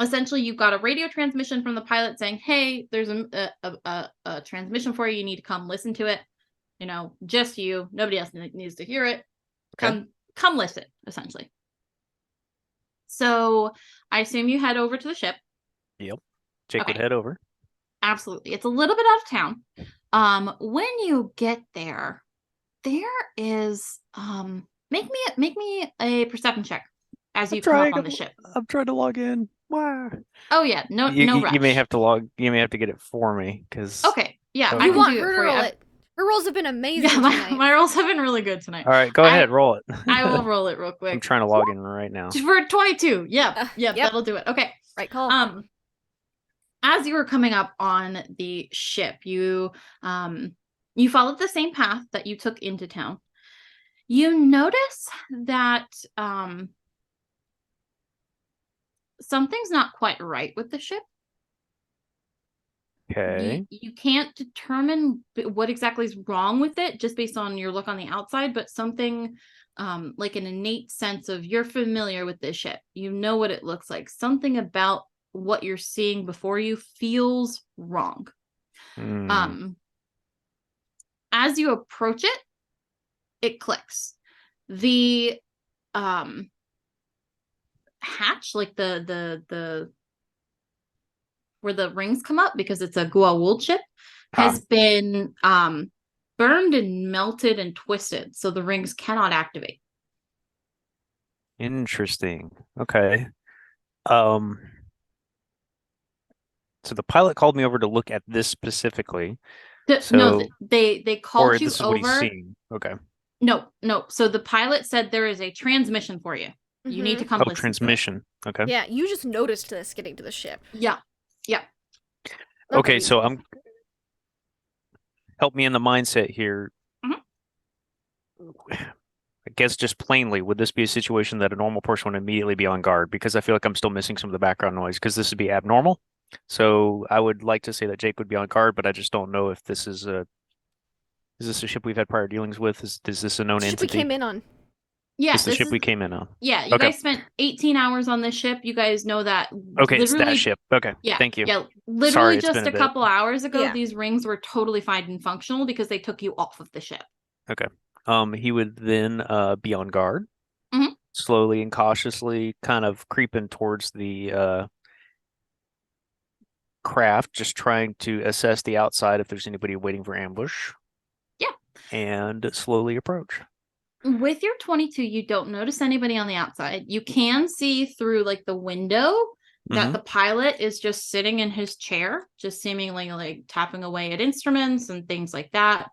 Essentially, you've got a radio transmission from the pilot saying, "Hey, there's a transmission for you. You need to come listen to it. Just you. Nobody else needs to hear it. Okay. Come listen." Essentially. So I assume you head over to the ship. Yep. Jake would head over. Absolutely. It's a little bit out of town. When you get there is make me a perception check as you come up on the ship. I'm trying to log in. Wow. Oh yeah, no rush. You may have to you may have to get it for me because. Okay, yeah, Oh, I You can want do her it to for roll you. it. Her rolls have been amazing Yeah, tonight. my rolls have been really good tonight. All right, go ahead, roll it. I will roll it real quick. I'm trying to log in right now. For 22. Yep, Yep. that'll do it. Okay. Right call. As you were coming up on the ship, you followed the same path that you took into town. You notice that something's not quite right with the ship. Okay. You can't determine what exactly is wrong with it just based on your look on the outside, but something like an innate sense of you're familiar with this ship. You know what it looks like. Something about what you're seeing before you feels wrong. As you approach it, it clicks. The hatch, like the where the rings come up, because it's a Goa'uld ship, has been burned and melted and twisted, so the rings cannot activate. Interesting. Okay. So the pilot called me over to look at this specifically. No, they called you this is over. What he's seeing. Okay. No. So the pilot said there is a transmission for you. You need to come listen. Transmission. Okay. Yeah, you just noticed this getting to the ship. Yeah. Okay, so help me in the mindset here. I guess just plainly, would this be a situation that a normal person would immediately be on guard? Because I feel like I'm still missing some of the background noise, because this would be abnormal. So I would like to say that Jake would be on guard, but I just don't know if this is this a ship we've had prior dealings with? Is this a known Ship entity? we came in on. Yeah, This is the ship we came in on. Yeah, you guys spent 18 hours on this ship. You guys know that. Okay, it's that ship. Okay, yeah, thank you. Yeah, literally Sorry, just a couple hours ago, Yeah. these rings were totally fine and functional because they took you off of the ship. Okay. He would then be on guard, Mhm. slowly and cautiously, kind of creeping towards the craft, just trying to assess the outside if there's anybody waiting for ambush. Yeah. And slowly approach. With your 22, you don't notice anybody on the outside. You can see through like the window that the pilot is just sitting in his chair, just seemingly like tapping away at instruments and things like that.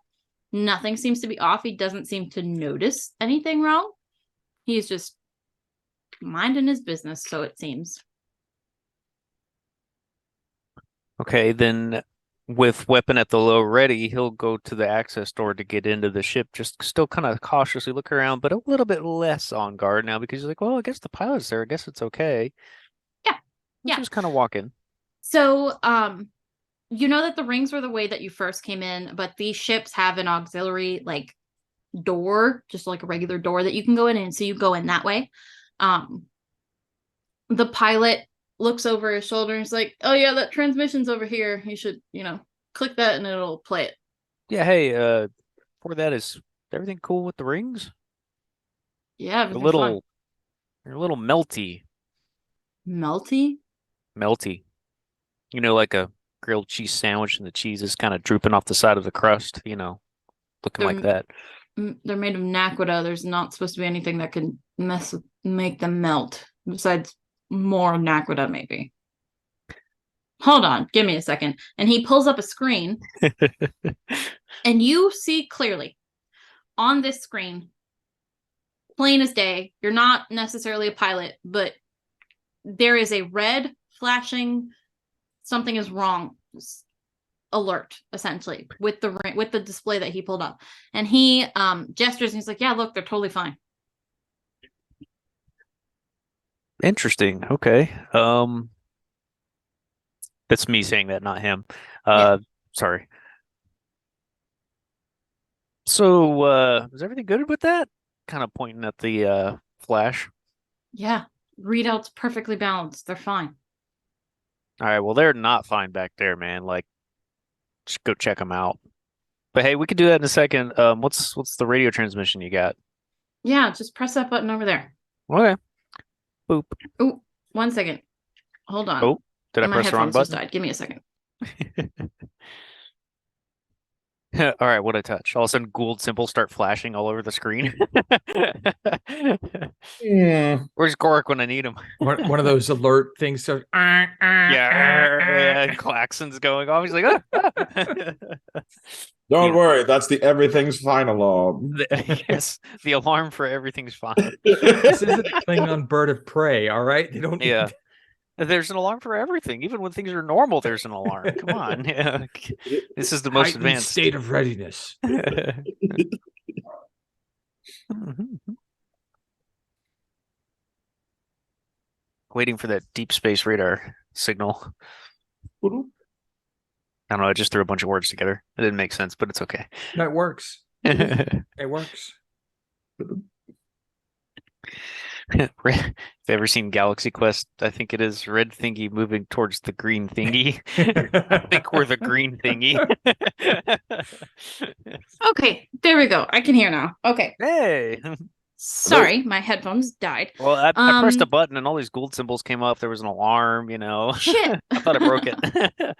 Nothing seems to be off. He doesn't seem to notice anything wrong. He's just minding his business, so it seems. Okay, then with weapon at the low ready, he'll go to the access door to get into the ship, just still kind of cautiously look around, but a little bit less on guard now because he's like, well, I guess the pilot's there. I guess it's okay. Yeah. Just kind of walk in. So, you know that the rings were the way that you first came in, but these ships have an auxiliary like door, just like a regular door that you can go in, and so you go in that way. The pilot looks over his shoulder and he's like, oh yeah, that transmission's over here. You should, click that and it'll play it. Yeah, hey, for that, is everything cool with the rings? Yeah, They're a little melty. Melty? Melty. Like a grilled cheese sandwich and the cheese is kind of drooping off the side of the crust, looking like that. They're made of naquita. There's not supposed to be anything that can make them melt besides more naquita, maybe. Hold on, give me a second. And he pulls up a screen and you see clearly on this screen, plain as day, you're not necessarily a pilot, but there is a red flashing something is wrong alert, essentially, with the display that he pulled up. And he gestures and he's like, yeah, look, they're totally fine. Interesting. Okay. That's me saying that, not him. Sorry. So, is everything good with that? Kind of pointing at the flash. Yeah. Readout's perfectly balanced. They're fine. All right. Well, they're not fine back there, man. Like, just go check them out. But hey, we could do that in a second. What's the radio transmission you got? Yeah, just press that button over there. Okay. Boop. Oh, 1 second. Hold on. Oh, Did I My press the wrong headphones just button? died. Give me a second. All right, what I touch? All of a sudden, Gould symbols start flashing all over the screen. Yeah. Where's Gorik when I need him? One of those alert things. So, Yeah, klaxon's going off. He's like, Don't Yeah. worry, that's the everything's fine alarm. yes, the alarm for everything's fine. This isn't a Klingon bird of prey, all right? They don't need Yeah. There's an alarm for everything. Even when things are normal, there's an alarm. Come on. Yeah. This is the most heightened advanced state of readiness. Waiting for that deep space radar signal. I don't know. I just threw a bunch of words together. It didn't make sense, but it's okay. That works. It works. If you've ever seen Galaxy Quest, I think it is red thingy moving towards the green thingy. I think we're the green thingy. Okay, there we go. I can hear now. Okay. Hey. Sorry, my headphones died. Well, I pressed a button and all these Gould symbols came up. There was an alarm, Shit. I thought I broke it.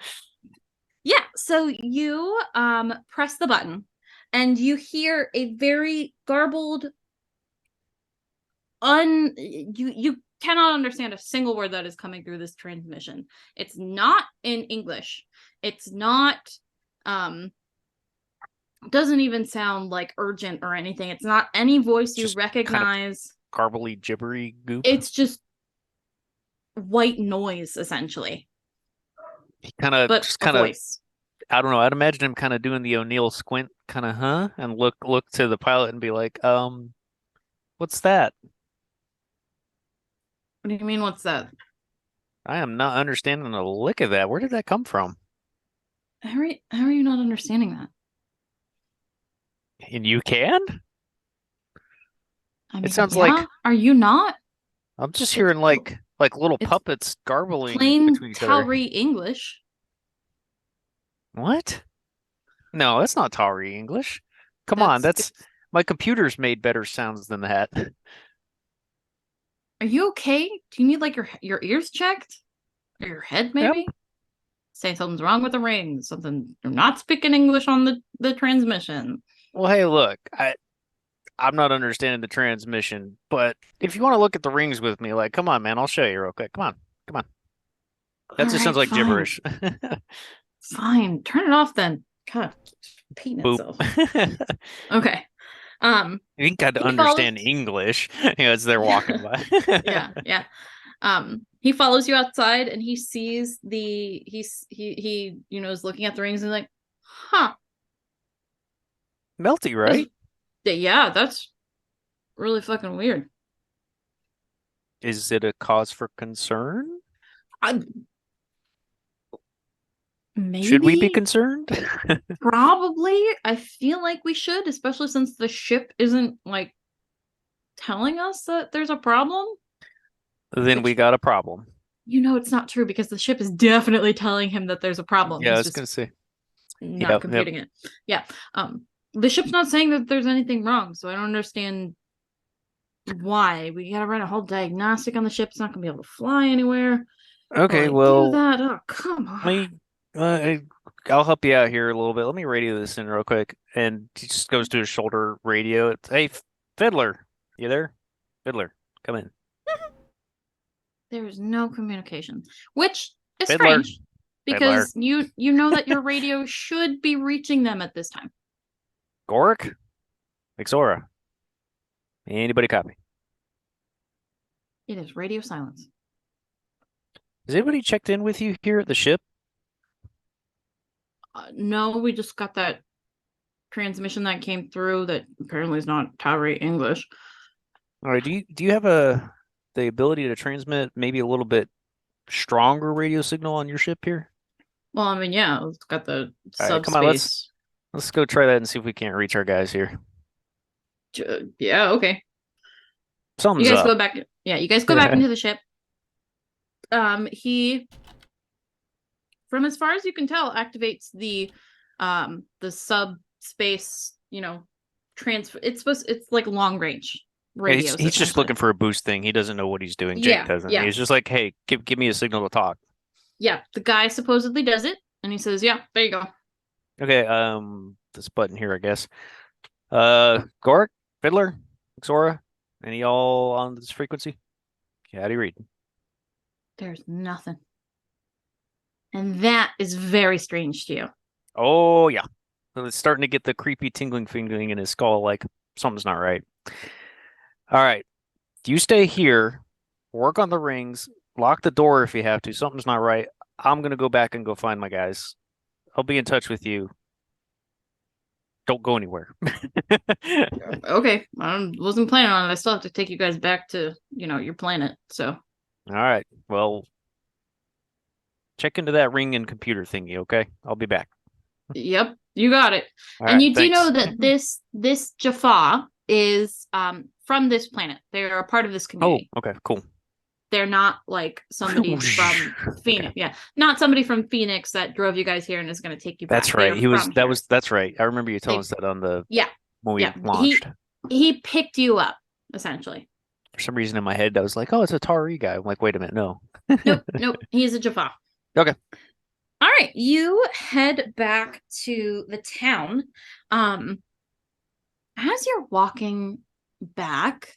Yeah, so you press the button and you hear a very garbled you cannot understand a single word that is coming through this transmission. It's not in English. It's not doesn't even sound like urgent or anything. It's not any voice you Just recognize. Garbly gibbery goop. It's just white noise essentially. He kind of But just a kind of voice. I don't know. I'd imagine him kind of doing the O'Neill squint, kind of and look to the pilot and be like, what's that? What do you mean what's that? I am not understanding a lick of that. Where did that come from? How are you not understanding that? And you can? I mean, sounds yeah? like- Are you not? I'm just hearing like little it's puppets garbling Plain between each other. Tauri English. What? No, that's not Tauri English. Come on, That's- my computer's made better sounds than that. Are you okay? Do you need like your ears checked? Or your head maybe? Say something's wrong with the ring. Something you're not speaking English on the transmission. Well, hey, look, I'm not understanding the transmission, but if you want to look at the rings with me, like, come on, man, I'll show you real quick. Come on. That just sounds like fine. gibberish. Fine. Turn it off then. God, repeating itself. Boop. Okay. You think I'd He understand follows- English as they're walking by. yeah. He follows you outside and he sees he is looking at the rings and like, huh. Melty, right? Yeah, that's really fucking weird. Is it a cause for concern? Maybe Should we be concerned? probably. I feel like we should, especially since the ship isn't like telling us that there's a problem. Then we got a problem. It's not true because the ship is definitely telling him that there's a problem. Yeah, I He's was just gonna say. not Yep. computing it. Yeah. The ship's not saying that there's anything wrong, so I don't understand why. We gotta run a whole diagnostic on the ship. It's not gonna be able to fly anywhere. Okay, Why well, do that. Oh, come on. I'll help you out here a little bit. Let me radio this in real quick. And he just goes to his shoulder radio. It's, hey, Fiddler, you there? Fiddler, come in. There is no communication, which is Fiddler. strange because you know that your radio should be reaching them at this time. Gorik? Exora. Anybody copy? It is radio silence. Has anybody checked in with you here at the ship? No, we just got that transmission that came through that apparently is not Tauri English. All right, do you have the ability to transmit maybe a little bit stronger radio signal on your ship here? Well, I mean, yeah, it's got the All right, subspace. come on, let's go try that and see if we can't reach our guys here. Yeah, okay. Something's You guys up. go back. Yeah, you guys go back into the ship. He, from as far as you can tell, activates the subspace. Transfer. It's like long range Yeah, radios. he's just essentially. looking for a boost thing. He doesn't know what he's doing. Jake doesn't. Yeah. He's just like, hey, give me a signal to talk. the guy supposedly does it, and he says, "Yeah, there you go." Okay, this button here, I guess. Gorik, Fiddler, Xora, any y'all on this frequency? Yeah, how do you read? There's nothing, and that is very strange to you. Oh yeah, so it's starting to get the creepy tingling in his skull, like something's not right. All right, you stay here, work on the rings, lock the door if you have to. Something's not right. I'm gonna go back and go find my guys. I'll be in touch with you. Don't go anywhere. Okay, I wasn't planning on it. I still have to take you guys back to, your planet. So, All right. Well, check into that ring and computer thingy, okay? I'll be back. yep, you got it. All And right, you do know thanks. that this Jaffa is from this planet. They're a part of this Oh, community. okay, cool. They're not like somebody from Phoenix. Okay. Yeah, not somebody from Phoenix that drove you guys here and is going to take you back. That's right. They're That's right. I remember you telling They- us that on the Yeah, when we yeah. launched. He picked you up essentially. For some reason in my head, I was like, "Oh, it's a Tari guy." I'm like, "Wait a minute, no." Nope. He's a Jaffa. Okay. All right, you head back to the town. As you're walking back,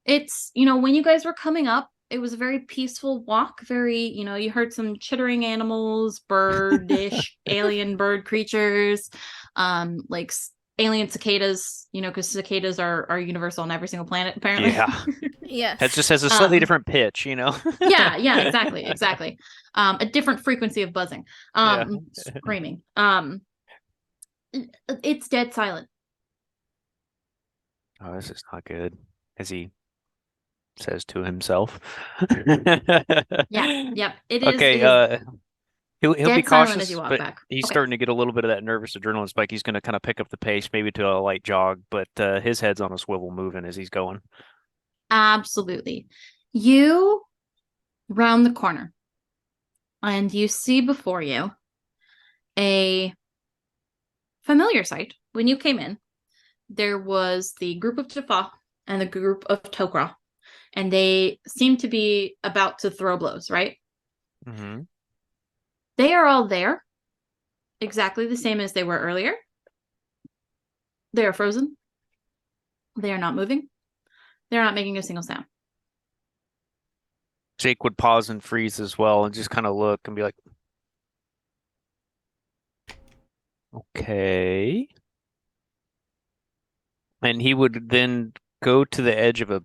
it's, when you guys were coming up, it was a very peaceful walk. Very, you heard some chittering animals, birdish, alien bird creatures, like alien cicadas, because cicadas are universal on every single planet, apparently. Yeah. Yes. It just has a slightly different pitch, yeah, exactly. A different frequency of buzzing. Screaming. It's dead silent. Oh, this is not good, as he says to himself. Yep. It is. Okay, he'll be dead silent cautious, as you walk but back. he's Okay. starting to get a little bit of that nervous adrenaline spike. He's going to kind of pick up the pace, maybe to a light jog, but his head's on a swivel moving as he's going. Absolutely. You round the corner and you see before you a familiar sight. When you came in, there was the group of Jaffa and the group of Tok'ra, and they seem to be about to throw blows, right? Mm-hmm. They are all there, exactly the same as they were earlier. They are frozen. They are not moving. They're not making a single sound. Jake would pause and freeze as well and just kind of look and be like, okay. And he would then go to the edge of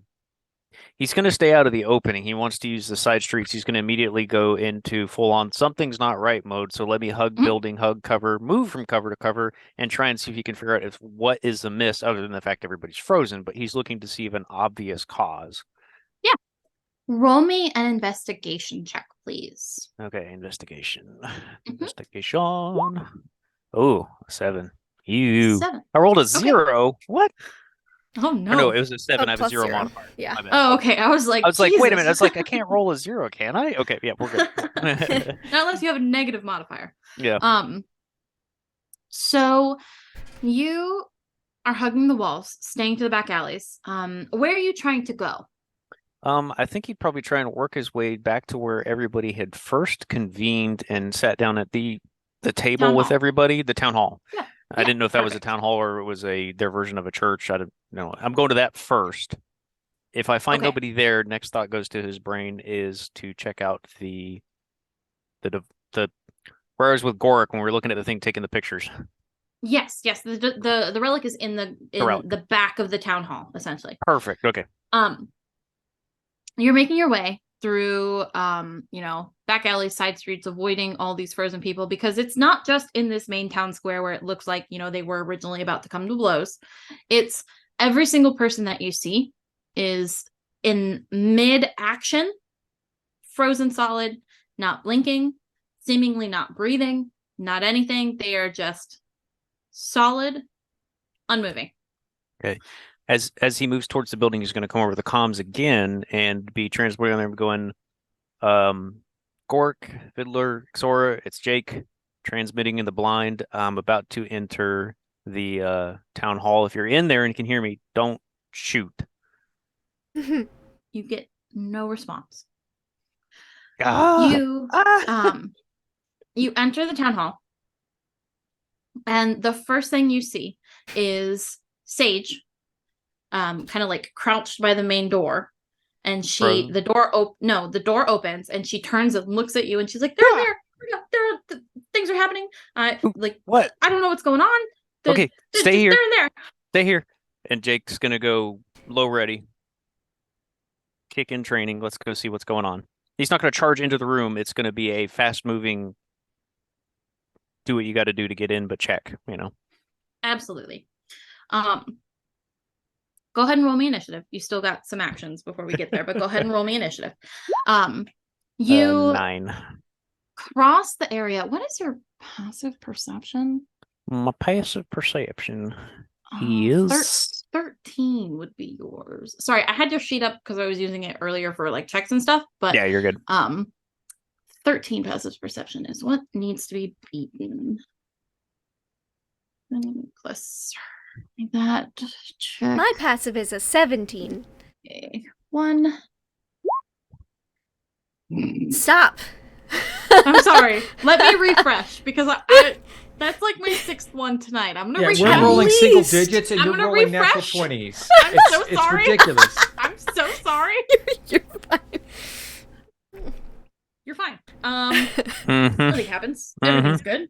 he's going to stay out of the opening. He wants to use the side streets. He's going to immediately go into full on something's not right mode. So let me hug building, hug cover, move from cover to cover, and try and see if he can figure out what is amiss other than the fact everybody's frozen. But he's looking to see if an obvious cause. Yeah. Roll me an investigation check, please. Okay, investigation. Investigation. Oh, 7. You. 7. I rolled a 0. What? Oh no. Or no, it was a 7. I have a plus 0 0. modifier. Yeah. My bad. Oh, okay. I was like, wait a minute. I Jesus. was like, I can't roll a 0, can I? Okay, yeah, we're good. Not unless you have a negative modifier. Yeah. So you are hugging the walls, staying to the back alleys. Where are you trying to go? I think he'd probably try and work his way back to where everybody had first convened and sat down at the table Town with hall. everybody, the town hall. Yeah. I didn't know if that was a perfect. town hall or it was their version of a church. I don't know. I'm going to that first. If I find Okay. nobody there, next thought goes to his brain is to check out the where I was with Gorik when we were looking at the thing, taking the pictures. Yes. The relic is in relic. the back of the town hall, essentially. Perfect. Okay. You're making your way through back alleys, side streets, avoiding all these frozen people, because it's not just in this main town square where it looks like they were originally about to come to blows. It's every single person that you see is in mid action, frozen solid, not blinking, seemingly not breathing, not anything. They are just solid, unmoving. Okay. As he moves towards the building, he's going to come over the comms again and be transporting on there and going, Gork, Fiddler, Xora, it's Jake, transmitting in the blind. I'm about to enter the town hall. If you're in there and you can hear me, don't shoot. You get no response. You you enter the town hall, and the first thing you see is Sage, kind of like crouched by the main door, and the door opens, and she turns and looks at you, and she's like, things are happening. What? I don't know what's going on. Okay, stay here. They're in there. Stay here. And Jake's gonna go low ready. Kick in training. Let's go see what's going on. He's not gonna charge into the room. It's gonna be a fast moving, do what you gotta do to get in, but check, Absolutely. Go ahead and roll me initiative. You still got some actions before we get there, but go ahead and roll me initiative. You 9. cross the area. What is your passive perception? My passive perception is 13 would be yours. Sorry, I had your sheet up because I was using it earlier for like checks and stuff, but yeah, you're good. 13 passive perception is what needs to be beaten. Plus that check. My passive is a 17. Okay. 1. Stop. I'm sorry. Let me refresh because I that's like my 6th one tonight. I'm gonna refresh. We're rolling At single least. digits and I'm you're gonna rolling natural refresh. 20s. I'm so sorry. It's ridiculous. I'm so sorry. You're fine. You're fine. Mhm. Nothing happens. Everything's good.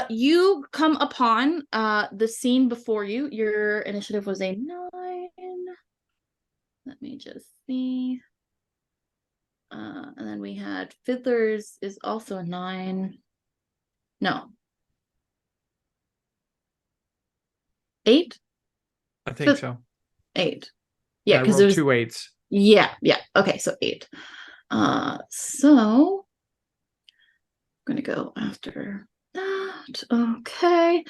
You come upon the scene before you. Your initiative was a 9. Let me just see. And then we had Fiddler's is also a 9. No. 8? I think so. 8. Yeah, I because rolled there's 2 8s. Yeah. Okay, so 8. So I'm gonna go after that. Okay.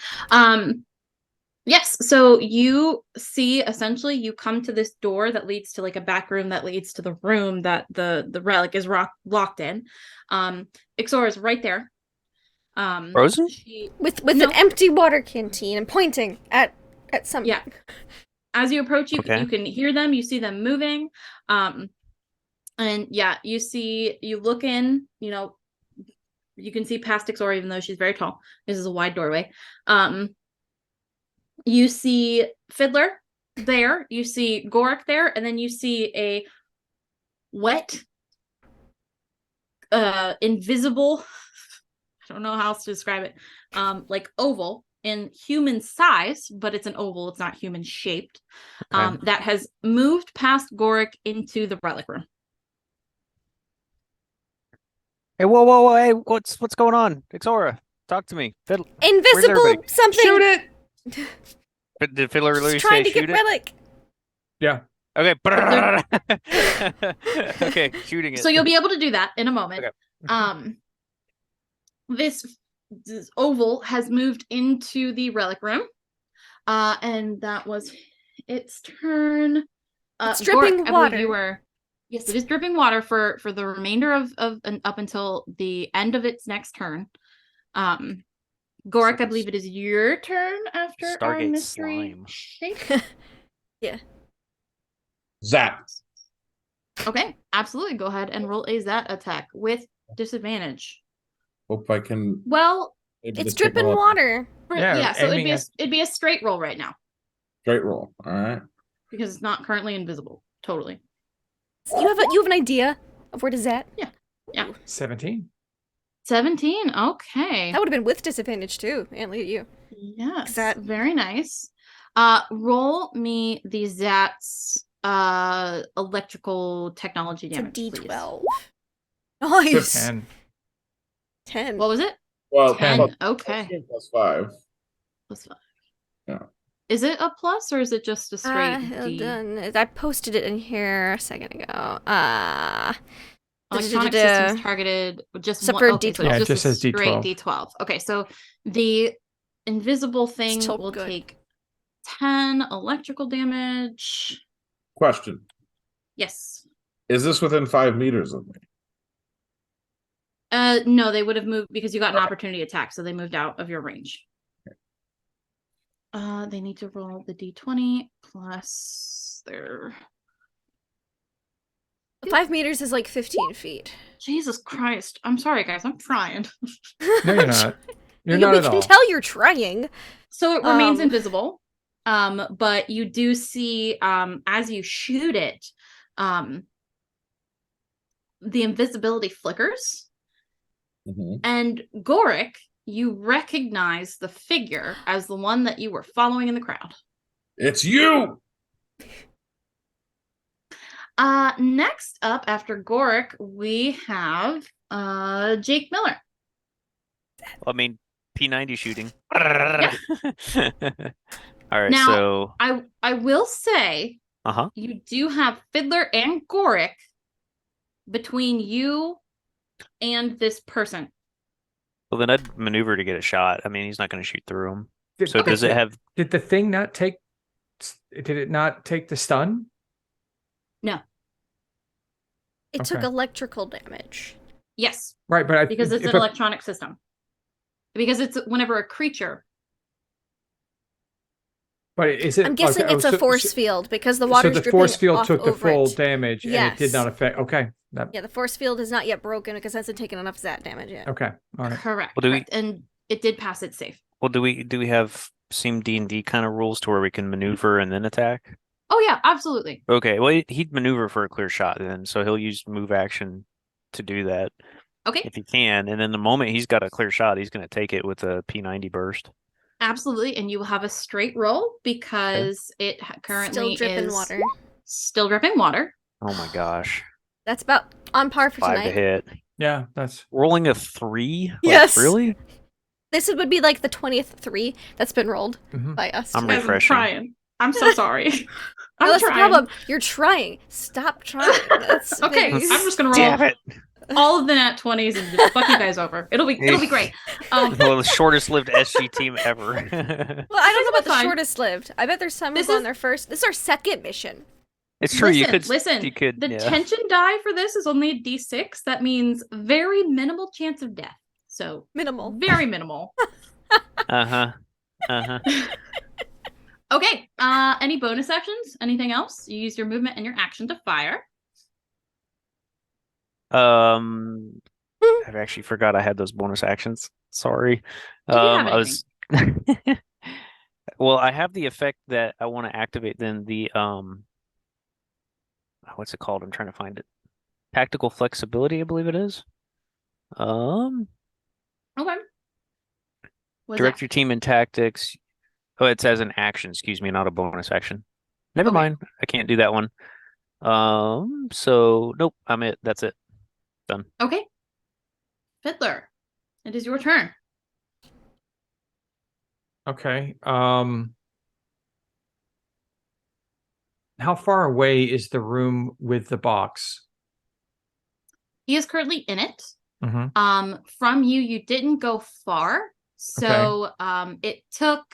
Yes, so you see, essentially you come to this door that leads to like a back room that leads to the room that the relic is locked in. Ixora is right there. Frozen? With No. an empty water canteen and pointing at something. Yeah. As you approach, you Okay. can hear them, you see them moving. And yeah, you look in, you can see past Ixora even though she's very tall. This is a wide doorway. You see Fiddler there, you see Gorik there, and then you see a wet, invisible, I don't know how else to describe it, like oval in human size, but it's an oval, it's not human shaped, Okay. that has moved past Gorik into the relic room. Hey, whoa, hey, what's going on? Ixora, talk to me. Where's Invisible everybody? something. Shoot it! Did Fiddler Just really trying say to shoot get it? relic. Yeah. Okay. Okay, shooting it. So you'll be able to do that in a moment. Okay. This oval has moved into the relic room. And that was its turn. It's dripping Gorik, I believe water. you were. Yes, it is dripping water for the remainder of and up until the end of its next turn. Gorik, I believe it is your turn after our Stargate mystery slime. shake. Yeah. Zap. Okay, absolutely. Go ahead and roll a Zat attack with disadvantage. Hope I can. Well, able It's to take dripping all- water. Yeah, so aiming it'd be a straight roll right now Straight roll. All right. because it's not currently invisible. Totally. You have an idea of where to zat? Yeah. 17. 17. Okay. That would have been with disadvantage too. And look at you. Yes. Zat. Very nice. Roll me the Zat's electrical technology It's a damage. D12. Please. Nice. 10. 10. What was it? Well, 10. Okay. plus 5. Plus 5. Yeah. Is it a plus or is it just a straight D? Done. I posted it in here a second ago. Electronic systems targeted just Except one. for Okay, so D12. it's Yeah, it just, just a says straight D12. D12. Okay, so the invisible thing Still will good. take 10 electrical damage. Question: Yes. Is this within 5 meters of me? No, they would have moved because you got an opportunity attack, so they moved out of your range. They need to roll the D20 plus their. 5 meters is like 15 feet. Jesus Christ. I'm sorry, guys. I'm trying. No, you're not. You're Yeah, not we at can all. tell you're trying. So it remains Um, invisible. But you do see, as you shoot it, the invisibility flickers. Mhm. And Goric, you recognize the figure as the one that you were following in the crowd. It's you. Next up after Goric, we have Jake Miller. I mean, P90 shooting. Yeah. All right, Now, so I will say you do have Fiddler and Goric between you and this person. well then I'd maneuver to get a shot. I mean, he's not going to shoot through him. Did, So does it have? Did the thing not take? Did it not take the stun? No. It took Okay. electrical damage. Yes, Right, but because it's an electronic system. Because it's whenever a creature. But is it? I'm guessing okay, it's a so- force so- field because the water's So the dripping force field off took the over full it. damage, and it did Yes. not affect. Okay. Yeah, the force field is not yet broken because it hasn't taken enough zat damage yet. Okay. All right. Correct. Well, do we- correct. And it did pass its safe. Well, do we have same D&D kind of rules to where we can maneuver and then attack? Oh yeah, absolutely. Okay, well he'd maneuver for a clear shot then, so he'll use move action to do that Okay, if he can, and then the moment he's got a clear shot, he's going to take it with a P90 burst. absolutely. And you will have a straight roll because it currently Still dripping is water. still dripping water. Oh my gosh, That's about on par for 5 to tonight. hit. Yeah, that's Rolling a 3? Like, Yes. really? This would be like the 20th 3 that's been rolled mhm. by us. I'm Guys, refreshing. trying. I'm so sorry. I'm No, that's the trying. problem. You're trying. Stop trying. That's Okay, maybe- I'm just gonna roll Damn it! all of the nat 20s and just fuck you guys over. It'll be great. Well, the shortest lived SG team ever. Well, I don't know about the Fine. shortest lived. I bet there's some This who go on is- their first. This is our second mission. It's true. You could listen. You could. The Yeah. tension die for this is only a d6. That means very minimal chance of death. So Minimal. very minimal. Uh huh. Okay. Any bonus actions? Anything else? You use your movement and your action to fire. I've actually forgot I had those bonus actions. Sorry. If you have I was. Well, I have the effect that I want to activate. Then the what's it called? I'm trying to find it. Tactical flexibility, I believe it is. Okay. What's Direct that? your team in tactics. Oh, it says an action. Excuse me, not a bonus action. Never Okay. mind. I can't do that one. So nope. That's it. Okay. Fiddler, it is your turn. Okay. How far away is the room with the box? He is currently in it. Mm-hmm. From you didn't go far. So it took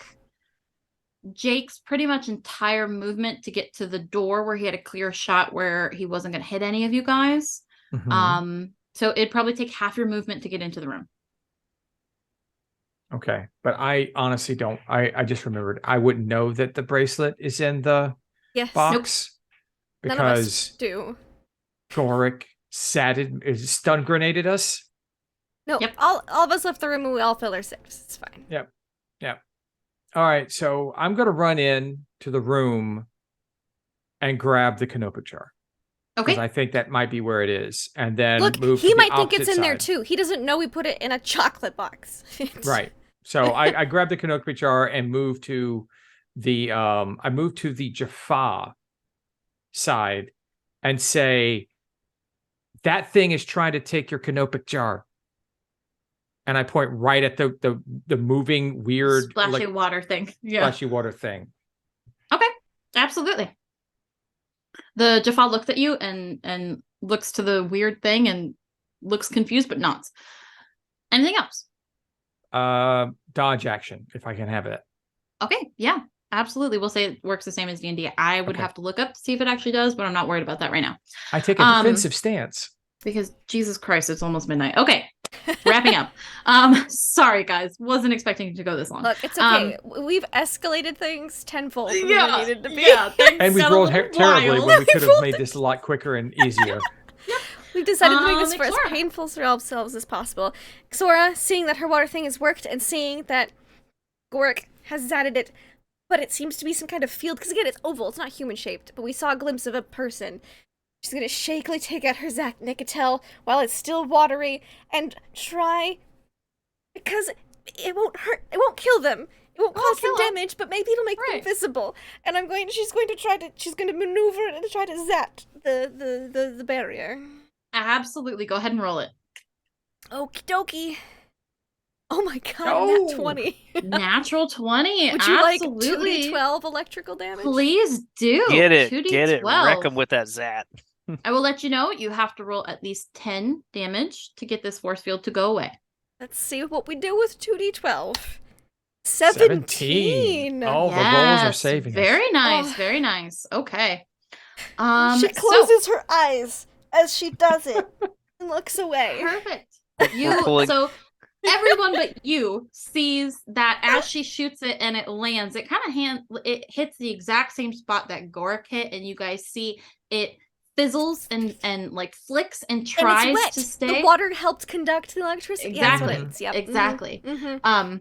Jake's pretty much entire movement to get to the door where he had a clear shot where he wasn't going to hit any of you guys. Mm-hmm. So it'd probably take half your movement to get into the room. Okay. But I honestly don't. I just remembered. I wouldn't know that the bracelet is in the Yes. box None of us because do. Goric stun grenaded us. No, Yep. all of us left the room and we all feel our saves. It's fine. Yep. All right. So I'm going to run in to the room and grab the canopic jar. Okay. Because I think that might be where it is. And then Look, move he to the might think it's opposite in there side. too. He doesn't know we put it in a chocolate box. Right. So I grabbed the canopic jar and moved to the Jaffa side and say, that thing is trying to take your canopic jar. And I point right at the moving weird Splashy water thing. Yeah. splashy water thing. Okay. Absolutely. The Jaffa looks at you and looks to the weird thing and looks confused but nods. Anything else? Dodge action, if I can have it. Okay, yeah, absolutely. We'll say it works the same as D&D. I would Okay. have to look up to see if it actually does, but I'm not worried about that right now. I take a defensive stance. Because Jesus Christ, it's almost midnight. Okay, wrapping up. Sorry guys, wasn't expecting it to go this long. Look, it's okay. We've escalated things tenfold from Yeah, where we needed to be. yeah. things And we got a rolled little terribly wild. when we could have made this a lot quicker and easier. We've decided to make this for as Xora. painful for ourselves as possible. Xora, seeing that her water thing has worked and seeing that Gorik has zatted it, but it seems to be some kind of field, because again, it's oval, it's not human-shaped, but we saw a glimpse of a person. She's gonna shakily take out her Zach Nicotel while it's still watery and try, because it won't hurt, it won't kill them. It won't cause them damage, but maybe it'll make them visible. And she's going to maneuver and try to zap the barrier. Absolutely. Go ahead and roll it. Okie dokie. Oh my god, No. nat 20. Natural 20. Would you Absolutely. like 2d12 electrical damage? Please do. Get it. 2d12. Get it. Wreck them with that Zat. I will let you know you have to roll at least 10 damage to get this force field to go away. Let's see what we do with 2d12. 17. Oh, the rolls are saving us. Very nice. Oh. Very nice. Okay. She closes her eyes as she does it and looks away. Perfect. pulling- So everyone but you sees that as she shoots it and it lands, it kind of it hits the exact same spot that Gorik hit, and you guys see it fizzles and like flicks and tries and it's wet. to stay. The water helped conduct the electricity. Exactly. Yeah, that's what it is. Yep. Exactly. Mm-hmm.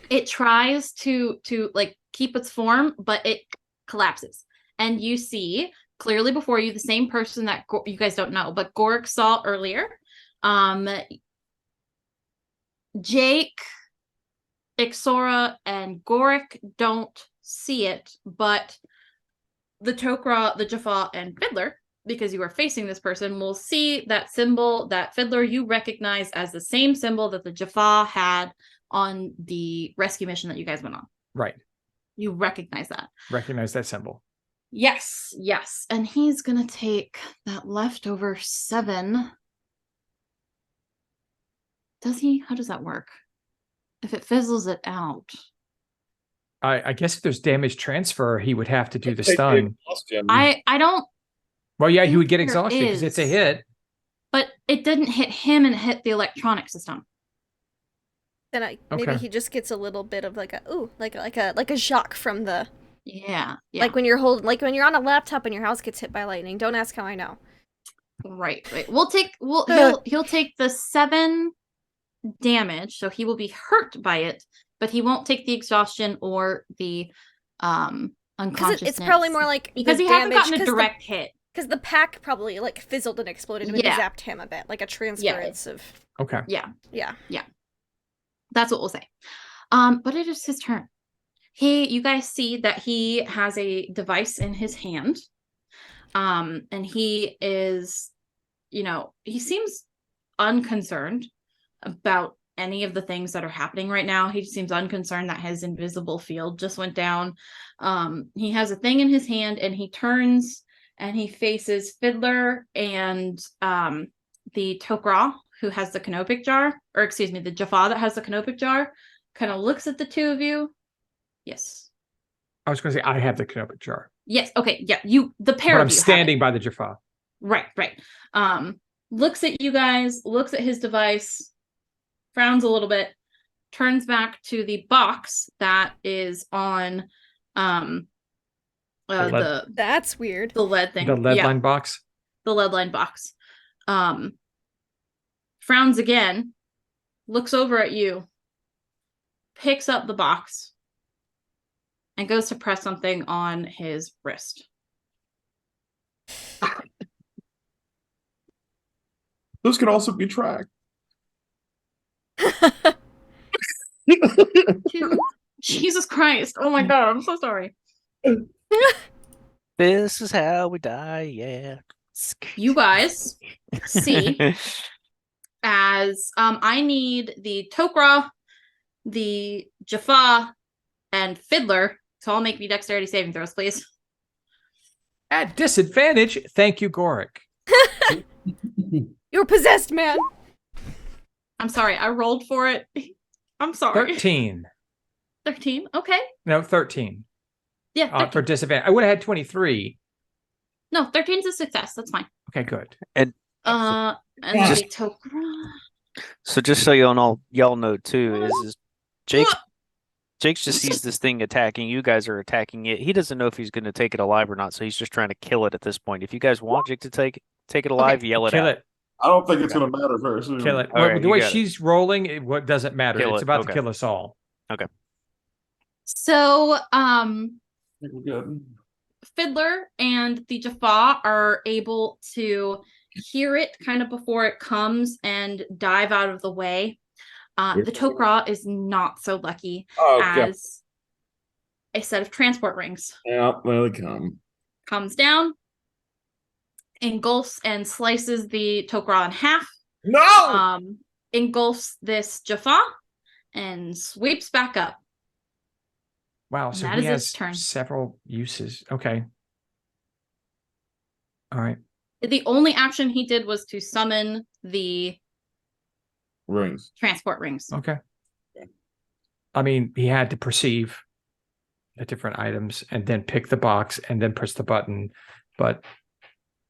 It tries to like keep its form, but it collapses, and you see clearly before you the same person that you guys don't know, but Gorik saw earlier. Jake, Ixora, and Gorik don't see it, but the Tok'ra, the Jaffa, and Fiddler, because you are facing this person, will see that symbol, that Fiddler you recognize as the same symbol that the Jaffa had on the rescue mission that you guys went on. Right. You recognize that. Recognize that symbol. Yes, yes. And he's going to take that leftover 7. Does he? How does that work? If it fizzles it out. I guess if there's damage transfer, he would have to do the stun. I don't. Well, yeah, he would get There exhausted because it's a is. hit. But it didn't hit him and hit the electronic system. Then maybe he just gets a little bit of like a shock from the Yeah. like when you're on a laptop and your house gets hit by lightning. Don't ask how I know. Right. He'll take the 7 damage, so he will be hurt by it, but he won't take the exhaustion or the unconsciousness. It's probably more like because he hasn't gotten a direct hit. Because the pack probably like fizzled and exploded and maybe Yeah. zapped him a bit, like a transference of. Okay. Yeah. Yeah. That's what we'll say. But it is his turn. You guys see that he has a device in his hand. And he is, he seems unconcerned about any of the things that are happening right now. He seems unconcerned that his invisible field just went down. He has a thing in his hand and he turns and he faces Fiddler and the Tok'ra, who has the canopic jar, or excuse me, the Jaffa that has the canopic jar, kind of looks at the two of you. Yes. I was going to say I have the canopic jar. Yes. Okay. Yeah. The pair But of I'm you have standing it. by the Jaffa. Right. Looks at you guys, looks at his device, frowns a little bit, turns back to the box that is on That's weird. the lead thing. The lead line box. The lead line box. Frowns again, looks over at you, picks up the box, and goes to press something on his wrist. Those can also be tracked. Jesus Christ. Oh my God, I'm so sorry. This is how we die, yeah. You guys see as I need the Tok'ra, the Jaffa, and Fiddler to all make me dexterity saving throws, please. At disadvantage, thank you, Gorik. You're possessed, man. I'm sorry, I rolled for it. I'm sorry. 13. 13, okay. No, 13. Yeah, 13. For disadvantage. I would have had 23. No, 13 is a success. That's fine. Okay, good. And then Just- the Tok'ra. So just so y'all know too, is Jake Jake just sees this thing attacking. You guys are attacking it. He doesn't know if he's going to take it alive or not, so he's just trying to kill it at this point. If you guys want Jake to take it alive, yell it Kill out. it. I don't think it's going to matter very soon. Kill it. All Well, right, the you way got it. she's rolling, what doesn't matter. Kill It's it. about Okay. to kill us all. So, I think we're good. Fiddler and the Jaffa are able to hear it kind of before it comes and dive out of the way. The Tok'ra is not so lucky as a set of transport rings Yeah, there they come. comes down, engulfs and slices the Tok'ra in half. No! Engulfs this Jaffa and sweeps back up. Wow. And So that he is its has turn. several uses. Okay. All right. The only action he did was to summon the Rings. transport rings. Okay. I mean, he had to perceive the different items and then pick the box and then press the button. But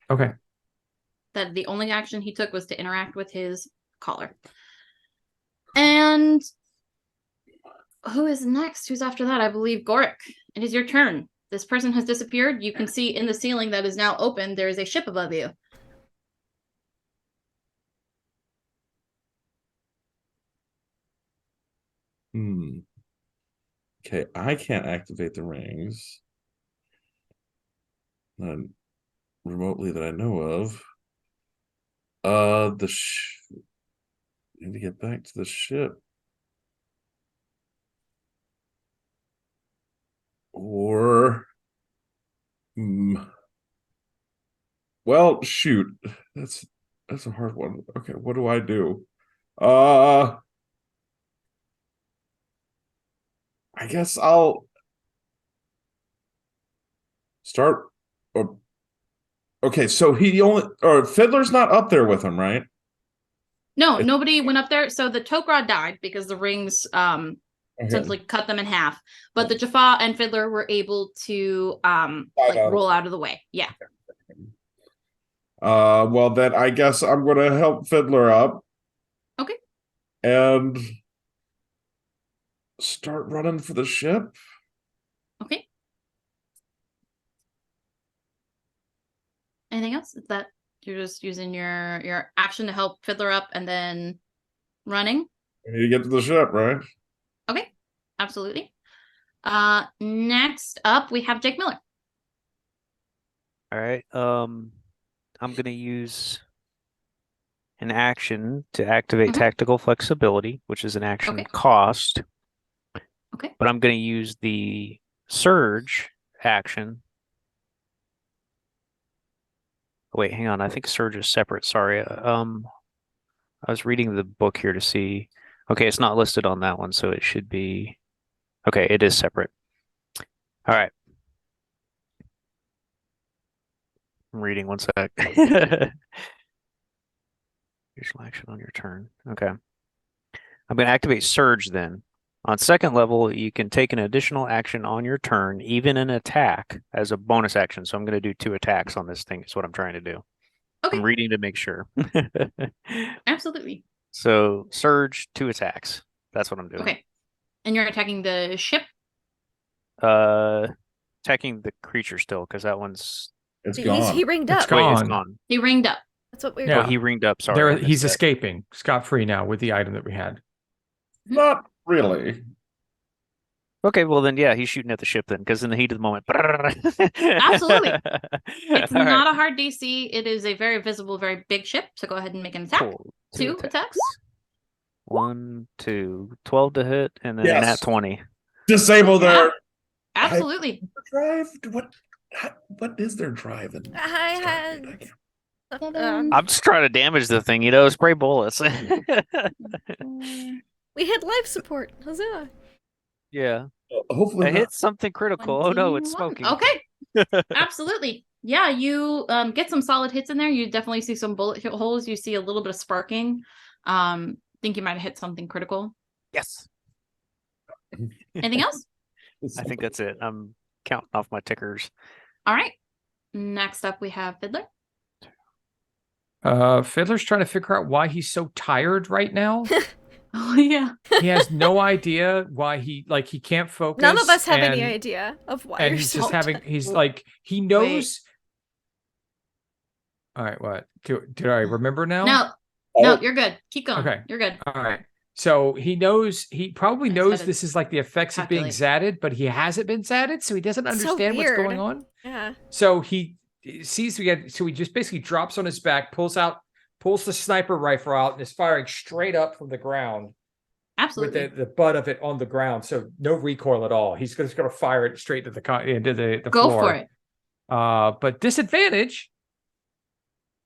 okay. That the only action he took was to interact with his collar. And who is next? Who's after that? I believe Goric. It is your turn. This person has disappeared. You can see in the ceiling that is now open, there is a ship above you. Okay, I can't activate the rings. Not remotely that I know of. Need to get back to the ship. Or well, shoot. That's a hard one. Okay, what do I do? I guess I'll start. Okay, so Fiddler's not up there with him, right? No, nobody went up there. So the Tok'ra died because the rings essentially cut them in half. But the Jaffa and Fiddler were able to roll out of the way. Yeah. Well then I guess I'm gonna help Fiddler up. Okay. And start running for the ship. Okay. Anything else? Is that you're just using your action to help Fiddler up and then running? We need to get to the ship, right? Okay. Absolutely. Next up we have Jake Miller. All right. I'm gonna use an action to activate tactical flexibility, which is an action cost. Okay. But I'm gonna use the surge action. Wait, hang on. I think surge is separate. Sorry. I was reading the book here to see. Okay, it's not listed on that one, so it should be. Okay, it is separate. All right. I'm reading one sec. Usual action on your turn. Okay. I'm going to activate Surge then. On second level, you can take an additional action on your turn, even an attack, as a bonus action. So I'm going to do 2 attacks on this thing, is what I'm trying to do. Okay. I'm reading to make sure. Absolutely. So Surge, 2 attacks. That's what I'm doing. Okay. And you're attacking the ship? Attacking the creature still, because that one's... It's gone. He ringed up. It's gone. Wait, it's gone. He ringed up. That's what we're Yeah. Oh, he ringed up. Sorry. I missed He's that. escaping scot-free now with the item that we had. Not really. Okay, well then, yeah, he's shooting at the ship then, because in the heat of the moment. Absolutely. It's All right. not a hard DC. It is a very visible, very big ship. So go ahead and make an attack. Cool. 2 attacks. 1, 2, 12 to hit, and then Yes. at 20. Disable their Absolutely. drive. What is their drive? I had. I'm just trying to damage the thing, spray bullets. We had life support. Huzzah. Yeah. Hopefully I hit something critical. Oh no, it's 21. smoking. Okay. Absolutely. Yeah, you get some solid hits in there. You definitely see some bullet holes. You see a little bit of sparking. Think you might have hit something critical. Yes. Anything else? I think that's it. I'm counting off my tickers. All right. Next up, we have Fiddler. Fiddler's trying to figure out why he's so tired right now. Oh yeah. He has no idea why he can't focus. None of us have any and- idea of why And you're he's so just having. done. He's Wait. like he knows. All right, what? Do I remember now? No, Oh. no, you're good. Keep going. Okay. You're good. All right. So he knows. He probably I just knows gotta this is like the effects of being calculate. zatted, but he hasn't been zatted, so he doesn't It's so understand what's weird. going on. Yeah. So he sees we get. So he just basically drops on his back, pulls the sniper rifle out, and is firing straight up from the ground Absolutely. with the butt of it on the ground. So no recoil at all. He's just going to fire it straight into the Go floor. for it. But disadvantage.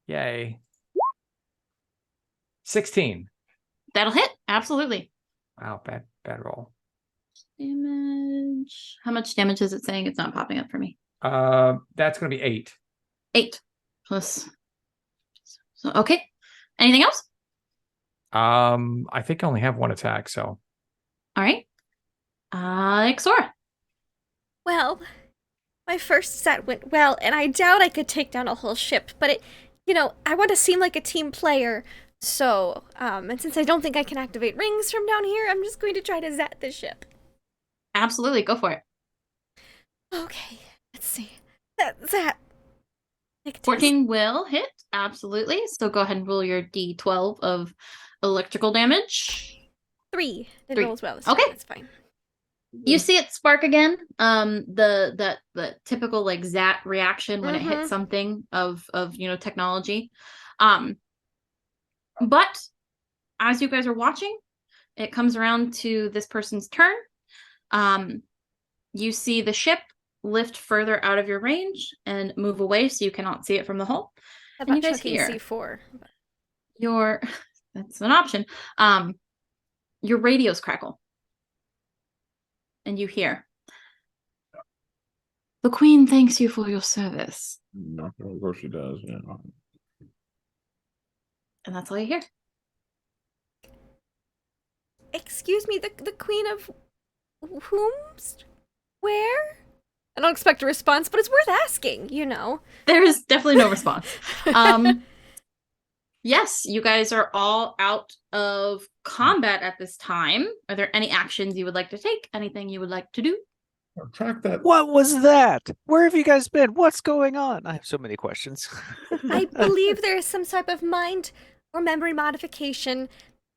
Yay. 16. That'll hit. Absolutely. Wow, bad roll. Damage. How much damage is it saying? It's not popping up for me. That's going to be 8. 8 plus. So okay. Anything else? I think I only have one attack, so All right. Xora. Well, my first set went well, and I doubt I could take down a whole ship, but I want to seem like a team player. So, and since I don't think I can activate rings from down here, I'm just going to try to zat the ship. Absolutely. Go for it. Okay, let's see. Zat. 14 will hit. Absolutely. So go ahead and roll your d12 of electrical damage. 3. Didn't 3. roll as well this Okay. time. That's fine. You see it spark again. The typical like zat reaction when it hits something of technology. But as you guys are watching, it comes around to this person's turn. You see the ship lift further out of your range and move away so you cannot see it from the hull. How And you about guys chucking hear C4? that's an option. Your radios crackle. And you hear, "The Queen thanks you for your service." Of course she does. Yeah. And that's all you hear. Excuse me, the Queen of whom's? Where? I don't expect a response, but it's worth asking, There is definitely no response. Yes, you guys are all out of combat at this time. Are there any actions you would like to take? Anything you would like to do? Track that. What was that? Where have you guys been? What's going on? I have so many questions. I believe there is some type of mind or memory modification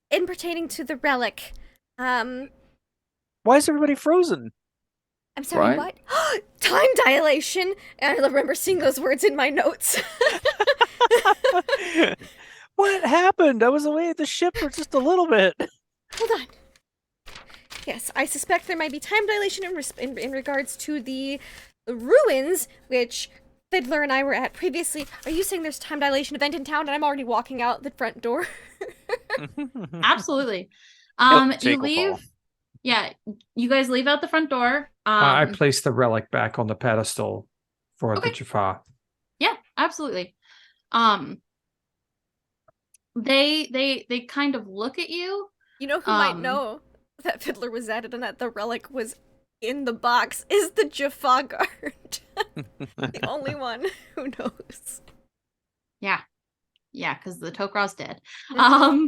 in pertaining to the relic. Why is everybody frozen? I'm sorry, Right. what? Time dilation! And I remember seeing those words in my notes. What happened? I was away at the ship for just a little bit. Hold on. Yes, I suspect there might be time dilation in regards to the ruins, which Fiddler and I were at previously. Are you saying there's a time dilation event in town and I'm already walking out the front door? Absolutely. Jake You will leave. follow. Yeah, you guys leave out the front door. I placed the relic back on the pedestal for Okay. the Jaffa. Yeah, absolutely. They kind of look at you. You know who might know that Fiddler was at it and that the relic was in the box is the Jaffa guard. The only one who knows. Yeah, because the Tok'ra's dead. Mm-hmm.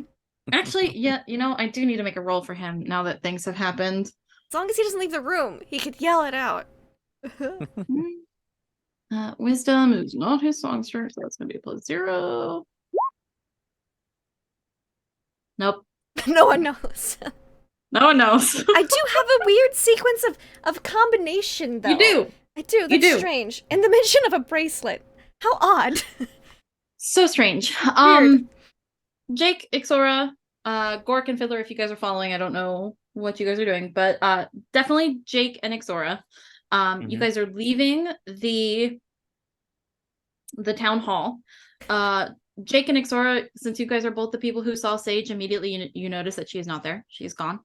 Actually, yeah, I do need to make a roll for him now that things have happened. As long as he doesn't leave the room, he could yell it out. Wisdom is not his songster, so that's gonna be a +0. Nope, No one knows. no one knows. I do have a weird sequence of combination, though. You do. I do. You That's do. strange. And the mention of a bracelet. How odd. So strange. Weird. Jake, Ixora, Gork, and Fiddler, if you guys are following, I don't know what you guys are doing, but definitely Jake and Ixora. You guys are leaving the town hall. Jake and Ixora, since you guys are both the people who saw Sage, immediately you notice that she is not there. She is gone.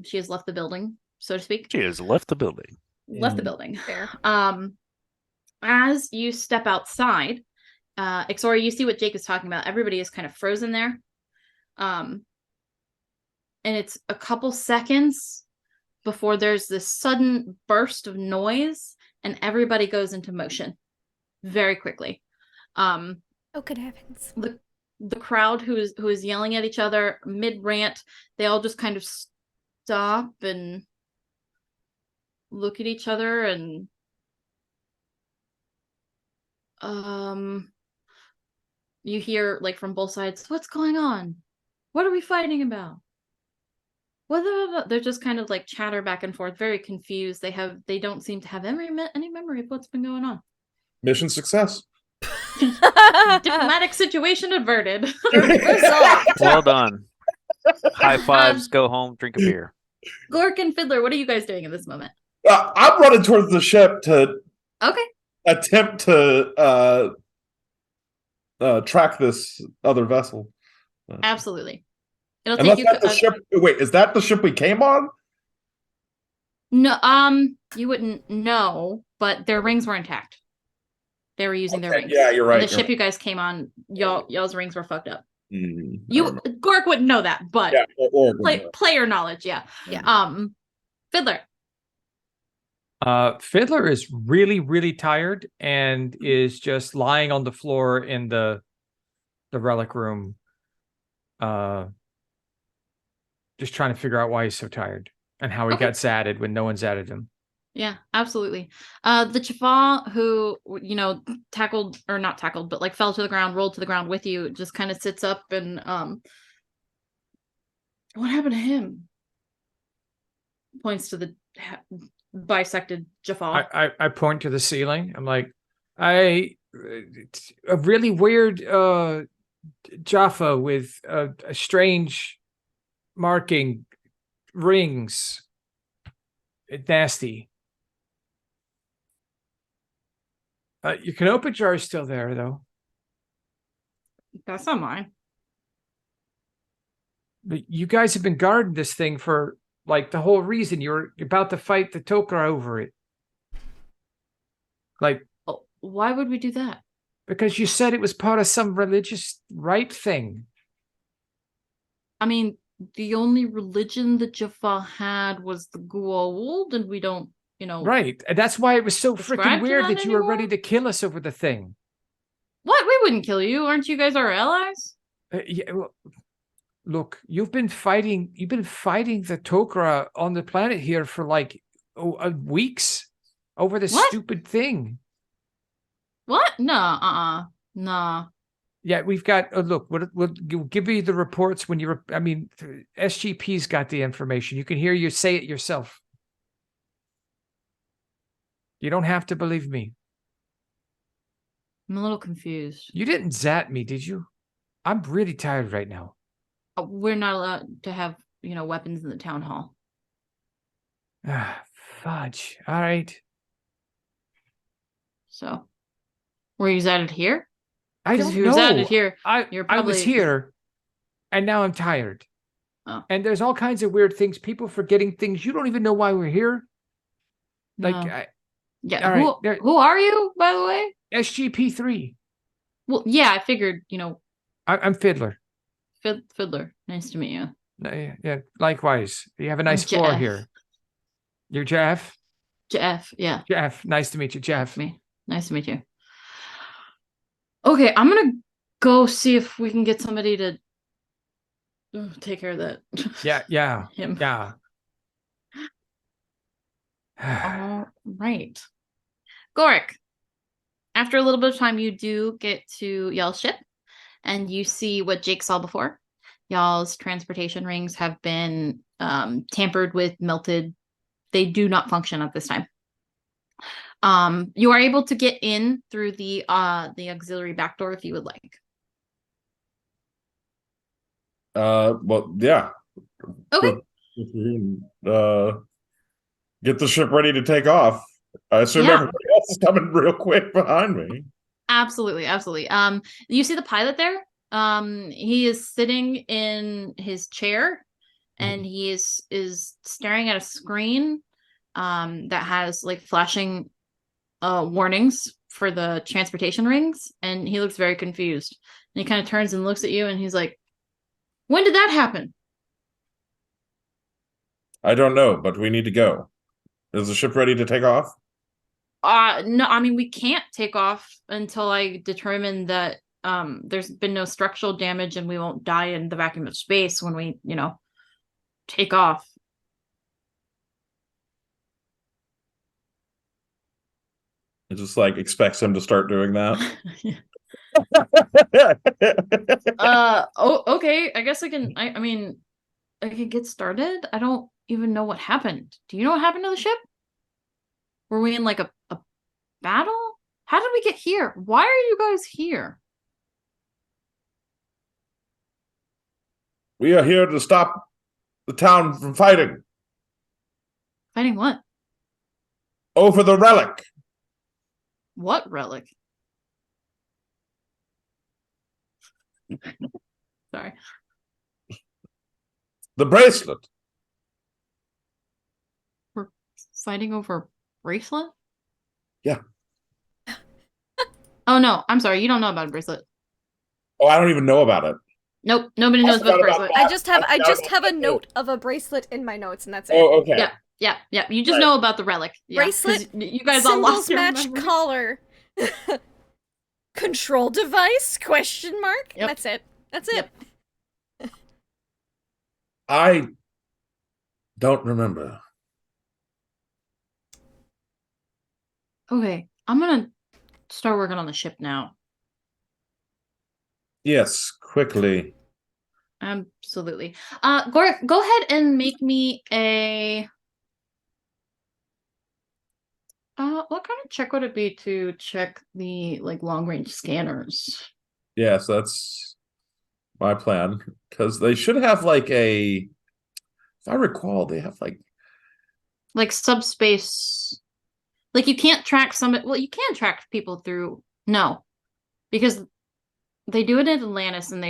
She has left the building, so to speak. She has left the building. Left the building. Fair. As you step outside, Ixora, you see what Jake is talking about. Everybody is kind of frozen there. And it's a couple seconds before there's this sudden burst of noise and everybody goes into motion very quickly. Oh, good heavens. the crowd who is yelling at each other mid rant, they all just kind of stop and look at each other, and you hear like from both sides, "What's going on? What are we fighting about?" Whether they're just kind of like chatter back and forth, very confused. They don't seem to have any memory of what's been going on. Mission success. Diplomatic situation averted. Well done. High fives, go home, drink a beer. Gork and Fiddler, what are you guys doing in this moment? I'm running towards the ship to Okay. attempt to track this other vessel. Absolutely. It'll Unless take you that's the ship. Wait, is that the ship we came on? No, you wouldn't know, but their rings were intact. They were using their rings. Yeah, you're right. The ship you guys came on, y'all's rings were fucked up. You Gork wouldn't know that, but yeah, player knowledge, yeah. Fiddler. Fiddler is really, really tired and is just lying on the floor in the relic room. Just trying to figure out why he's so tired and how he got zatted when no one zatted him. Yeah, absolutely. The Jaffa who, tackled, or not tackled, but like fell to the ground, rolled to the ground with you, just kind of sits up and, what happened to him? Points to the bisected Jaffa. I point to the ceiling. I'm like, a really weird Jaffa with a strange marking rings. Nasty. Your canopa jar is still there, though. That's not mine. But you guys have been guarding this thing for like the whole reason you're about to fight the Tok'ra over it. Like, why would we do that? Because you said it was part of some religious rite thing. I mean, the only religion that Jaffa had was the Goa'uld, and we don't, Right. And that's why it was so freaking weird that you were ready to kill us over the thing. What? We wouldn't kill you. Aren't you guys our allies? Yeah, well, look, you've been fighting the Tok'ra on the planet here for like weeks over this stupid thing. What? No, no. Yeah, we've got. Look, we'll give you the reports when you're. I mean, SGP's got the information. You can hear you say it yourself. You don't have to believe me. I'm a little confused. You didn't zat me, did you? I'm really tired right now. We're not allowed to have, weapons in the town hall. Ah, fudge. All right. So, were you zatted here? I don't if you know. were zatted here, I was here, and now I'm tired. Oh. And there's all kinds of weird things. People forgetting things. You don't even know why we're here. No. Like, yeah. Who are you, by the way? SGP3. Well, yeah, I figured. I'm Fiddler. Fiddler. Nice to meet you. Yeah. Likewise. You have a nice floor here. You're Jeff. Jeff. Yeah. Jeff. Nice to meet you, Jeff. Nice to meet you. Okay, I'm gonna go see if we can get somebody to take care of that. Yeah. Him. Yeah. All right. Gorik, after a little bit of time, you do get to y'all's ship, and you see what Jake saw before. Y'all's transportation rings have been tampered with, melted. They do not function at this time. You are able to get in through the auxiliary back door if you would like. Well, yeah. Okay. Get the ship ready to take off. I assume everybody else is coming real quick behind me. Absolutely. You see the pilot there? He is sitting in his chair, and he is staring at a screen that has like flashing warnings for the transportation rings, and he looks very confused. And he kind of turns and looks at you, and he's like, "When did that happen?" I don't know, but we need to go. Is the ship ready to take off? No, I mean, we can't take off until I determine that there's been no structural damage and we won't die in the vacuum of space when we, take off. It just like expects him to start doing that. Okay. I guess I can. I mean, I can get started. I don't even know what happened. Do you know what happened to the ship? Were we in like a battle? How did we get here? Why are you guys here? We are here to stop the town from fighting Fighting what? over the relic. What relic? Sorry. The bracelet. We're fighting over bracelet? Yeah. Oh no, I'm sorry. You don't know about a bracelet. Oh, I don't even know about it. Nope, nobody knows about the bracelet. I just have a note of a bracelet in my notes, and that's it. Oh, okay. Yeah. You just know about the relic. Yeah, Bracelet, you guys all lost symbols your match memory. collar. Control device? Question mark? Yep. That's it. That's it. Yep. I don't remember. Okay, I'm gonna start working on the ship now. Yes, quickly. Absolutely. Go ahead and make me a. What kind of check would it be to check the long range scanners? Yes, that's my plan. Because they should have like a. If I recall, they have Like subspace. Like you can't track well, you can track people through. No, because they do it in Atlantis, and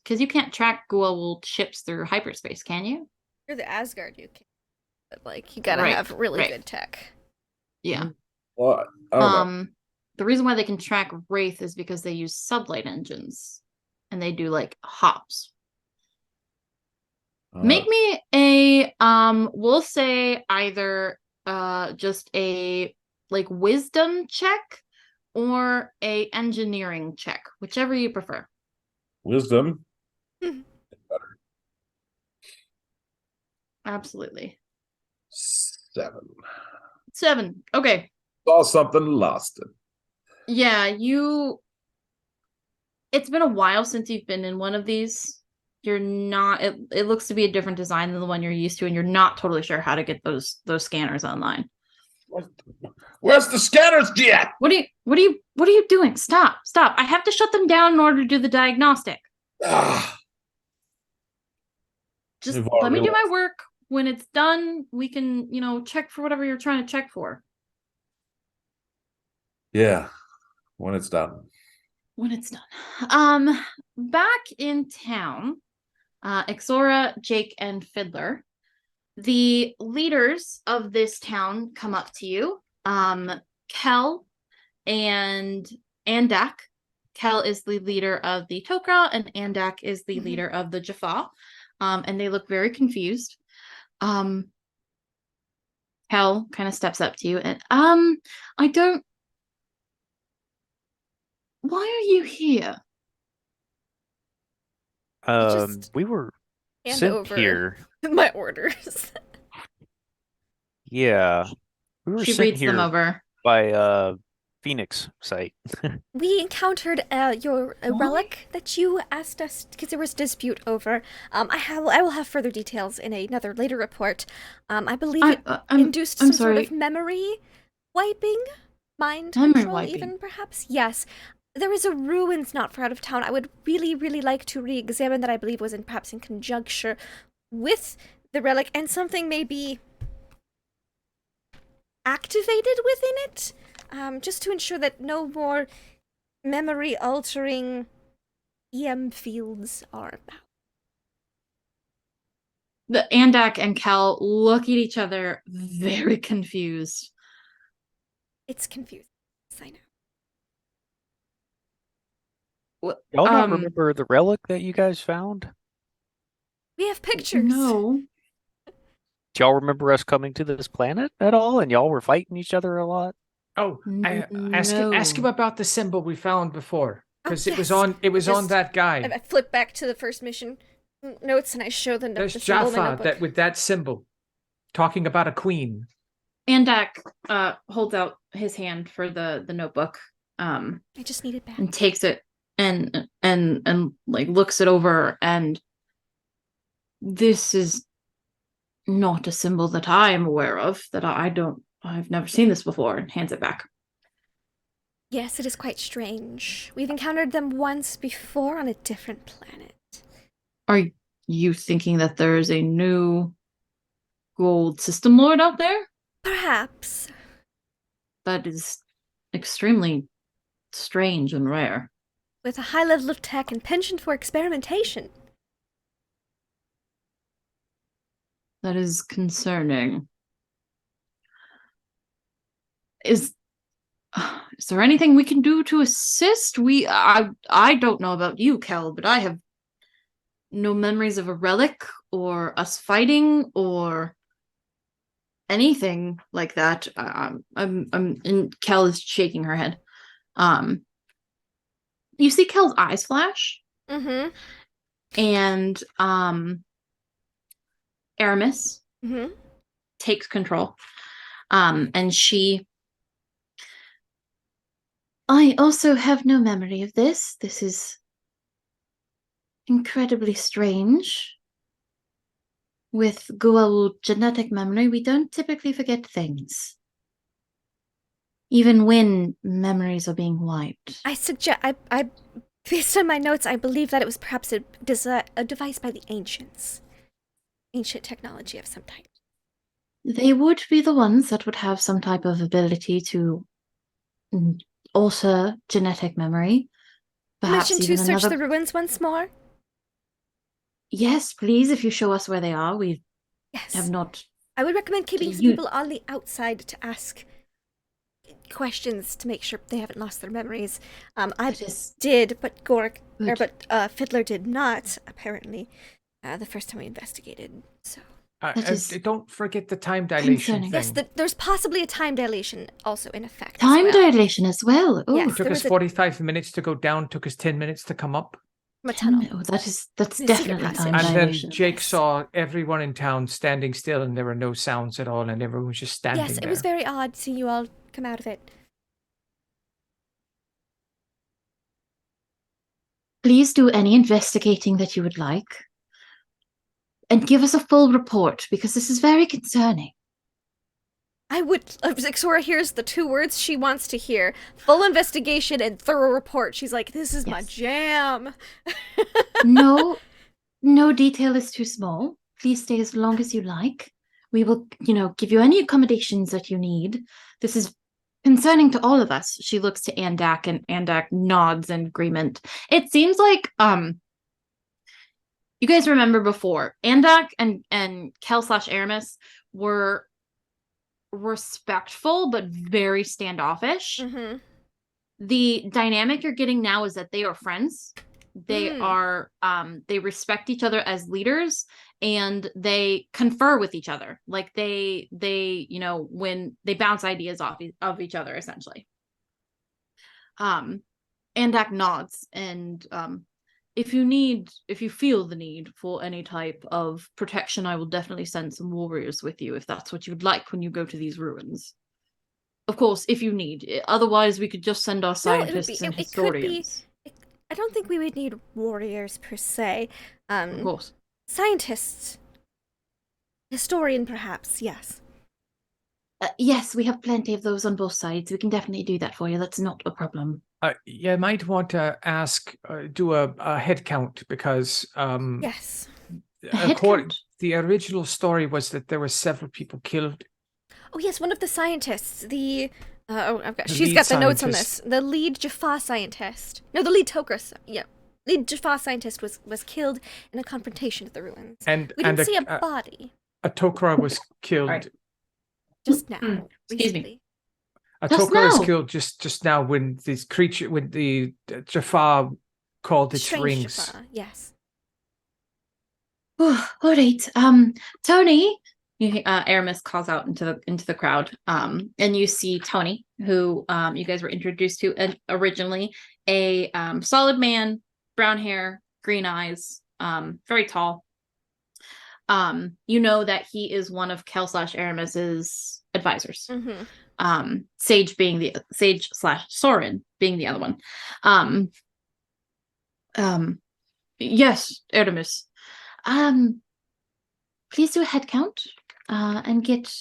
because you can't track global ships through hyperspace, can you? You're the Asgard, you can. But you gotta Right, have really right. good tech. Yeah. Well, I don't know. The reason why they can track Wraith is because they use sublight engines, and they do hops. Make me a we'll say either just a wisdom check or a engineering check, whichever you prefer. Wisdom. Absolutely. 7. Okay. Saw something, lost it. Yeah, it's been a while since you've been in one of these. You're not it looks to be a different design than the one you're used to, and you're not totally sure how to get those scanners online. Where's the scanners, Jet? What are you doing? Stop. I have to shut them down in order to do the diagnostic. Just let me do my work. When it's done, we can, check for whatever you're trying to check for. Yeah, when it's done. When it's done. Back in town, Ixora, Jake, and Fiddler, the leaders of this town come up to you. Kel and Andak. Kel is the leader of the Tok'ra, and Andak is the leader of the Jaffa. And they look very confused. Kel kind of steps up to you and I don't. Why are you here? We were Hand sent over here. my orders. Yeah, we were She sent reads them here over. by Phoenix site. We encountered your relic that you asked us because there was a dispute over. I will have further details in another later report. I believe it induced some sort of memory wiping, mind Memory control, wiping. even perhaps. Yes, there is a ruins not far out of town. I would really, really like to re-examine that. I believe was perhaps in conjuncture with the relic, and something may be activated within it. Just to ensure that no more memory-altering EM fields are about. The Andak and Kel look at each other very confused. It's confusing. Yes, I know. Y'all not remember the relic that you guys found? We have pictures. No. Do y'all remember us coming to this planet at all? And y'all were fighting each other a lot? Oh, ask him about the symbol we found before. because yes. it was on Just- that I guy. flip back to the first mission notes and I show them There's the symbol in my Jaffa notebook. that with that symbol, talking about a queen. Andak holds out his hand for the notebook, I just need it back. and takes it and like looks it over, and this is not a symbol that I am aware of. That I've never seen this before, and hands it back. Yes, it is quite strange. We've encountered them once before on a different planet. Are you thinking that there is a new gold system lord out there? Perhaps. That is extremely strange and rare. With a high level of tech and penchant for experimentation. That is concerning. Is there anything we can do to assist? I don't know about you, Kel, but I have no memories of a relic or us fighting or anything like that. And Kel is shaking her head. You see Kel's eyes flash, Mm-hmm. and Aramis Mm-hmm. takes control. And I also have no memory of this. This is incredibly strange. With Goa'uld genetic memory, we don't typically forget things. Even when memories are being wiped. I suggest, I based on my notes, I believe that it was perhaps a device by the ancients. Ancient technology of some type. They would be the ones that would have some type of ability to alter genetic memory. Perhaps Permission even to search another... the ruins once more? Yes, please, if you show us where they are. We Yes. have not... I would recommend keeping some You- people on the outside to ask questions to make sure they haven't lost their memories. I That is did, but good. Fiddler did not, apparently, the first time we investigated, so... That is Don't forget the time dilation concerning. thing. Yes, there's possibly a time dilation also in effect. Time as well. dilation as well. Oh, Yes. It took there us was a- 45 minutes to go down, took us 10 minutes to come up. From a tunnel. oh, that's The secret definitely passage. time And then dilation. Jake yes. saw everyone in town standing still and there were no sounds at all and everyone was just standing Yes, there. it was very odd seeing you all come out of it. Please do any investigating that you would like. And give us a full report, because this is very concerning. I would... Xora hears the two words she wants to hear. Full investigation and thorough report. She's like, this is my Yes. jam. No detail is too small. Please stay as long as you like. We will, give you any accommodations that you need. This is concerning to all of us. She looks to Andak, and Andak nods in agreement. It seems like, you guys remember before, Andak and Kel/Aramis were respectful but very standoffish. Mm-hmm. The dynamic you're getting now is that they are friends. They are they respect each other as leaders, and they confer with each other. Like they when they bounce ideas off of each other, essentially. Andak nods, and if you feel the need for any type of protection, I will definitely send some warriors with you if that's what you'd like when you go to these ruins. Of course, if you need. Otherwise, we could just send our scientists and it could be- historians. I don't think we would need warriors per se. Of course. Scientists. Historian, perhaps, yes. Yes, we have plenty of those on both sides. We can definitely do that for you. That's not a problem. You might want to do a head count because Yes. A head count? the original story was that there were several people killed. Oh, yes, one of the scientists, The she's lead got the notes on scientist. this. The lead Jaffa scientist. No, the lead lead Jaffa scientist was killed in a confrontation at the ruins. And We didn't and see a body a Tok'ra was killed. Right. just now. Excuse me. recently. A Just Tok'ra was now. killed just now when the Jaffa called its Strange rings. Jaffa, yes. All right. Tony, Aramis calls out into the crowd, and you see Tony, who you guys were introduced to originally, a solid man, brown hair, green eyes, very tall. You know that he is one of Kel/Aramis's advisors. Mm-hmm. Sage/Soren being the other one. Yes, Aramis. Please do a head count, and get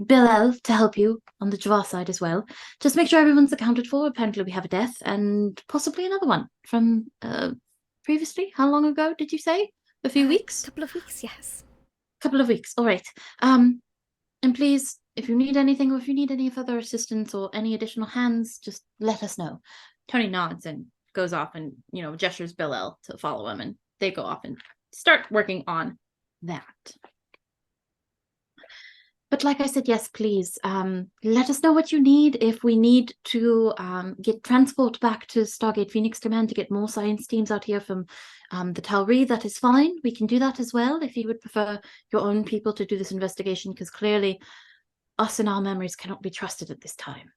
Billel to help you on the Java side as well. Just make sure everyone's accounted for. Apparently we have a death and possibly another one from previously. How long ago did you say? A few weeks? A couple of weeks, yes. Couple of weeks. All right. And please, if you need anything or if you need any further assistance or any additional hands, just let us know. Tony nods and goes off and, gestures Billel to follow him, and they go off and start working on that. But like I said, yes, please, let us know what you need. If we need to get transport back to Stargate Phoenix Command to get more science teams out here from the Tal'Ri, that is fine. We can do that as well if you would prefer your own people to do this investigation, because clearly us and our memories cannot be trusted at this time.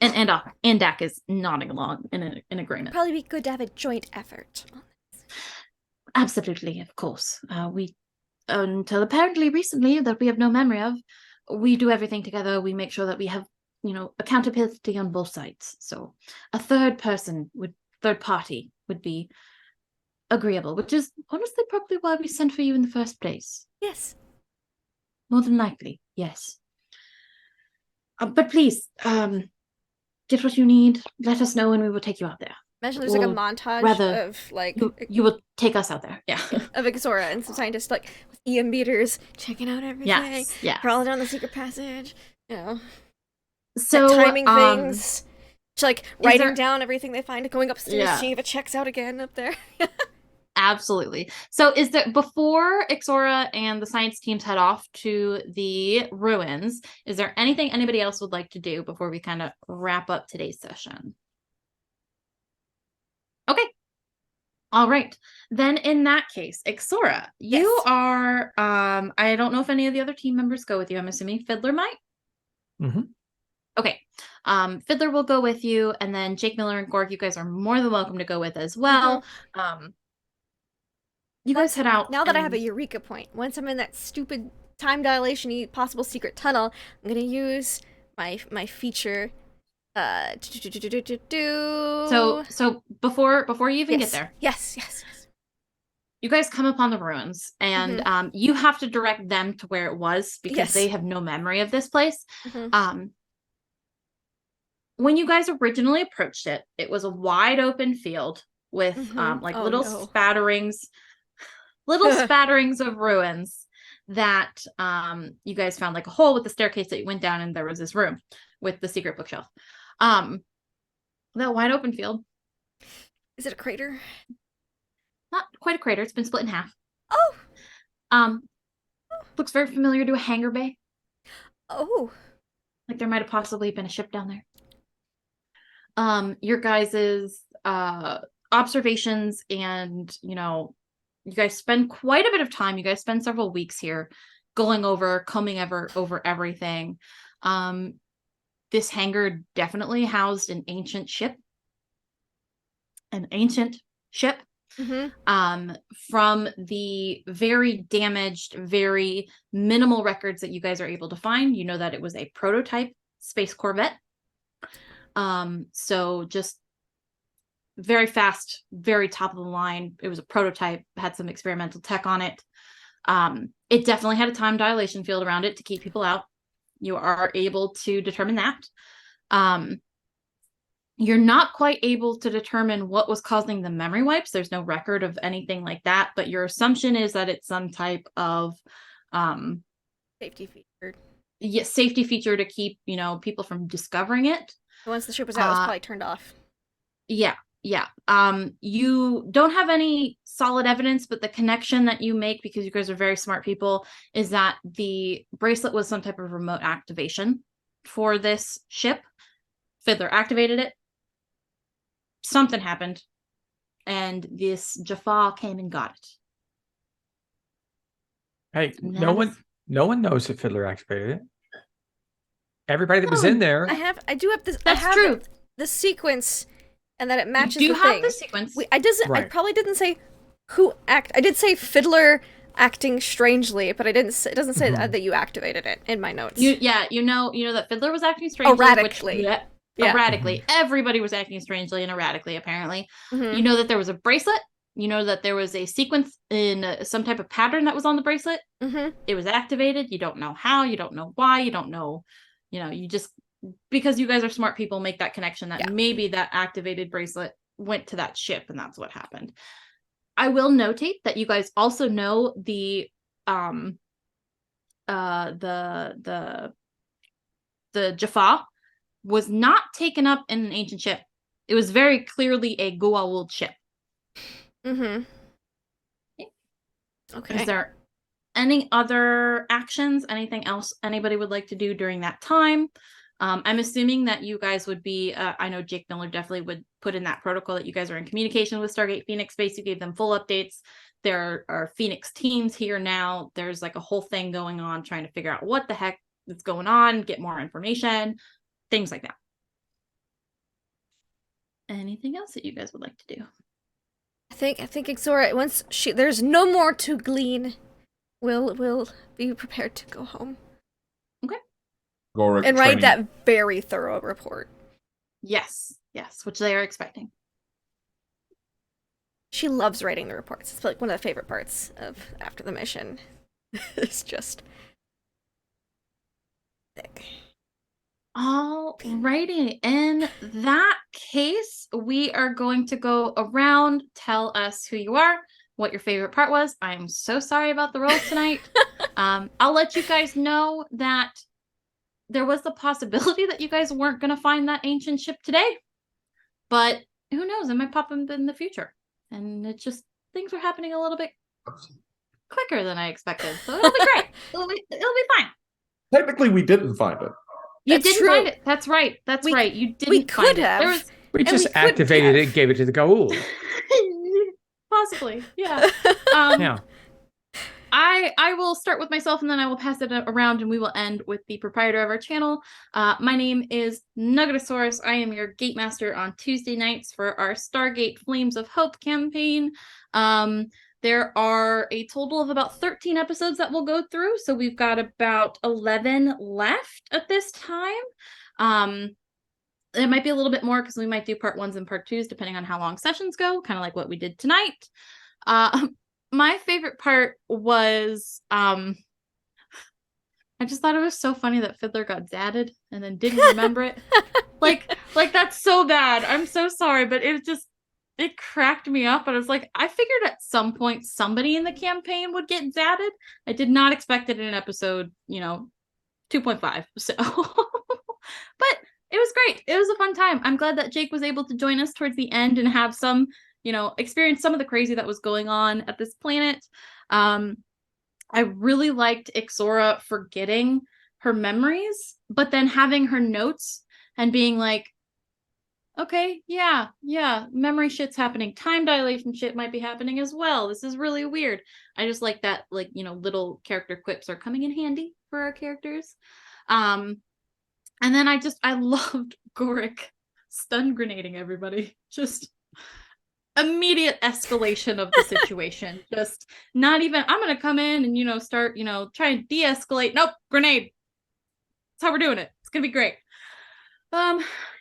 And Dak is nodding along in agreement. Probably be good to have a joint effort. Absolutely, of course. We, until apparently recently that we have no memory of, we do everything together. We make sure that we have, accountability on both sides. So a third party would be agreeable, which is honestly probably why we sent for you in the first place. Yes. More than likely, yes. But please, get what you need. Let us know, and we will take you out there. Imagine there's like a montage of like you will take us out there, yeah. Of Exora and some scientists like with EM beaters checking out everything. Yeah. Crawling down the secret passage. So timing things. Like writing down everything they find, going upstairs, seeing if it checks out again up there. Absolutely. So is there, before Exora and the science teams head off to the ruins, is there anything anybody else would like to do before we kind of wrap up today's session? Okay. All right. Then in that case, Exora, you are, I don't know if any of the other team members go with you. I'm assuming Fiddler might? Mm-hmm. Okay. Fiddler will go with you, and then Jake Miller and Gorg, you guys are more than welcome to go with as well. You guys head out. Now that I have a eureka point, once I'm in that stupid time dilation possible secret tunnel, I'm gonna use my feature. So before you even get there, yes, you guys come upon the ruins, and you have to direct them to where it was, because they have no memory of this place. When you guys originally approached it, it was a wide open field with spatterings of ruins that you guys found, like a hole with the staircase that you went down, and there was this room with the secret bookshelf. That wide open field. Is it a crater? Not quite a crater. It's been split in half. Oh. Looks very familiar to a hangar bay. Oh. Like there might have possibly been a ship down there. Your guys's observations, and you guys spend quite a bit of time. You guys spend several weeks here combing over everything. This hangar definitely housed an ancient ship. From the very damaged, very minimal records that you guys are able to find, you know that it was a prototype space corvette. So just very fast, very top of the line. It was a prototype, had some experimental tech on it. It definitely had a time dilation field around it to keep people out. You are able to determine that. You're not quite able to determine what was causing the memory wipes. There's no record of anything like that, but your assumption is that it's some type of safety feature. Yeah, safety feature to keep, people from discovering it. Once the ship was out, it was probably turned off. Yeah. You don't have any solid evidence, but the connection that you make, because you guys are very smart people, is that the bracelet was some type of remote activation for this ship. Fiddler activated it. Something happened, and this Jaffa came and got it. Hey, And no that one, is- no one knows if Fiddler activated it. Everybody that was No, in there. I do have this. I That's have true. the sequence, and that it You matches do the have thing. the sequence. I Right. probably didn't say who act. I did say Fiddler acting strangely, but I didn't. It doesn't say Mhm. that you activated it in my notes. You know that Fiddler was acting strangely, Erratically. which Yeah. erratically. Everybody was acting strangely and erratically, apparently. Mhm. You know that there was a bracelet. You know that there was a sequence in some type of pattern that was on the bracelet. Mhm. It was activated. You don't know how. You don't know why. You don't know. You just because you guys are smart people make that connection that Yeah. maybe that activated bracelet went to that ship and that's what happened. I will notate that you guys also know the the Jaffa was not taken up in an ancient ship. It was very clearly a Goa'uld ship. Mhm. Is Okay. there any other actions? Anything else anybody would like to do during that time? I'm assuming that you guys would be. I know Jake Miller definitely would put in that protocol that you guys are in communication with Stargate Phoenix Space. You gave them full updates. There are Phoenix teams here now. There's like a whole thing going on trying to figure out what the heck is going on, get more information, things like that. Anything else that you guys would like to do? I think Exora, once there's no more to glean, will be prepared to go home Gorik and write training. that very thorough report. Yes, which they are expecting. She loves writing the reports. It's like one of the favorite parts of after the mission. It's just thick. Alrighty. In that case, we are going to go around. Tell us who you are, what your favorite part was. I'm so sorry about the rolls tonight. I'll let you guys know that there was the possibility that you guys weren't going to find that ancient ship today, but who knows? It might pop up in the future, and it's just things are happening a little bit quicker than I expected. So it'll be great. It'll be fine. Technically, we didn't find it. You That's didn't true. find it. That's right. That's We- right. You didn't we could find it. have. There was We And just we could activated have. it, gave it to the Goa'uld. possibly, yeah. Yeah. I will start with myself and then I will pass it around and we will end with the proprietor of our channel. My name is Nuggetosaurus. I am your gate master on Tuesday nights for our Stargate Flames of Hope campaign. There are a total of about 13 episodes that we'll go through, so we've got about 11 left at this time. It might be a little bit more because we might do part 1s and part 2s depending on how long sessions go, kind of like what we did tonight. My favorite part was I just thought it was so funny that Fiddler got zatted and then didn't remember it. Like that's so bad. I'm so sorry, but it cracked me up. And I was like, I figured at some point somebody in the campaign would get zatted. I did not expect it in an episode, 2.5. So, but it was great. It was a fun time. I'm glad that Jake was able to join us towards the end and have some, experience some of the crazy that was going on at this planet. I really liked Ixora forgetting her memories, but then having her notes and being like, okay, yeah, memory shit's happening. Time dilation shit might be happening as well. This is really weird. I just like that, little character quips are coming in handy for our characters. And then I loved Gorik stun grenading everybody. Just immediate escalation of the situation. Just not even, I'm gonna come in and start try and de-escalate. Nope, grenade. That's how we're doing it. It's gonna be great.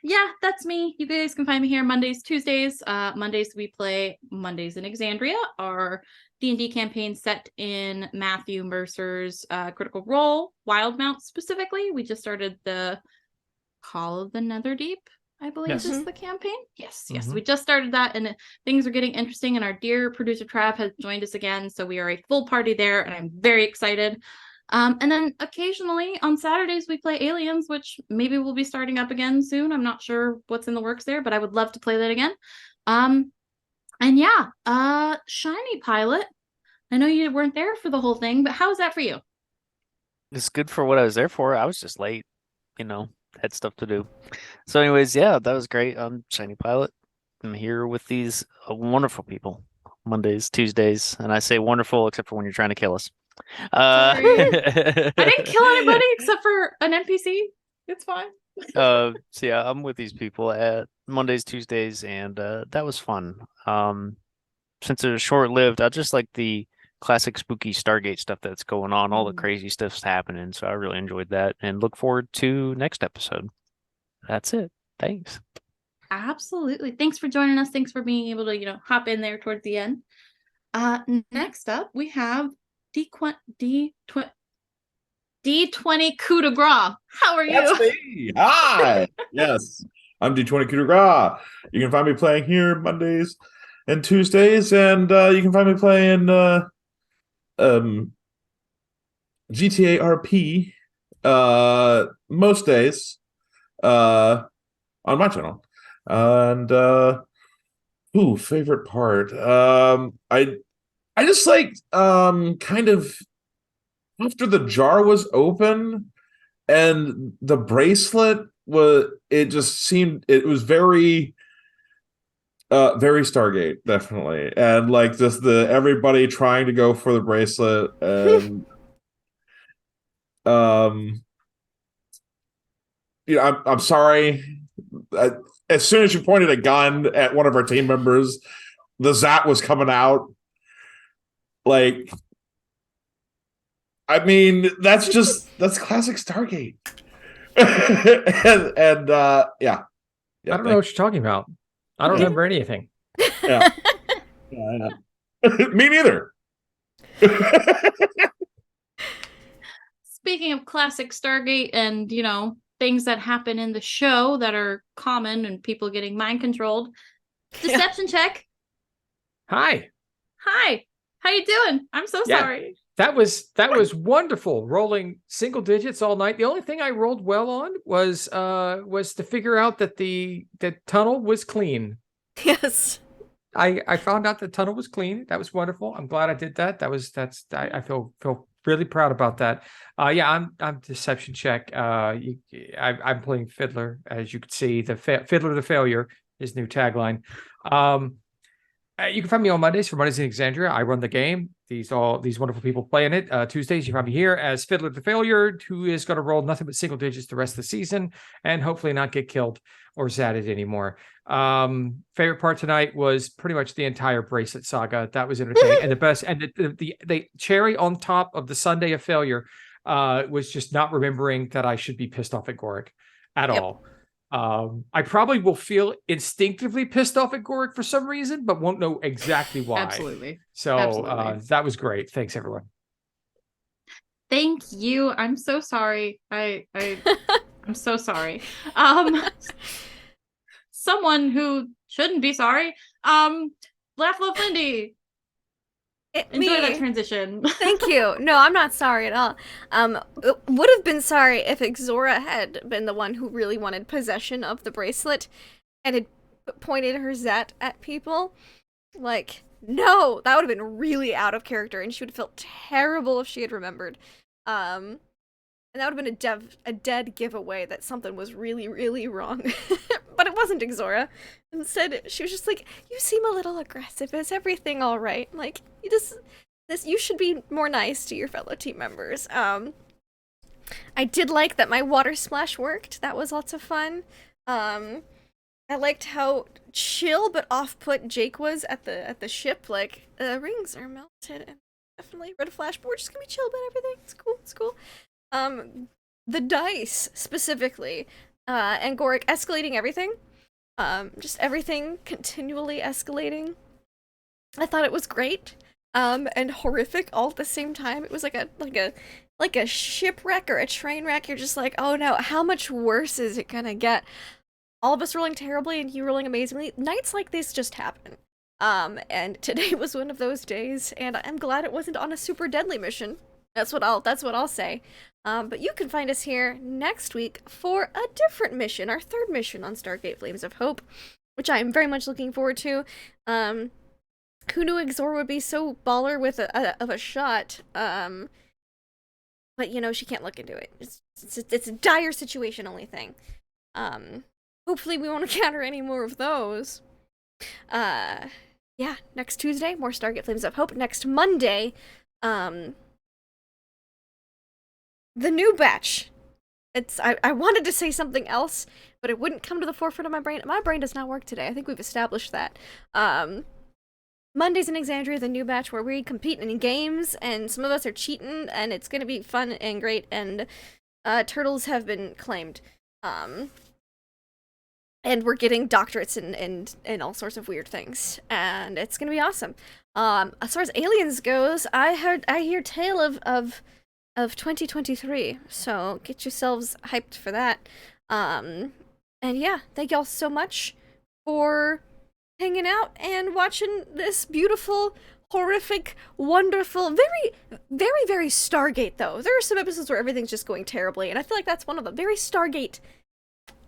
Yeah, that's me. You guys can find me here Mondays, Tuesdays. Mondays we play Mondays in Exandria, our D&D campaign set in Matthew Mercer's Critical Role, Wildmount specifically. We just started the Call of the Netherdeep, I believe is the campaign. Yes. We just started that and things are getting interesting and our dear producer Trav has joined us again. So we are a full party there and I'm very excited. And then occasionally on Saturdays we play Aliens, which maybe we'll be starting up again soon. I'm not sure what's in the works there, but I would love to play that again. And yeah, Shiny Pilot. I know you weren't there for the whole thing, but how was that for you? It's good for what I was there for. I was just late, had stuff to do. So anyways, yeah, that was great. I'm Shiny Pilot. I'm here with these wonderful people. Mondays, Tuesdays, and I say wonderful except for when you're trying to kill us. Sorry. I didn't kill anybody except for an NPC. It's fine. So yeah, I'm with these people at Mondays, Tuesdays, and that was fun. Since it was short-lived, I just like the classic spooky Stargate stuff that's going on. All the crazy stuff's happening, so I really enjoyed that, and look forward to next episode. That's it. Thanks. Absolutely. Thanks for joining us. Thanks for being able to, hop in there towards the end. Next up, we have D20 coup de grace. How are you? That's me. Hi. Yes, I'm D20 coup de grace. You can find me playing here Mondays and Tuesdays, and you can find me playing GTA RP most days on my channel. And favorite part. I just like kind of after the jar was open and the bracelet it was very very Stargate, definitely. And like just everybody trying to go for the bracelet, and I'm sorry. As soon as you pointed a gun at one of our team members, the Zat was coming out. Like, I mean, that's classic Stargate. and yeah. I don't know what you're talking about. I don't remember anything. Yeah. Yeah. Me neither. Speaking of classic Stargate and, things that happen in the show that are common and people getting mind controlled. Deception check. Hi. Hi. How you doing? I'm so sorry. That was wonderful. Rolling single digits all night. The only thing I rolled well on was to figure out that the tunnel was clean. Yes. I found out the tunnel was clean. That was wonderful. I'm glad I did that. I feel really proud about that. Yeah, I'm deception check. I'm playing Fiddler, as you can see. The Fiddler the Failure, his new tagline. You can find me on Mondays for Mondays in Alexandria. I run the game. These wonderful people playing it. Tuesdays, you find me here as Fiddler the Failure, who is going to roll nothing but single digits the rest of the season and hopefully not get killed or zatted anymore. Favorite part tonight was pretty much the entire bracelet saga. That was entertaining. And the best, and the cherry on top of the Sunday of failure was just not remembering that I should be pissed off at Goric at all. I probably will feel instinctively pissed off at Goric for some reason, but won't know exactly why. Absolutely. So Absolutely. that was great. Thanks, everyone. Thank you. I'm so sorry. I'm so sorry. Someone who shouldn't be sorry. Laugh Love Lindy. Enjoy that transition. Thank you. No, I'm not sorry at all. Would have been sorry if Exora had been the one who really wanted possession of the bracelet and had pointed her Zet at people. Like, no, that would have been really out of character, and she would have felt terrible if she had remembered. And that would have been a dead giveaway that something was really, really wrong. But it wasn't Exora. Instead, she was just like, "You seem a little aggressive. Is everything all right? Like, you should be more nice to your fellow team members." I did like that my water splash worked. That was lots of fun. I liked how chill but off-put Jake was at the ship. Like, rings are melted, and definitely red flashboard. Just gonna be chill about everything. It's cool. It's cool. The dice specifically, and Goric escalating everything. Just everything continually escalating. I thought it was great, and horrific all at the same time. It was like a shipwreck or a train wreck. You're just like, oh no, how much worse is it gonna get? All of us rolling terribly and you rolling amazingly. Nights like this just happen. And today was one of those days, and I'm glad it wasn't on a super deadly mission. That's what I'll say. But you can find us here next week for a different mission, our third mission on Stargate Flames of Hope, which I am very much looking forward to. Who knew Exor would be so baller with a shot? But she can't look into it. It's a dire situation only thing. Hopefully we won't encounter any more of those. Yeah, next Tuesday, more Stargate Flames of Hope. Next Monday, the new batch. I wanted to say something else, but it wouldn't come to the forefront of my brain. My brain does not work today. I think we've established that. Mondays in Exandria, the new batch where we compete in games, and some of us are cheating, and it's gonna be fun and great, and turtles have been claimed. And we're getting doctorates and all sorts of weird things, and it's gonna be awesome. As far as aliens goes, I hear tale of 2023, so get yourselves hyped for that. And yeah, thank y'all so much for hanging out and watching this beautiful, horrific, wonderful, very, very, very Stargate, though. There are some episodes where everything's just going terribly, and I feel like that's one of them. Very Stargate,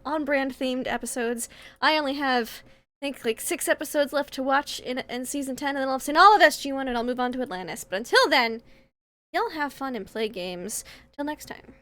on-brand themed episodes. I only have, I think, like 6 episodes left to watch in season 10, and then I'll have seen all of SG1, and I'll move on to Atlantis. But until then, y'all have fun and play games. Till next time.